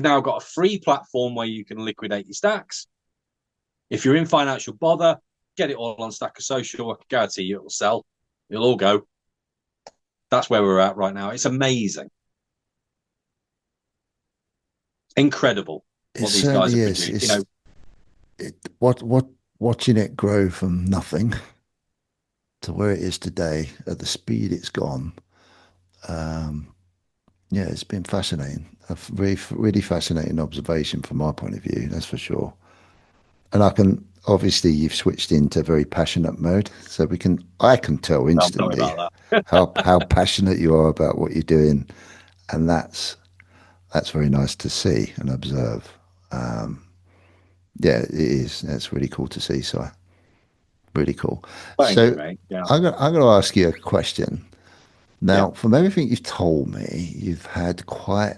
now got a free platform where you can liquidate your stacks. If you're in financial bother, get it all on Stacker Social. I can guarantee you it will sell. It'll all go. That's where we're at right now. It's amazing. Incredible what these guys are producing. Watching it grow from nothing to where it is today at the speed it's gone. Yeah, it's been fascinating. A really fascinating observation from my point of view, that's for sure. And obviously you've switched into very passionate mode, so I can tell I'm sorry instantly about that. how passionate you are about what you're doing, and that's very nice to see and observe. Yeah, it is. That's really cool to see. So really cool. Thank you, So mate. Yeah. I'm going to ask you a question. Yeah. Now, from everything you've told me, you've had quite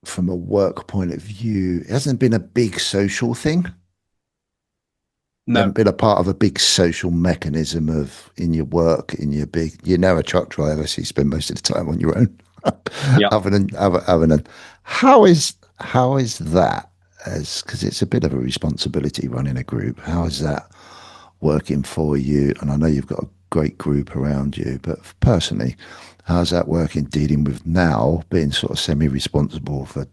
from a work point of view, it hasn't been a big social thing. You No. haven't been a part of a big social mechanism in your work, you're now a truck driver, so you spend most of the time on your own. Yeah. other than how is that, as because it's a bit of a responsibility running a group. How is that working for you? And I know you've got a great group around you, but personally, how's that working dealing with now being sort of semi-responsible for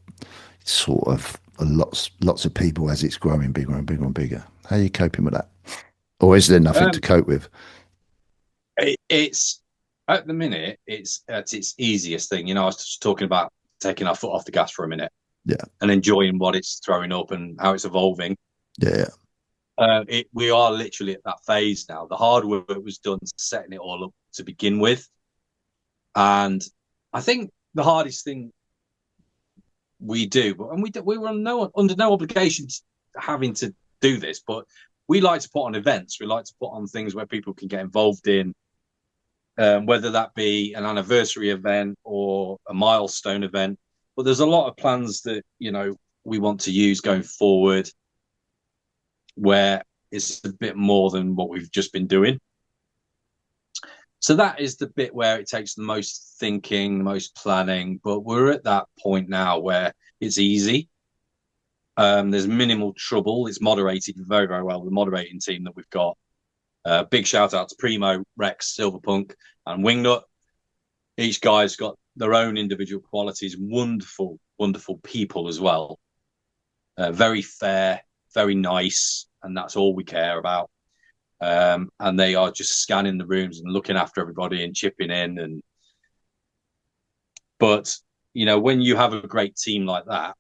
sort of lots of people as it's growing bigger and bigger and bigger? How are you coping with that? Or is there nothing to Um, cope with? it's at the minute, it's at its easiest thing. I was just talking about taking our foot off the gas for a minute Yeah, and enjoying what it's throwing up and how it's evolving. yeah, We are literally at that phase now. The hard work was done setting it all up to begin with. And I think the hardest thing we do, and we were under no obligation to having to do this, but we like to put on events. We like to put on things where people can get involved in, whether that be an anniversary event or a milestone event. But there's a lot of plans that we want to use going forward, where it's a bit more than what we've just been doing. So that is the bit where it takes the most thinking, the most planning. But we're at that point now where it's easy. There's minimal trouble. It's moderated very, very well. The moderating team that we've got. Big shout out to Primo, Rex, Silverpunk, and Wingnut. Each guy's got their own individual qualities. Wonderful, wonderful people as well. Very fair, very nice, and that's all we care about. And they are just scanning the rooms and looking after everybody and chipping in. But when you have a great team like that,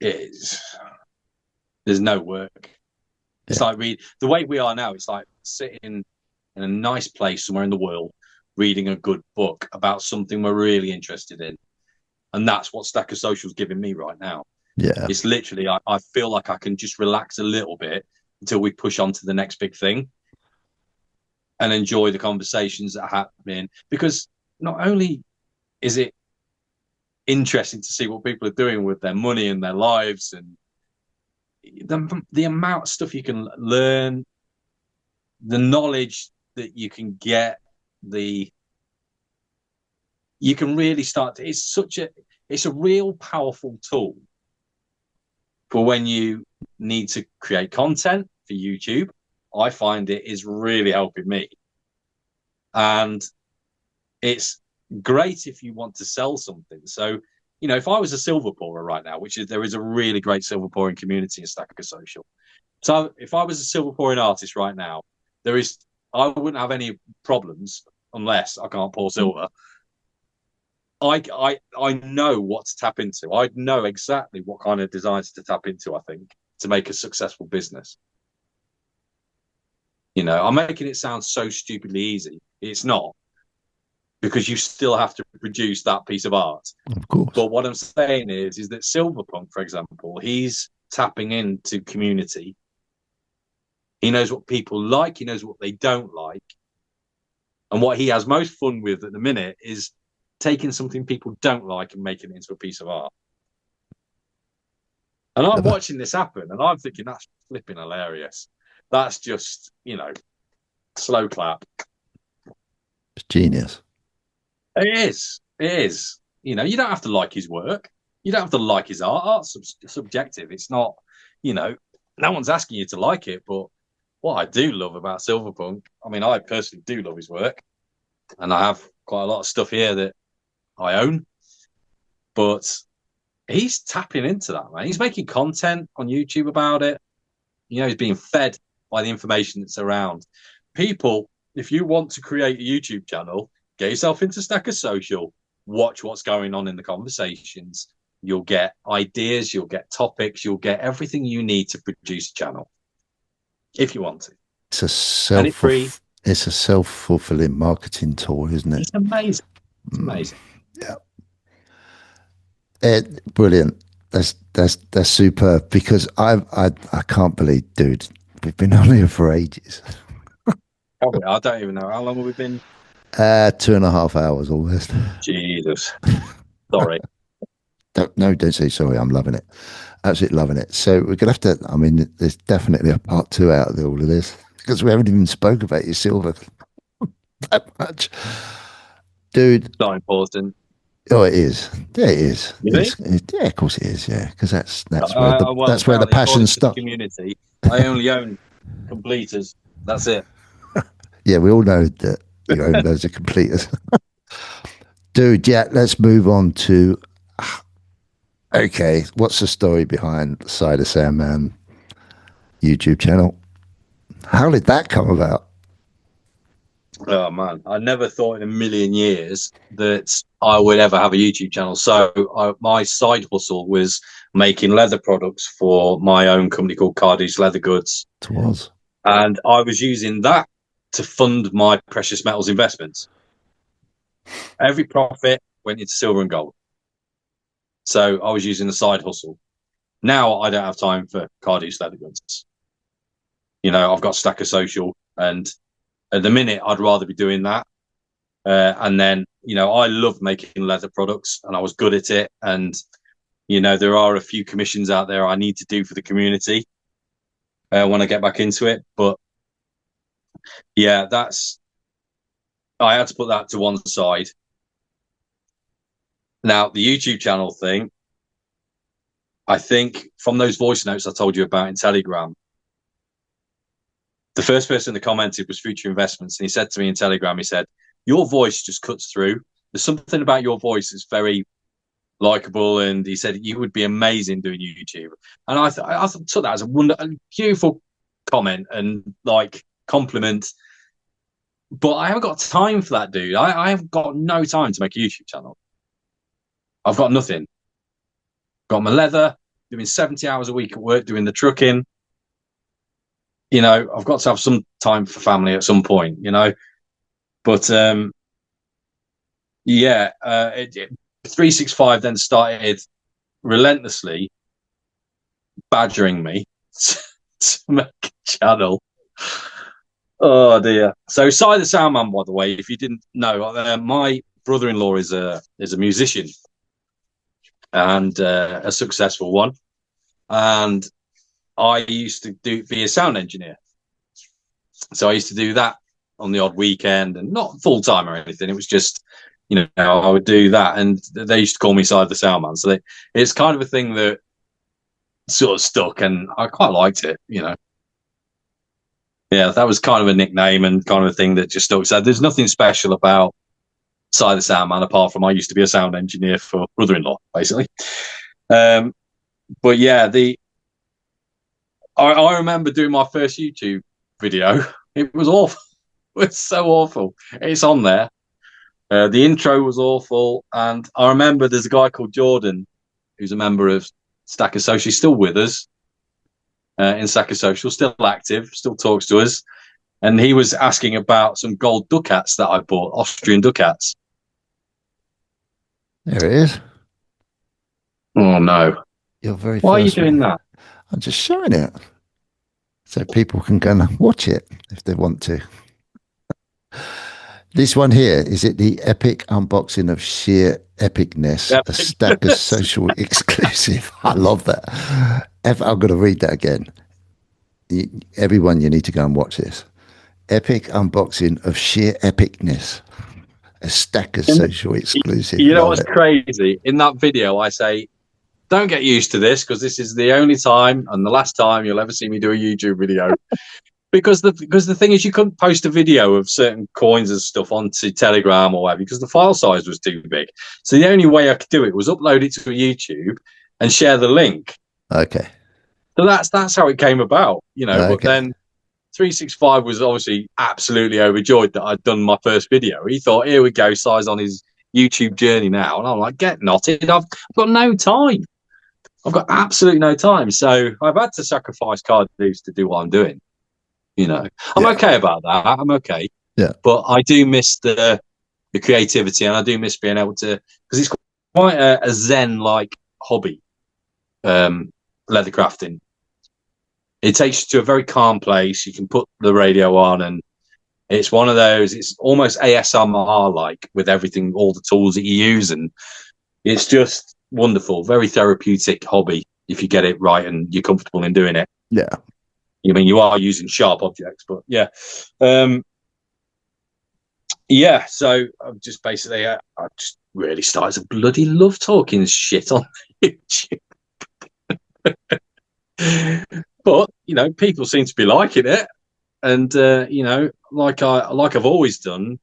there's no work. It's yeah, like the way we are now. It's like sitting in a nice place somewhere in the world, reading a good book about something we're really interested in, and that's what Stacker Social's giving me right now. yeah. It's literally I feel like I can just relax a little bit until we push on to the next big thing. and enjoy the conversations that are happening, because not only is it interesting to see what people are doing with their money and their lives, and the amount of stuff you can learn, the knowledge that you can get, you can really start to, it's a real powerful tool for when you need to create content for YouTube. I find it is really helping me. And it's great if you want to sell something. So, if I was a silver pourer right now, there is a really great silver pouring community in Stacker Social. So if I was a silver pouring artist right now, I wouldn't have any problems unless I can't pour silver. I know what to tap into. I know exactly what kind of designs to tap into, I think, to make a successful business. I'm making it sound so stupidly easy. It's not, because you still have to produce that piece of art. Of course. But what I'm saying is that Silverpunk, for example, he's tapping into community. He knows what people like. He knows what they don't like. And what he has most fun with at the minute is taking something people don't like and making it into a piece of art. And I'm watching this happen, and I'm thinking, that's flipping hilarious. That's just, slow clap. It's genius. It is. It is. You don't have to like his work. You don't have to like his art. Art's subjective. It's not, no one's asking you to like it. But what I do love about Silverpunk, I personally do love his work. And I have quite a lot of stuff here that I own. But he's tapping into that, man. He's making content on YouTube about it. He's being fed by the information that's around. People, if you want to create a YouTube channel, get yourself into Stacker Social, watch what's going on in the conversations. You'll get ideas, you'll get topics, you'll get everything you need to produce a channel, if you want to. It's a self-fulfilling marketing tool, isn't it? It's amazing. It's amazing. Yeah. Brilliant. That's superb, because I can't believe, dude, we've been on here for ages. I don't even know how long have we been. 2.5 hours almost. Jesus, sorry. Don't say sorry. I'm loving it, absolutely loving it. So we're gonna have to. There's definitely a part 2 out of all of this, because we haven't even spoke about your silver that much, dude. Not important. Oh, it is. Yeah, it is. Yeah, of course it is. Yeah, because that's where the passion starts. Community. I only own completers. That's it. Yeah, we all know that you own loads of completers. Dude, yeah, let's move on to, okay, what's the story behind the Side of Sandman YouTube channel? How did that come about? Oh, man. I never thought in a million years that I would ever have a YouTube channel. So my side hustle was making leather products for my own company called Cardi's Leather Goods. It was. And I was using that to fund my precious metals investments. Every profit went into silver and gold. So I was using the side hustle. Now I don't have time for Cardi's Leather Goods. I've got Stacker Social, and at the minute I'd rather be doing that. And then, I love making leather products, and I was good at it. And, there are a few commissions out there I need to do for the community when I get back into it. But yeah, I had to put that to one side. Now, the YouTube channel thing, I think from those voice notes I told you about in Telegram, the first person that commented was Future Investments. And he said to me in Telegram, he said, your voice just cuts through. There's something about your voice that's very likable. And he said, you would be amazing doing YouTube. And I took that as a beautiful comment and compliment. But I haven't got time for that, dude. I have got no time to make a YouTube channel. I've got nothing. Got my leather, doing 70 hours a week at work, doing the trucking. I've got to have some time for family at some point, But 365 then started relentlessly badgering me to make a channel. Oh dear. So, Cy the Soundman, by the way, if you didn't know, my brother-in-law is a musician and a successful one, and I used to be a sound engineer. So I used to do that on the odd weekend, and not full time or anything. It was just, I would do that, and they used to call me Side the Soundman. So it's kind of a thing that sort of stuck, and I quite liked it. Yeah, that was kind of a nickname and kind of a thing that just stuck. So there's nothing special about Side the Soundman apart from I used to be a sound engineer for brother-in-law, basically. Um, but yeah, I remember doing my first YouTube video. It was awful. It was so awful. It's on there. The intro was awful, and I remember there's a guy called Jordan who's a member of Stacker Social. He's still with us in Stacker Social, still active, still talks to us, and he was asking about some gold ducats that I bought, Austrian ducats. There it is. Oh no! Your very Why are you first doing one. that? I'm just showing it so people can go and watch it if they want to. This one here, is it the epic unboxing of sheer epicness, a Stacker Social exclusive? I love that. I'm going to read that again. Everyone, you need to go and watch this. Epic unboxing of sheer epicness, a Stacker Social exclusive. You know Love what's it. crazy? In that video, I say, don't get used to this because this is the only time and the last time you'll ever see me do a YouTube video. Because the thing is, you couldn't post a video of certain coins and stuff onto Telegram or whatever because the file size was too big. So the only way I could do it was upload it to a YouTube and share the link. Okay. So that's how it came about. But Okay. then 365 was obviously absolutely overjoyed that I'd done my first video. He thought, here we go, Si's on his YouTube journey now. And I'm like, get knotted. I've got no time. I've got absolutely no time. So I've had to sacrifice card use to do what I'm doing. I'm Yeah. okay about that. I'm okay. Yeah. But I do miss the creativity, and I do miss being able to, because it's quite a zen like hobby, leather crafting. It takes you to a very calm place. You can put the radio on, and it's one of those, it's almost ASMR like with everything, all the tools that you use, and it's just wonderful. Very therapeutic hobby if you get it right and you're comfortable in doing it. Yeah. I mean, you are using sharp objects, but yeah. Yeah, so I'm just basically, I just really started to bloody love talking shit on YouTube. But, people seem to be liking it. And, like I've always done,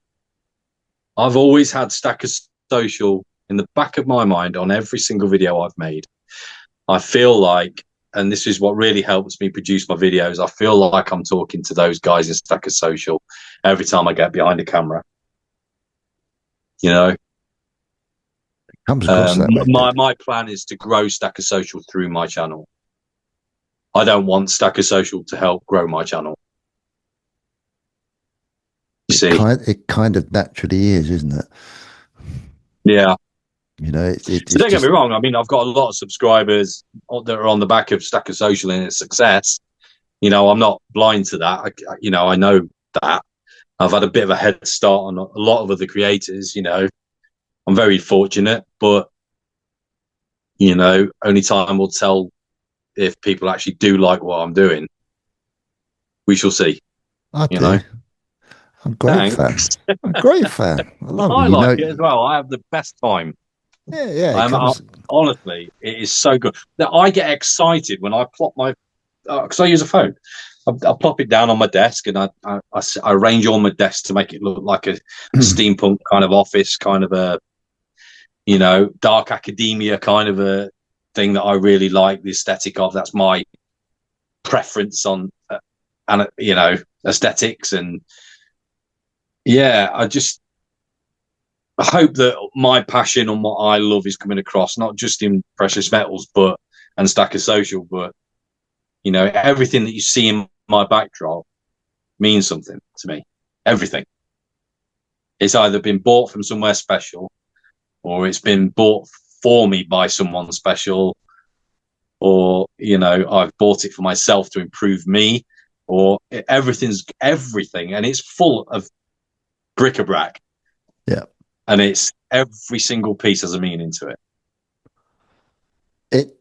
I've always had Stacker Social in the back of my mind on every single video I've made. I feel like, and this is what really helps me produce my videos, I feel like I'm talking to those guys in Stacker Social every time I get behind a camera. Comes across that way. My plan is to grow Stacker Social through my channel. I don't want Stacker Social to help grow my channel. You see? It kind of naturally is, isn't it? Yeah. It's don't get me wrong. I mean, I've got a lot of subscribers that are on the back of Stacker Social and its success. I'm not blind to that. I know that. I've had a bit of a head start on a lot of other creators. I'm very fortunate, but only time will tell if people actually do like what I'm doing. We shall see. I do. I'm a great fan. I'm a great fan. I love it. I like it as well. I have the best time. Yeah. Honestly, it is so good. That I get excited when I plop my, because I use a phone. I plop it down on my desk and I arrange all my desk to make it look like a steampunk kind of office, kind of a, dark academia kind of a thing that I really like the aesthetic of. That's my preference on, aesthetics. And yeah, I hope that my passion and what I love is coming across, not just in precious metals, and Stacker Social, but everything that you see in my backdrop means something to me. Everything. It's either been bought from somewhere special, or it's been bought for me by someone special, or I've bought it for myself to improve me. or everything's everything, and it's full of bric-a-brac, Yeah. and it's every single piece has a meaning to it. It.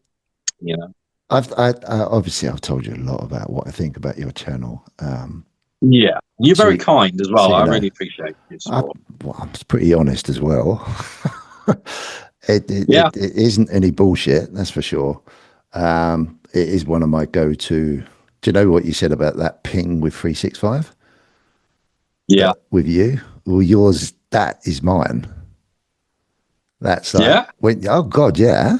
You know. Obviously I've told you a lot about what I think about your channel. Yeah, you're So very kind as so well. I really appreciate your support. I'm pretty honest as well. Yeah, It isn't any bullshit, that's for sure. It is one of my go-to. Do you know what you said about that ping with 365? yeah, That with you? Well, yours, that is mine. That's like yeah. when, oh God, yeah.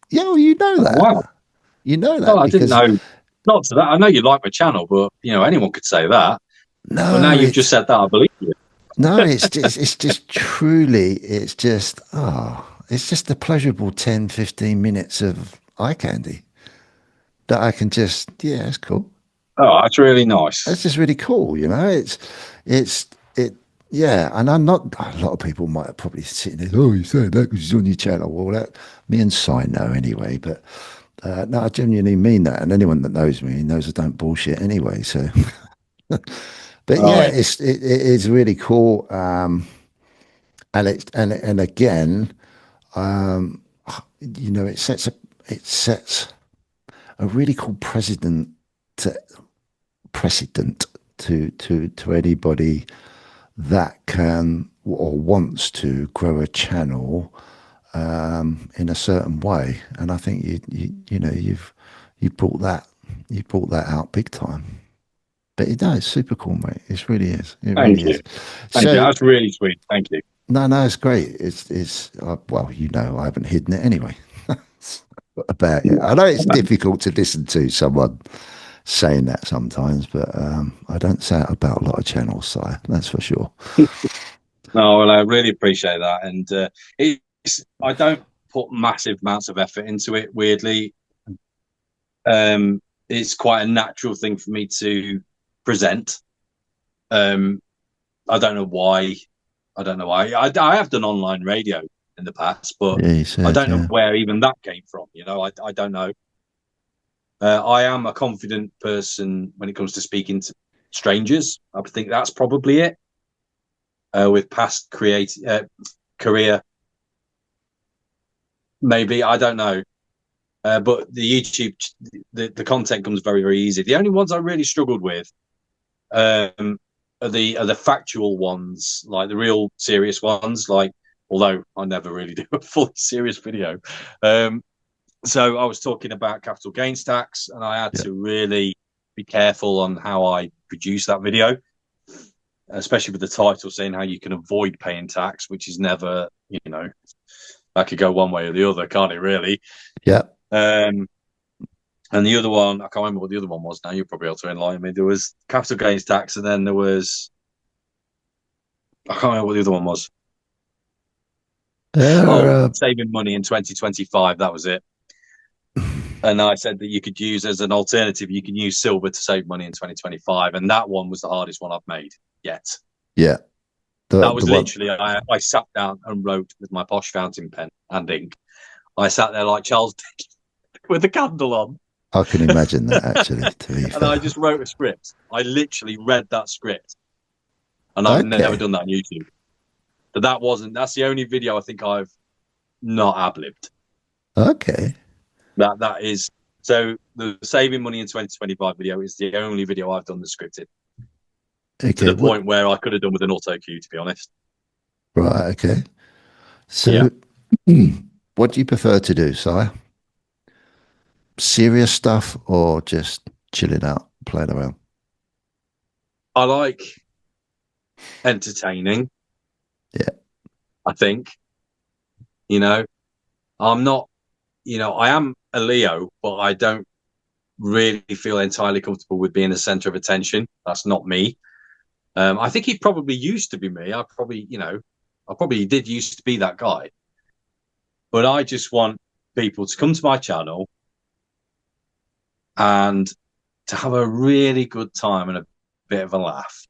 Yeah, well, you know Oh, that. wow. You know Oh, that I didn't because know. Not to that. I know you like my channel, but anyone could say that. But now no, you've just it's said that, I believe you. no, it's just truly, it's just the pleasurable 10, 15 minutes of eye candy that I can just, yeah, it's cool. Oh, that's really nice. It's just really cool, you know. It's it, yeah. And I'm not. A lot of people might have probably sitting there. Oh, you say that because he's on your channel. Well, that me and Si know anyway. But no, I genuinely mean that. And anyone that knows me knows I don't bullshit anyway. So, but yeah, Right. it is really cool. And and again, you know, it sets a really cool to precedent to anybody that can or wants to grow a channel in a certain way. And I think you know you brought that out big time. But it does, it's super cool, mate. It really is. It Thank really you. is. Thank you. So That's really sweet. Thank you. no, it's great. It's well, you know, I haven't hidden it anyway about it. I know it's No, difficult to listen to someone saying that sometimes, but I don't say it about a lot of channels, so that's for sure. no, well, I really appreciate that. And I don't put massive amounts of effort into it, weirdly. Um, it's quite a natural thing for me to present. Um, I don't know why. I don't know why. I have done online radio in the past, but Yeah, you I said, don't know yeah. where even that came from. I don't know. I am a confident person when it comes to speaking to strangers. I think that's probably it. With past career, maybe I don't know. But the YouTube, the content comes very, very easy. The only ones I really struggled with are the factual ones, like the real serious ones. Like, although I never really do a fully serious video. Um, so I was talking about capital gains tax, and I had Yeah. to really be careful on how I produce that video, especially with the title saying how you can avoid paying tax, which is never, that could go one way or the other, can't it? Really. Yeah. Um, And the other one, I can't remember what the other one was now. You're probably able to enlighten me. There was capital gains tax, and then there was, I can't remember what the other one was. Oh, Uh, saving money in 2025. That was it. And I said that you could use as an alternative, you can use silver to save money in 2025. And that one was the hardest one I've made yet. yeah. That The was one literally, I sat down and wrote with my posh fountain pen and ink. I sat there like Charles Dickens with the candle on. I can imagine that actually, to be And I fair. just wrote a script. I literally read that script. And I've never Okay. done that on YouTube. But that's the only video I think I've not ad-libbed. Okay. That is so the saving money in 2025 video is the only video I've done the scripted to Okay. the point where I could have done with an auto cue, to be honest. Right, okay. Yeah. So what do you prefer to do, sire? Serious stuff or just chilling out, playing around? I like entertaining, Yeah. I think. You know, I'm not, I am a Leo, but I don't really feel entirely comfortable with being the center of attention. That's not me. I think he probably used to be me. I probably did used to be that guy. But I just want people to come to my channel and to have a really good time and a bit of a laugh,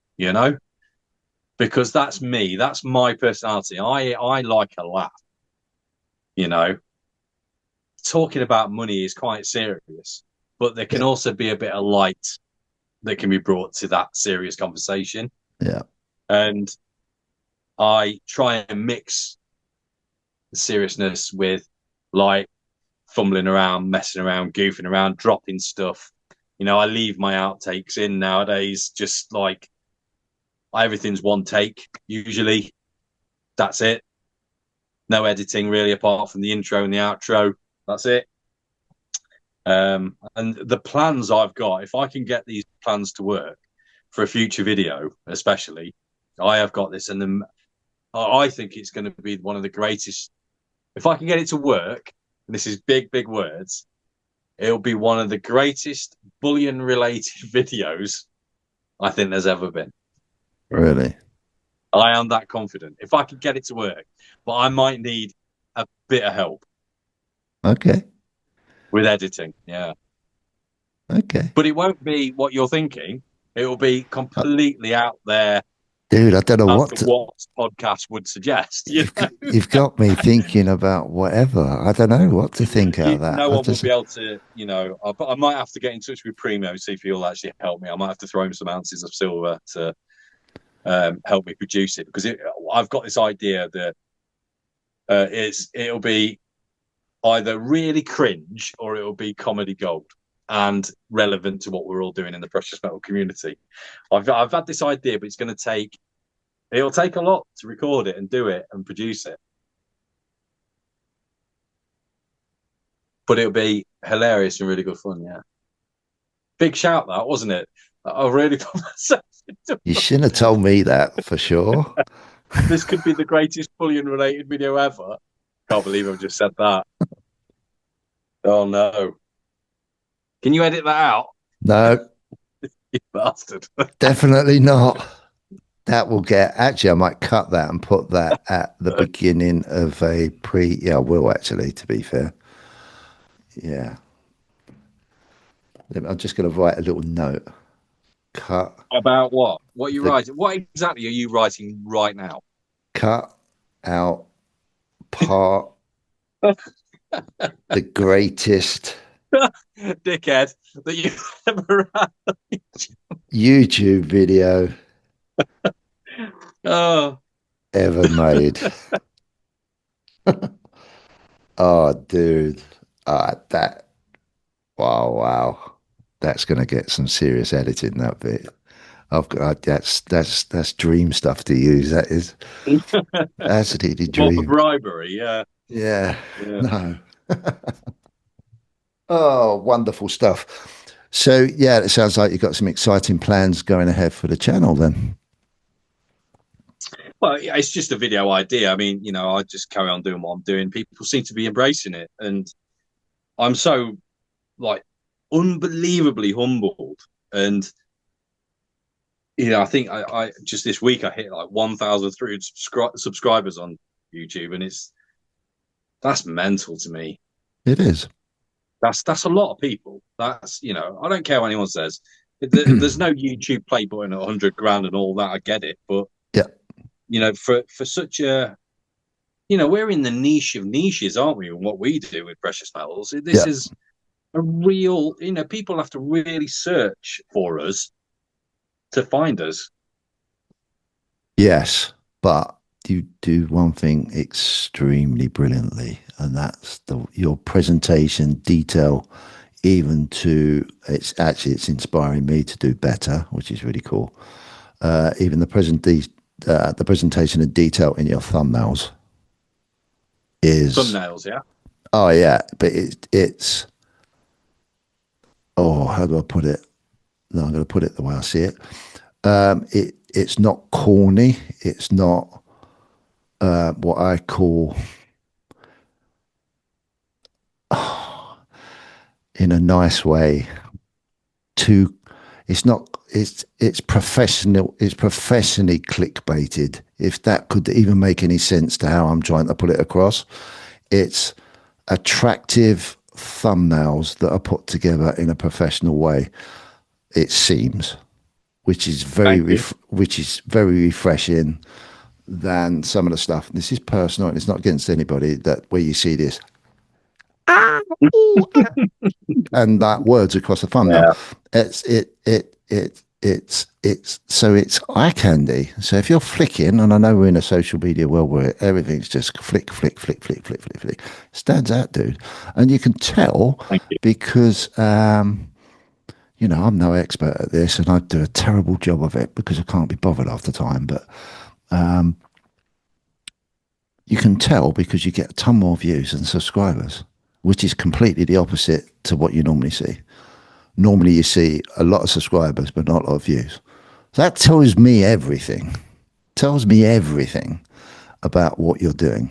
because that's me. That's my personality. I like a laugh, you know. Talking about money is quite serious, but there can Yeah. also be a bit of light, that can be brought to that serious conversation. Yeah. And I try and mix the seriousness with like fumbling around, messing around, goofing around, dropping stuff. I leave my outtakes in nowadays, just like everything's one take usually. That's it. No editing really, apart from the intro and the outro. That's it. And the plans I've got, if I can get these plans to work for a future video, especially, I have got this, and then I think it's going to be one of the greatest. If I can get it to work, and this is big, big words, it'll be one of the greatest bullion-related videos I think there's ever been. Really? I am that confident. If I can get it to work, but I might need a bit of help Okay. with editing. Yeah. Okay. But it won't be what you're thinking. It will be Uh, completely out there Dude, I don't know as what to to, what podcast would suggest. you've got me thinking about whatever. I don't know what to think out of that. No I one will just, be able to, I might have to get in touch with Primo, see if he'll actually help me. I might have to throw him some ounces of silver to help me produce it, because I've got this idea that it'll be either really cringe or it'll be comedy gold and relevant to what we're all doing in the precious metal community. I've had this idea, but it'll take a lot to record it and do it and produce it. But it'll be hilarious and really good fun, yeah. Big shout that, wasn't it? I really put myself into you shouldn't have told me that for sure. this could be the greatest bullion related video ever. Can't believe I've just said that. Oh no. Can you edit that out? No, You bastard. definitely not. That will get, actually, I might cut that and put that at the beginning of a yeah, I will actually, to be fair. Yeah. I'm just going to write a little note. Cut, About what? What are you the, writing? What exactly are you writing right now? cut out part, the greatest Dickhead that you ever had. YouTube video Oh, ever made. Oh, dude. That, wow. That's going to get some serious editing, that bit. I've got that's dream stuff to use. That is absolutely what for dream. bribery? Yeah, Yeah, yeah. no. Oh, wonderful stuff. So yeah, it sounds like you've got some exciting plans going ahead for the channel then. Well, yeah, it's just a video idea. I mean, I just carry on doing what I'm doing. People seem to be embracing it, and I'm so like unbelievably humbled. And I think I just this week I hit like 1,300 subscribers on YouTube, and that's mental to me. It is. That's a lot of people. That's I don't care what anyone says. There's no YouTube play button at 100 grand and all that. I get it, but Yeah. For such a we're in the niche of niches, aren't we? And what we do with precious metals, this Yeah. is a real. People have to really search for us to find us. Yes, but you do one thing extremely brilliantly, and that's your presentation detail. Even to it's inspiring me to do better, which is really cool. Even the presentation of detail in your thumbnails is Thumbnails, yeah. oh yeah, but it's oh, how do I put it? No, I'm going to put it the way I see it. It's not corny. It's not what I call, in a nice way, too. It's not. It's professional. It's professionally clickbaited. If that could even make any sense to how I'm trying to put it across, it's attractive thumbnails that are put together in a professional way. It seems, which is Thank you. very refreshing than some of the stuff. This is personal, and it's not against anybody. That where you see this and that words across the thumbnail, Yeah. it it's eye candy. So if you're flicking, and I know we're in a social media world where everything's just flick, flick, flick, flick, flick, flick, flick, stands out, dude. And you can tell Thank you. because I'm no expert at this, and I do a terrible job of it because I can't be bothered half the time. But you can tell because you get a ton more views and subscribers, which is completely the opposite to what you normally see. Normally, you see a lot of subscribers, but not a lot of views. That tells me everything. Tells me everything about what you're doing.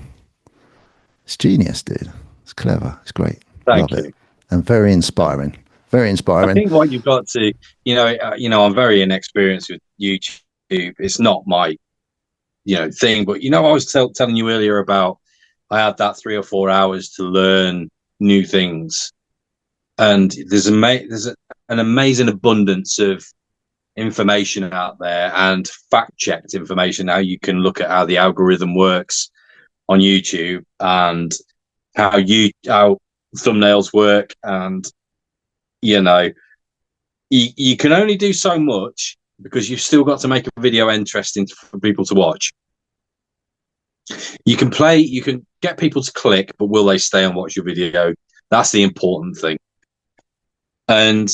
It's genius, dude. It's clever. It's great. Love Thank it, you. and very inspiring. Very I inspiring. think what you've got to, I'm very inexperienced with YouTube. It's not my, thing. But I was telling you earlier about I had that 3 or 4 hours to learn new things, and an amazing abundance of information out there and fact checked information. How you can look at how the algorithm works on YouTube and how thumbnails work, and you know you can only do so much because you've still got to make a video interesting for people to watch. You can get people to click, but will they stay and watch your video? That's the important thing. And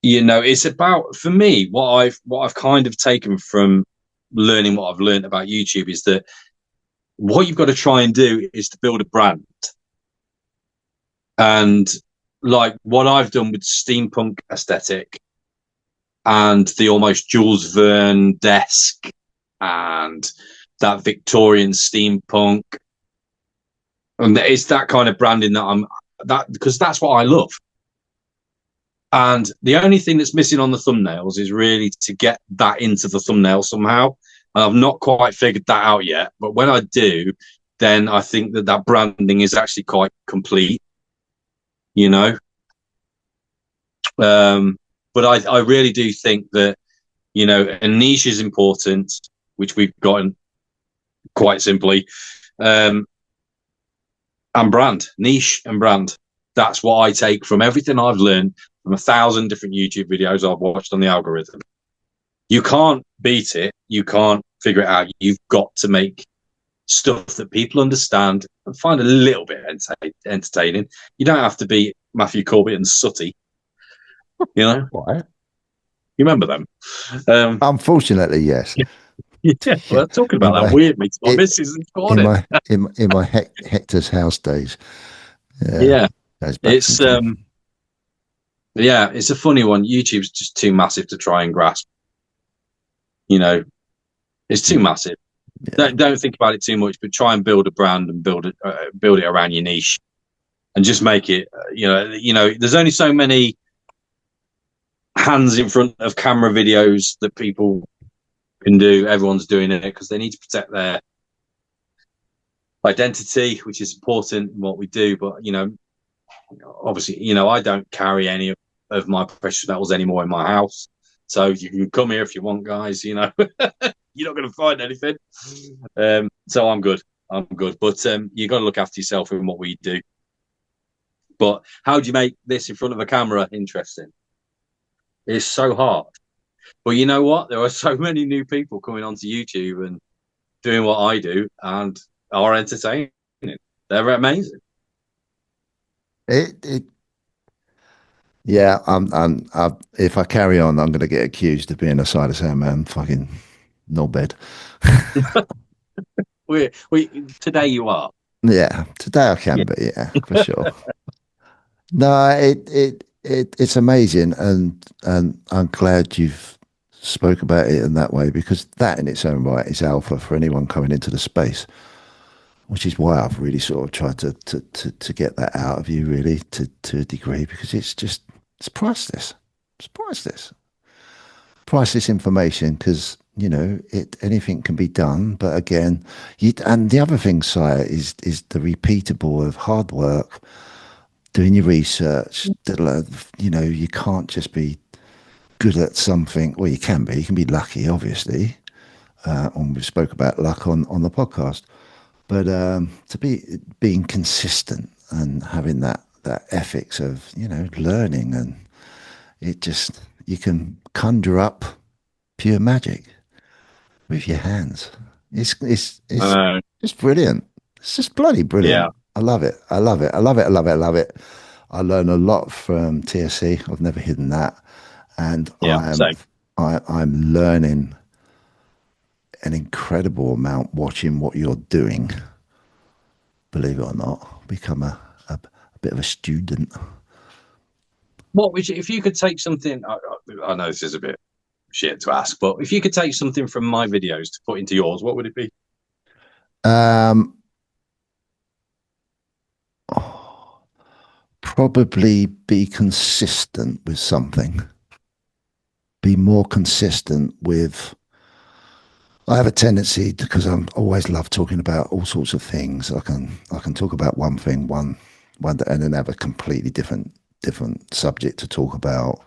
it's about, for me, what I've kind of taken from learning what I've learned about YouTube is that what you've got to try and do is to build a brand. And like what I've done with steampunk aesthetic and the almost Jules Verne desk and that Victorian steampunk, and it's that kind of branding because that's what I love. And the only thing that's missing on the thumbnails is really to get that into the thumbnail somehow. And I've not quite figured that out yet. But when I do, then I think that branding is actually quite complete, you know. But I really do think that, a niche is important, which we've gotten quite simply. And niche and brand. That's what I take from everything I've learned from 1,000 different YouTube videos I've watched on the algorithm. You can't beat it. You can't figure it out. You've got to make stuff that people understand and find a little bit entertaining. You don't have to be Matthew Corbett and Sooty. What? You remember them? Unfortunately, yes. Yeah, Yeah. well, talking In about that my weird me to my it, missus this in morning. my Hector's house days. Yeah, Yeah, goes back some it's time. it's a funny one. YouTube's just too massive to try and grasp. It's too massive. Yeah. Don't think about it too much, but try and build a brand and build it around your niche, and just make it. There's only so many hands in front of camera videos that people can do. Everyone's doing it because they need to protect their identity, which is important in what we do. But obviously, I don't carry any of my precious metals anymore in my house. So you can come here if you want, guys. You're not going to find anything. So I'm good. I'm good. But you got to look after yourself in what we do. But how do you make this in front of a camera interesting? It's so hard. But you know what? There are so many new people coming onto YouTube and doing what I do and are entertaining. They're amazing. It yeah, if I carry on, I'm going to get accused of being a side of sound man. Fucking no bed. Today you are. Yeah, today I can Yeah. be. Yeah, for sure. No, it's amazing, and I'm glad you've spoke about it in that way because that in its own right is alpha for anyone coming into the space, which is why I've really sort of tried to get that out of you really to a degree because it's priceless. It's priceless. Priceless information because anything can be done, but again, and the other thing, sire, is the repeatable of hard work, doing your research. You can't just be good at something. Well, you can be. You can be lucky, obviously. And we spoke about luck on the podcast, but to being consistent and having that ethics of learning, and you can conjure up pure magic with your hands. It's Uh, it's brilliant. It's just bloody yeah, brilliant. I love it. I love it. I love it. I love it. I love it. I learn a lot from TSC. I've never hidden that, and yeah, same. I'm learning an incredible amount watching what you're doing. Believe it or not, become a bit of a student. What would you, if you could take something? I know this is a bit shit to ask, but if you could take something from my videos to put into yours, what would it be? Um, Probably be consistent with something. Be more consistent with. I have a tendency because I'm always love talking about all sorts of things. I can talk about one thing, and then have a completely different subject to talk about,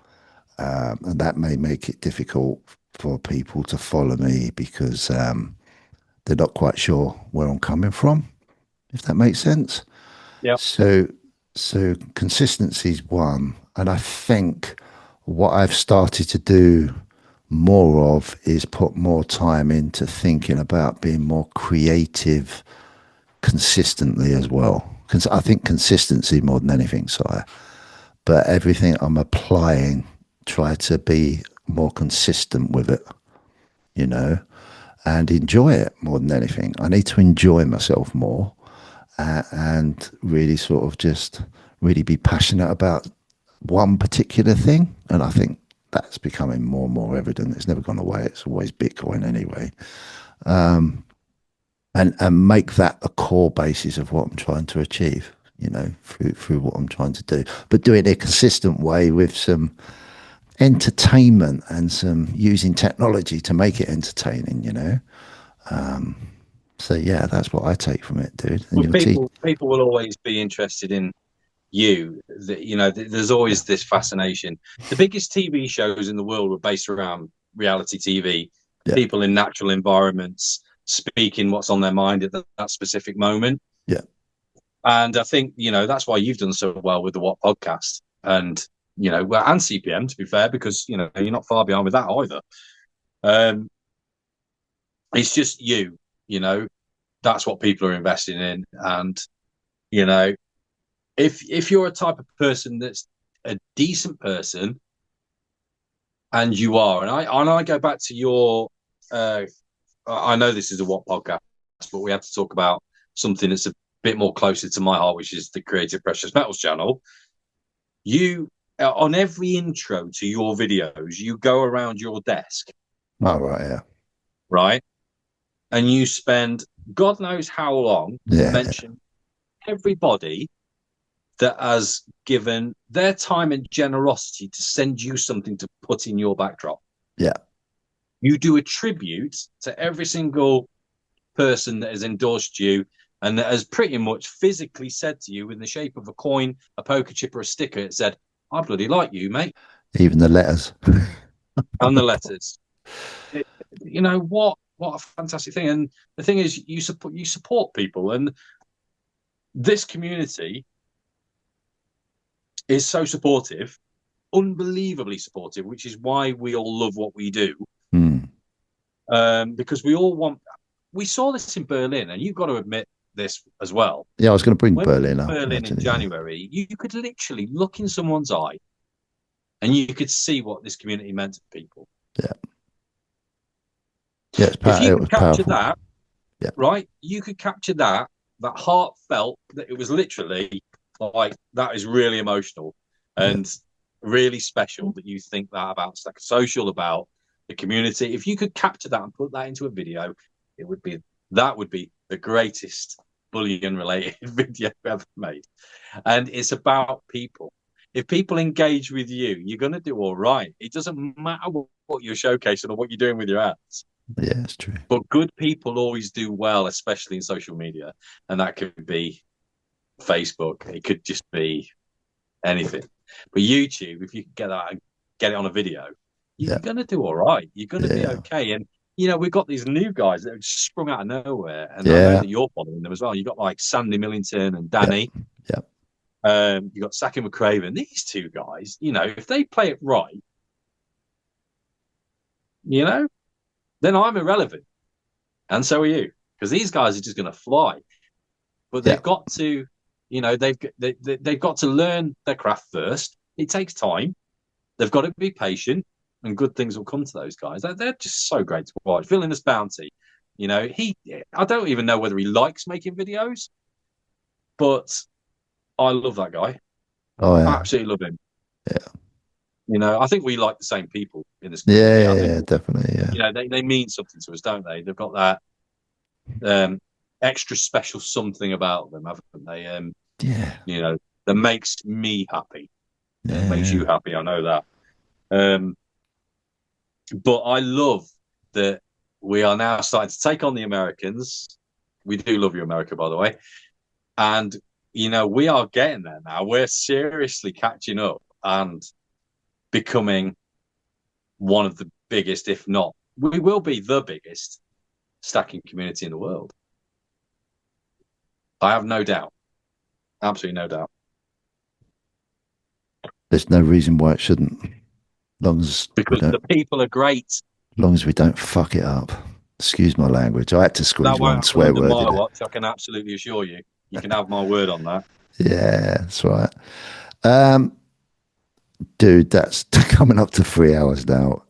and that may make it difficult for people to follow me because they're not quite sure where I'm coming from, if that makes sense. Yeah. So, so consistency is one, and I think what I've started to do more of is put more time into thinking about being more creative consistently as well. Because I think consistency more than anything, sire. But everything I'm applying, try to be more consistent with it, you know, and enjoy it more than anything. I need to enjoy myself more and really sort of just really be passionate about one particular thing. And I think that's becoming more and more evident. It's never gone away. It's always Bitcoin anyway. And make that a core basis of what I'm trying to achieve, you know, through what I'm trying to do. But do it in a consistent way with some entertainment and some using technology to make it entertaining, you know. So yeah, that's what I take from it, dude. And Well, your teeth, people will always be interested in you. That you know, there's yeah, always this fascination. The biggest TV shows in the world were based around reality TV. yeah, People in natural environments speaking what's on their mind at that specific moment. yeah, And I think, that's why you've done so well with the What podcast and, well, and CPM, to be fair, because, you're not far behind with that either. Um, it's just you know, that's what people are investing in. And, you know, if you're a type of person that's a decent person, and you are, and I go back to your, uh, I know this is a What podcast, but we have to talk about something that's a bit more closer to my heart, which is the Creative Precious Metals channel. You on every intro to your videos, you go around your desk, all right, yeah, right? And you spend God knows how long yeah, mentioning everybody that has given their time and generosity to send you something to put in your backdrop. yeah, You do a tribute to every single person that has endorsed you and that has pretty much physically said to you in the shape of a coin, a poker chip, or a sticker, it said, I bloody like you, mate. even the letters. And the letters. It, what a fantastic thing. And the thing is, you support people, and this community is so supportive, unbelievably supportive, which is why we all love what we do. Hmm. Because we all want. We saw this in Berlin, and you've got to admit this as well. Yeah, I was going to bring When we Berlin were up in Berlin in actually. Yeah, January, you could literally look in someone's eye, and you could see what this community meant to people. yeah, yeah. If you It could was capture powerful. that, Yeah, right? You could capture that heartfelt, that it was literally like, that is really emotional yeah, and really special that you think that about Stack Social, about the community. If you could capture that and put that into a video, it would be that would be the greatest bullion related video ever made. And it's about people. If people engage with you, you're going to do all right. It doesn't matter what you're showcasing or what you're doing with your ads. yeah. It's true. But good people always do well, especially in social media. And that could be Facebook. It could just be anything. But YouTube, if you can get that and get it on a video, Yeah, you're going to do all right. You're going to be yeah, okay. And, we've got these new guys that have sprung out of nowhere. And I know yeah, that you're following them as well. You've got like Sandy Millington and yeah, Danny. yeah, You've got Saki McCraven. These two guys, if they play it right, you know, then I'm irrelevant, and so are you, because these guys are just going to fly. But Yeah. they've got to, they've got to learn their craft first. It takes time. They've got to be patient, and good things will come to those guys. They're just so great to watch. Villainous Bounty, I don't even know whether he likes making videos, but I love that guy. Oh yeah. Absolutely love him. Yeah. I think we like the same people in this Yeah, community. I yeah, think, yeah, definitely. Yeah. they mean something to us, don't they? They've got that extra special something about them, haven't they? Yeah. You know, that makes me happy. And it makes Yeah. you happy. I know that. Um, but I love that we are now starting to take on the Americans. We do love you, America, by the way. And, we are getting there now. We're seriously catching up and becoming one of the biggest, if not, we will be the biggest stacking community in the world. I have no doubt. Absolutely no doubt. There's no reason why it shouldn't. Long as we Because don't, the people are great. long as we don't fuck it up. Excuse my language. I had to That squeeze won't one happen swear under word my in it. watch, I can absolutely assure you. You can have my word on that. Yeah, that's right. Um, dude, that's coming up to 3 hours now.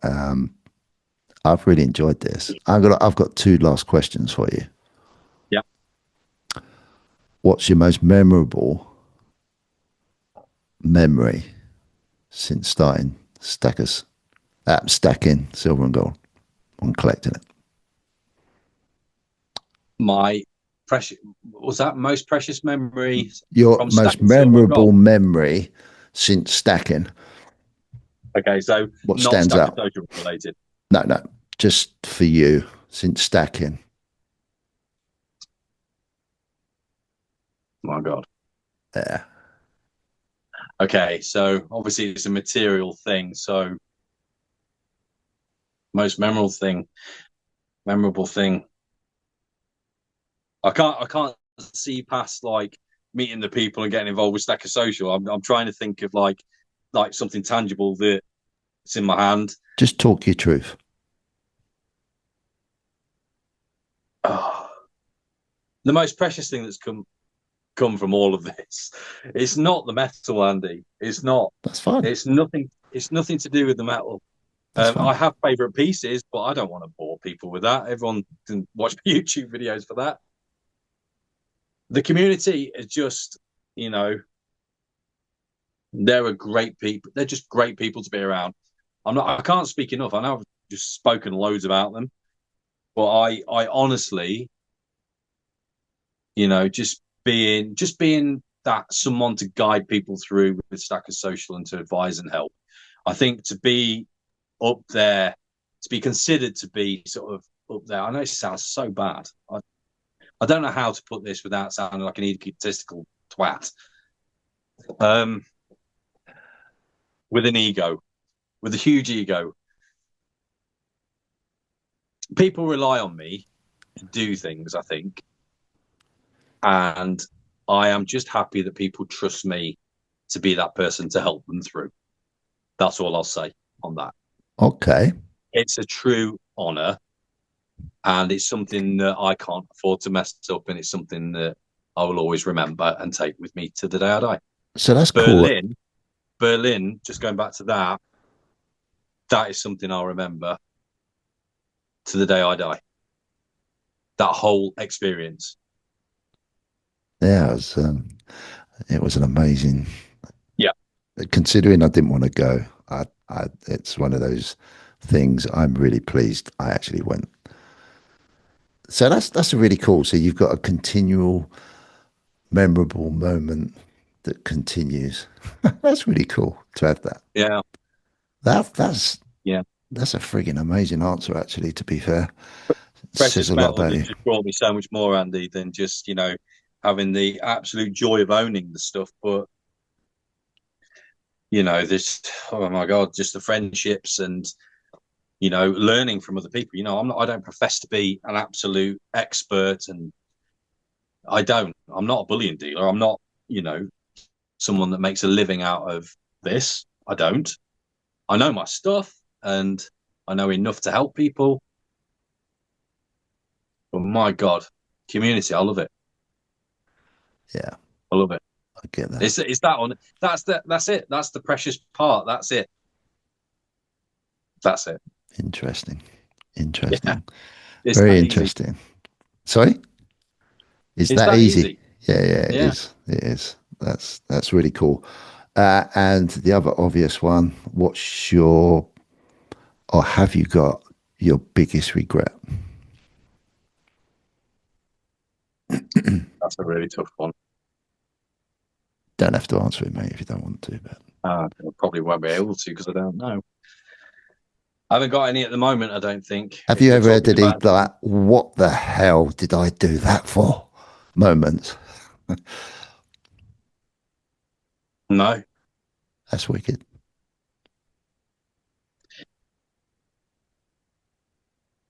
I've really enjoyed this. I've got two last questions for you. Yeah. What's your most memorable memory since starting stacking silver and gold and collecting it? My precious was that most precious memory Your from most stacking silver and memorable gold. memory since stacking. Okay, so What not stands stacking out? social related. No, no, just for you since stacking. My God. Yeah. Okay, so obviously it's a material thing. So most memorable thing. I can't see past like meeting the people and getting involved with Stacker Social. I'm trying to think of like something tangible that's in my hand. Just talk your truth. Oh, the most precious thing that's come from all of this. It's not the metal, Andy. It's not. That's fine. It's nothing. It's nothing to do with the metal. That's fine. I have favorite pieces, but I don't want to bore people with that. Everyone can watch YouTube videos for that. The community is just, you know, they're a great people. They're just great people to be around. I can't speak enough. I know I've just spoken loads about them, but I honestly, just being that someone to guide people through with Stacker Social and to advise and help. I think to be up there, to be considered to be sort of up there. I know it sounds so bad. I don't know how to put this without sounding like an egotistical twat. Um, with an ego, with a huge ego, people rely on me to do things. I think, and I am just happy that people trust me to be that person to help them through. That's all I'll say on that. Okay. It's a true honor, and it's something that I can't afford to mess up, and it's something that I will always remember and take with me to the day I die. So that's cool. Berlin, just going back to that, that is something I'll remember to the day I die. That whole experience. Yeah, it was an amazing. Yeah. Considering I didn't want to go, it's one of those things. I'm really pleased I actually went. So that's really cool. So you've got a continual, memorable moment that continues. That's really cool to have that. Yeah. That that's Yeah. that's a frigging amazing answer, actually. To be fair, it says Precious a lot metals about has you. just brought me so much more, Andy, than just, having the absolute joy of owning the stuff. But, this, oh my God, just the friendships and, learning from other people. I don't profess to be an absolute expert, and I'm not a bullion dealer. I'm not, someone that makes a living out of this. I don't. I know my stuff, and I know enough to help people. But my God, community, I love it. Yeah, I love it. I get that. It's that on. That's it. That's the precious part. That's it. That's it. Interesting. Yeah, Interesting. it's Very that easy. interesting. Sorry? Is It's that that easy? easy. Yeah, yeah, it Yeah. is. It is. That's really cool. And the other obvious one, what's your, or have you got your biggest regret? That's a really tough one. Don't have to answer it, mate, if you don't want to. But I probably won't be able to because I don't know. I haven't got any at the moment. I don't think. have If you we're ever had talking any about like, what the hell did I do that for? Moments. no, That's wicked.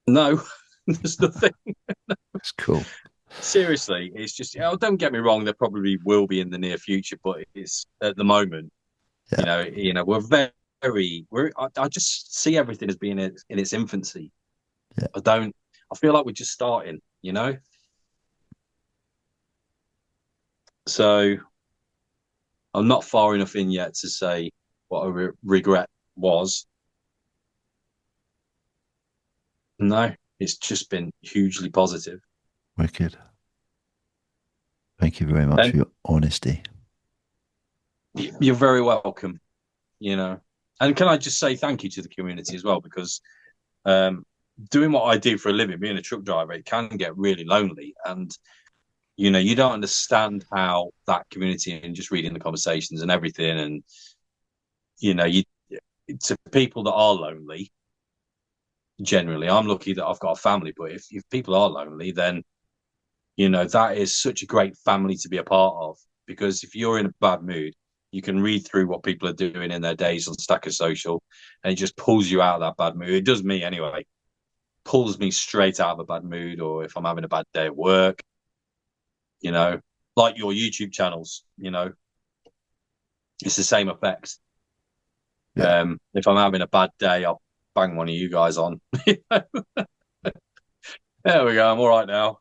no, there's nothing. That's cool. Seriously, it's just. Oh, don't get me wrong. There probably will be in the near future, but it's at the moment. Yeah, We're very. I just see everything as being in its infancy. yeah, I don't. I feel like we're just starting. So I'm not far enough in yet to say what a regret was. No, it's just been hugely positive. wicked. Thank you very much And for your honesty. you're very welcome. And can I just say thank you to the community as well because um, doing what I do for a living, being a truck driver, it can get really lonely, and you don't understand how that community and just reading the conversations and everything, and you to people that are lonely. Generally, I'm lucky that I've got a family, but if people are lonely, then that is such a great family to be a part of because if you're in a bad mood, you can read through what people are doing in their days on Stacker Social, and it just pulls you out of that bad mood. It does me anyway. Pulls me straight out of a bad mood, or if I'm having a bad day at work, you know, like your YouTube channels, it's the same effect. Yeah, If I'm having a bad day, I'll bang one of you guys on. There we go. I'm all right now.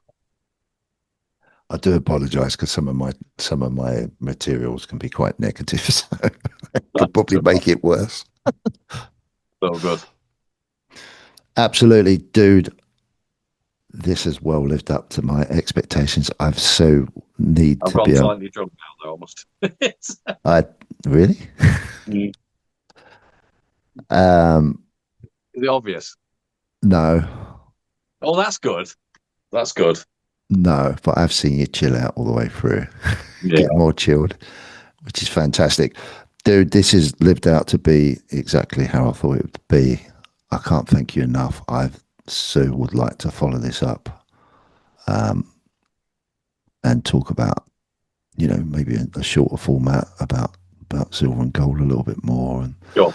I do apologise because some of my materials can be quite negative, so could That's probably make it worse. so good. Absolutely, dude. This has well lived up to my expectations. I've so need I've to gone be able. slightly drunk now, though, almost. I really. Mm. Um, Is it obvious? no, Oh, that's good. That's good. no, but I've seen you chill out all the way through, Yeah. get more chilled, which is fantastic. Dude, this has lived out to be exactly how I thought it would be. I can't thank you enough. I so would like to follow this up and talk about, maybe a shorter format about silver and gold a little bit more, and Sure.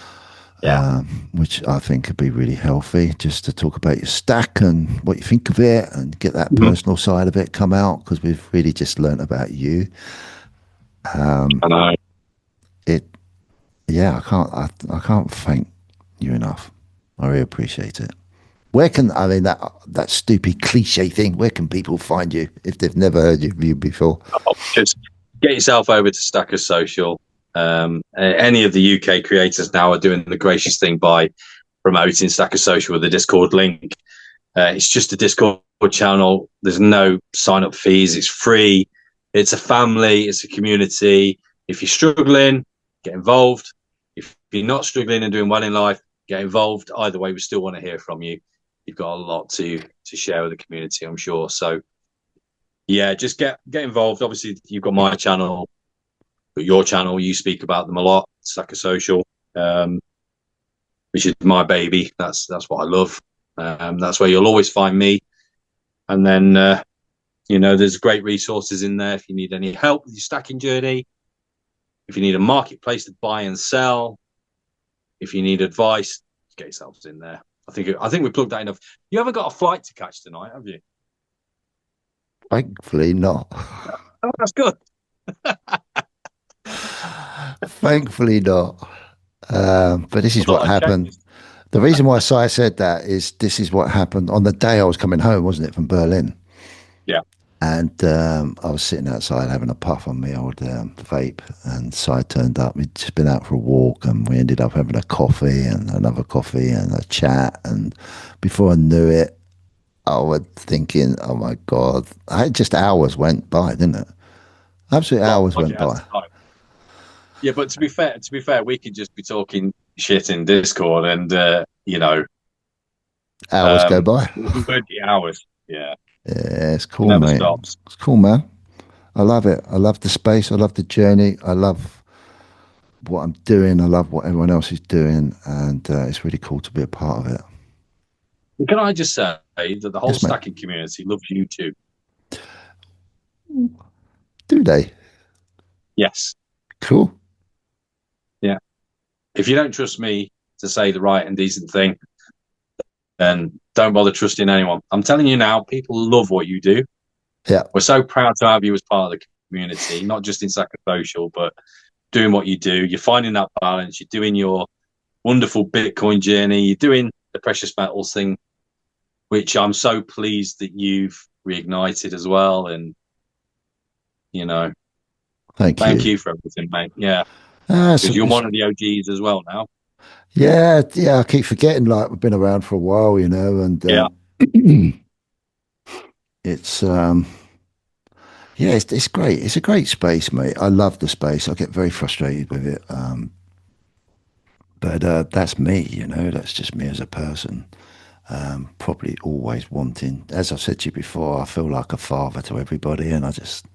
Yeah. which I think could be really healthy, just to talk about your stack and what you think of it and get that Mhm. personal side of it come out because we've really just learnt about you. I know. It, yeah, I can't thank you enough. I really appreciate it. Where can I mean that stupid cliche thing? Where can people find you if they've never heard of you before? Just get yourself over to Stacker Social. Any of the UK creators now are doing the gracious thing by promoting Stacker Social with a Discord link. It's just a Discord channel. There's no sign up fees. It's free. It's a family. It's a community. If you're struggling, get involved. If you're not struggling and doing well in life, get involved. Either way, we still want to hear from you. You've got a lot to share with the community, I'm sure. So yeah, just get involved. Obviously, you've got my channel, but your channel. You speak about them a lot. Stacker Social, um, which is my baby. That's what I love. That's where you'll always find me. And then there's great resources in there if you need any help with your stacking journey, if you need a marketplace to buy and sell, if you need advice, get yourselves in there. I think we plugged that enough. You haven't got a flight to catch tonight, have you? Thankfully not. Oh, that's good. Thankfully not. But this I is thought what I'd check happened. just. The reason why Si said that is this is what happened on the day I was coming home, wasn't it, from Berlin? Yeah. And I was sitting outside having a puff on my old vape, and Si turned up. We'd just been out for a walk, and we ended up having a coffee and another coffee and a chat. And before I knew it, I was thinking, "Oh my God!" Just hours went by, didn't it? Absolute God, hours it went has by. time. Yeah, but to be fair, we could just be talking shit in Discord, and Hours go by. we would be hours. Yeah, Yeah, it's it cool, never mate. stops. It's cool, man. I love it. I love the space. I love the journey. I love what I'm doing. I love what everyone else is doing, and it's really cool to be a part of it. Can I just say that the whole Yes, mate. stacking community loves you too? Do they? Yes. Cool. Yeah. If you don't trust me to say the right and decent thing, then don't bother trusting anyone. I'm telling you now, people love what you do. Yeah. We're so proud to have you as part of the community, not just in Saka Social, but doing what you do. You're finding that balance. You're doing your wonderful Bitcoin journey. You're doing the precious metals thing, which I'm so pleased that you've reignited as well. And, you know, Thank thank you. you for everything, mate. Yeah. It's, Because you're it's, one of the OGs as well now. yeah, yeah. I keep forgetting. Like we've been around for a while, and Yeah. it's yeah, it's great. It's a great space, mate. I love the space. I get very frustrated with it, but that's me. That's just me as a person. Probably always wanting, as I've said to you before, I feel like a father to everybody, and I just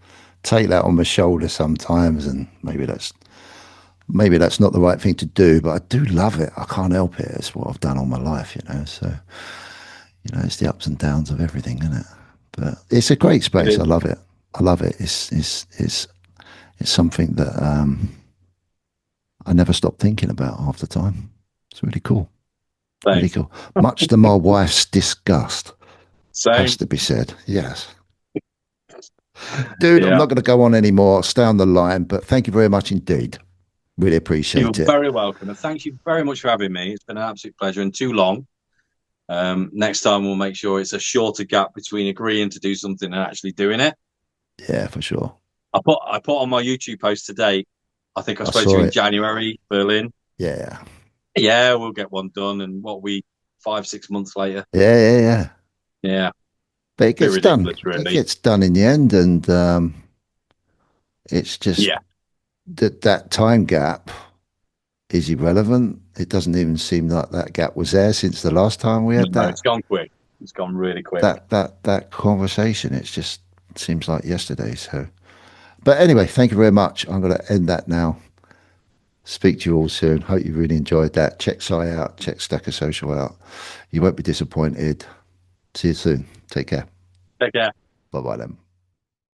take that on my shoulder sometimes. And maybe that's not the right thing to do, but I do love it. I can't help it. It's what I've done all my life. So it's the ups and downs of everything, isn't it? But it's a great It space. I is. love it. I love it. It's something that I never stop thinking about half the time. It's really cool. Really Same. cool. Much to my wife's disgust, has Same. to be said. Yes. Dude, I'm Yeah. not going to go on anymore. Stay on the line, but thank you very much indeed. Really You're appreciate it. very welcome. And thank you very much for having me. It's been an absolute pleasure and too long. Next time we'll make sure it's a shorter gap between agreeing to do something and actually doing it. Yeah, for sure. I put on my YouTube post today. I think I I spoke to saw you in it. January, Berlin. Yeah. Yeah, we'll get one done. And 5, 6 months later? Yeah, yeah, yeah. Yeah, But it bit gets done. ridiculous, It really. gets done in the end, and it's just Yeah, that time gap is irrelevant. It doesn't even seem like that gap was there since the last time we had no, that it's gone quick. It's gone really quick. that conversation. It's just seems like yesterday. So, but anyway, thank you very much. I'm going to end that now. Speak to you all soon. Hope you really enjoyed that. Check Si out. Check Stacker Social out. You won't be disappointed. See you soon. Take care. Take care. Bye bye then.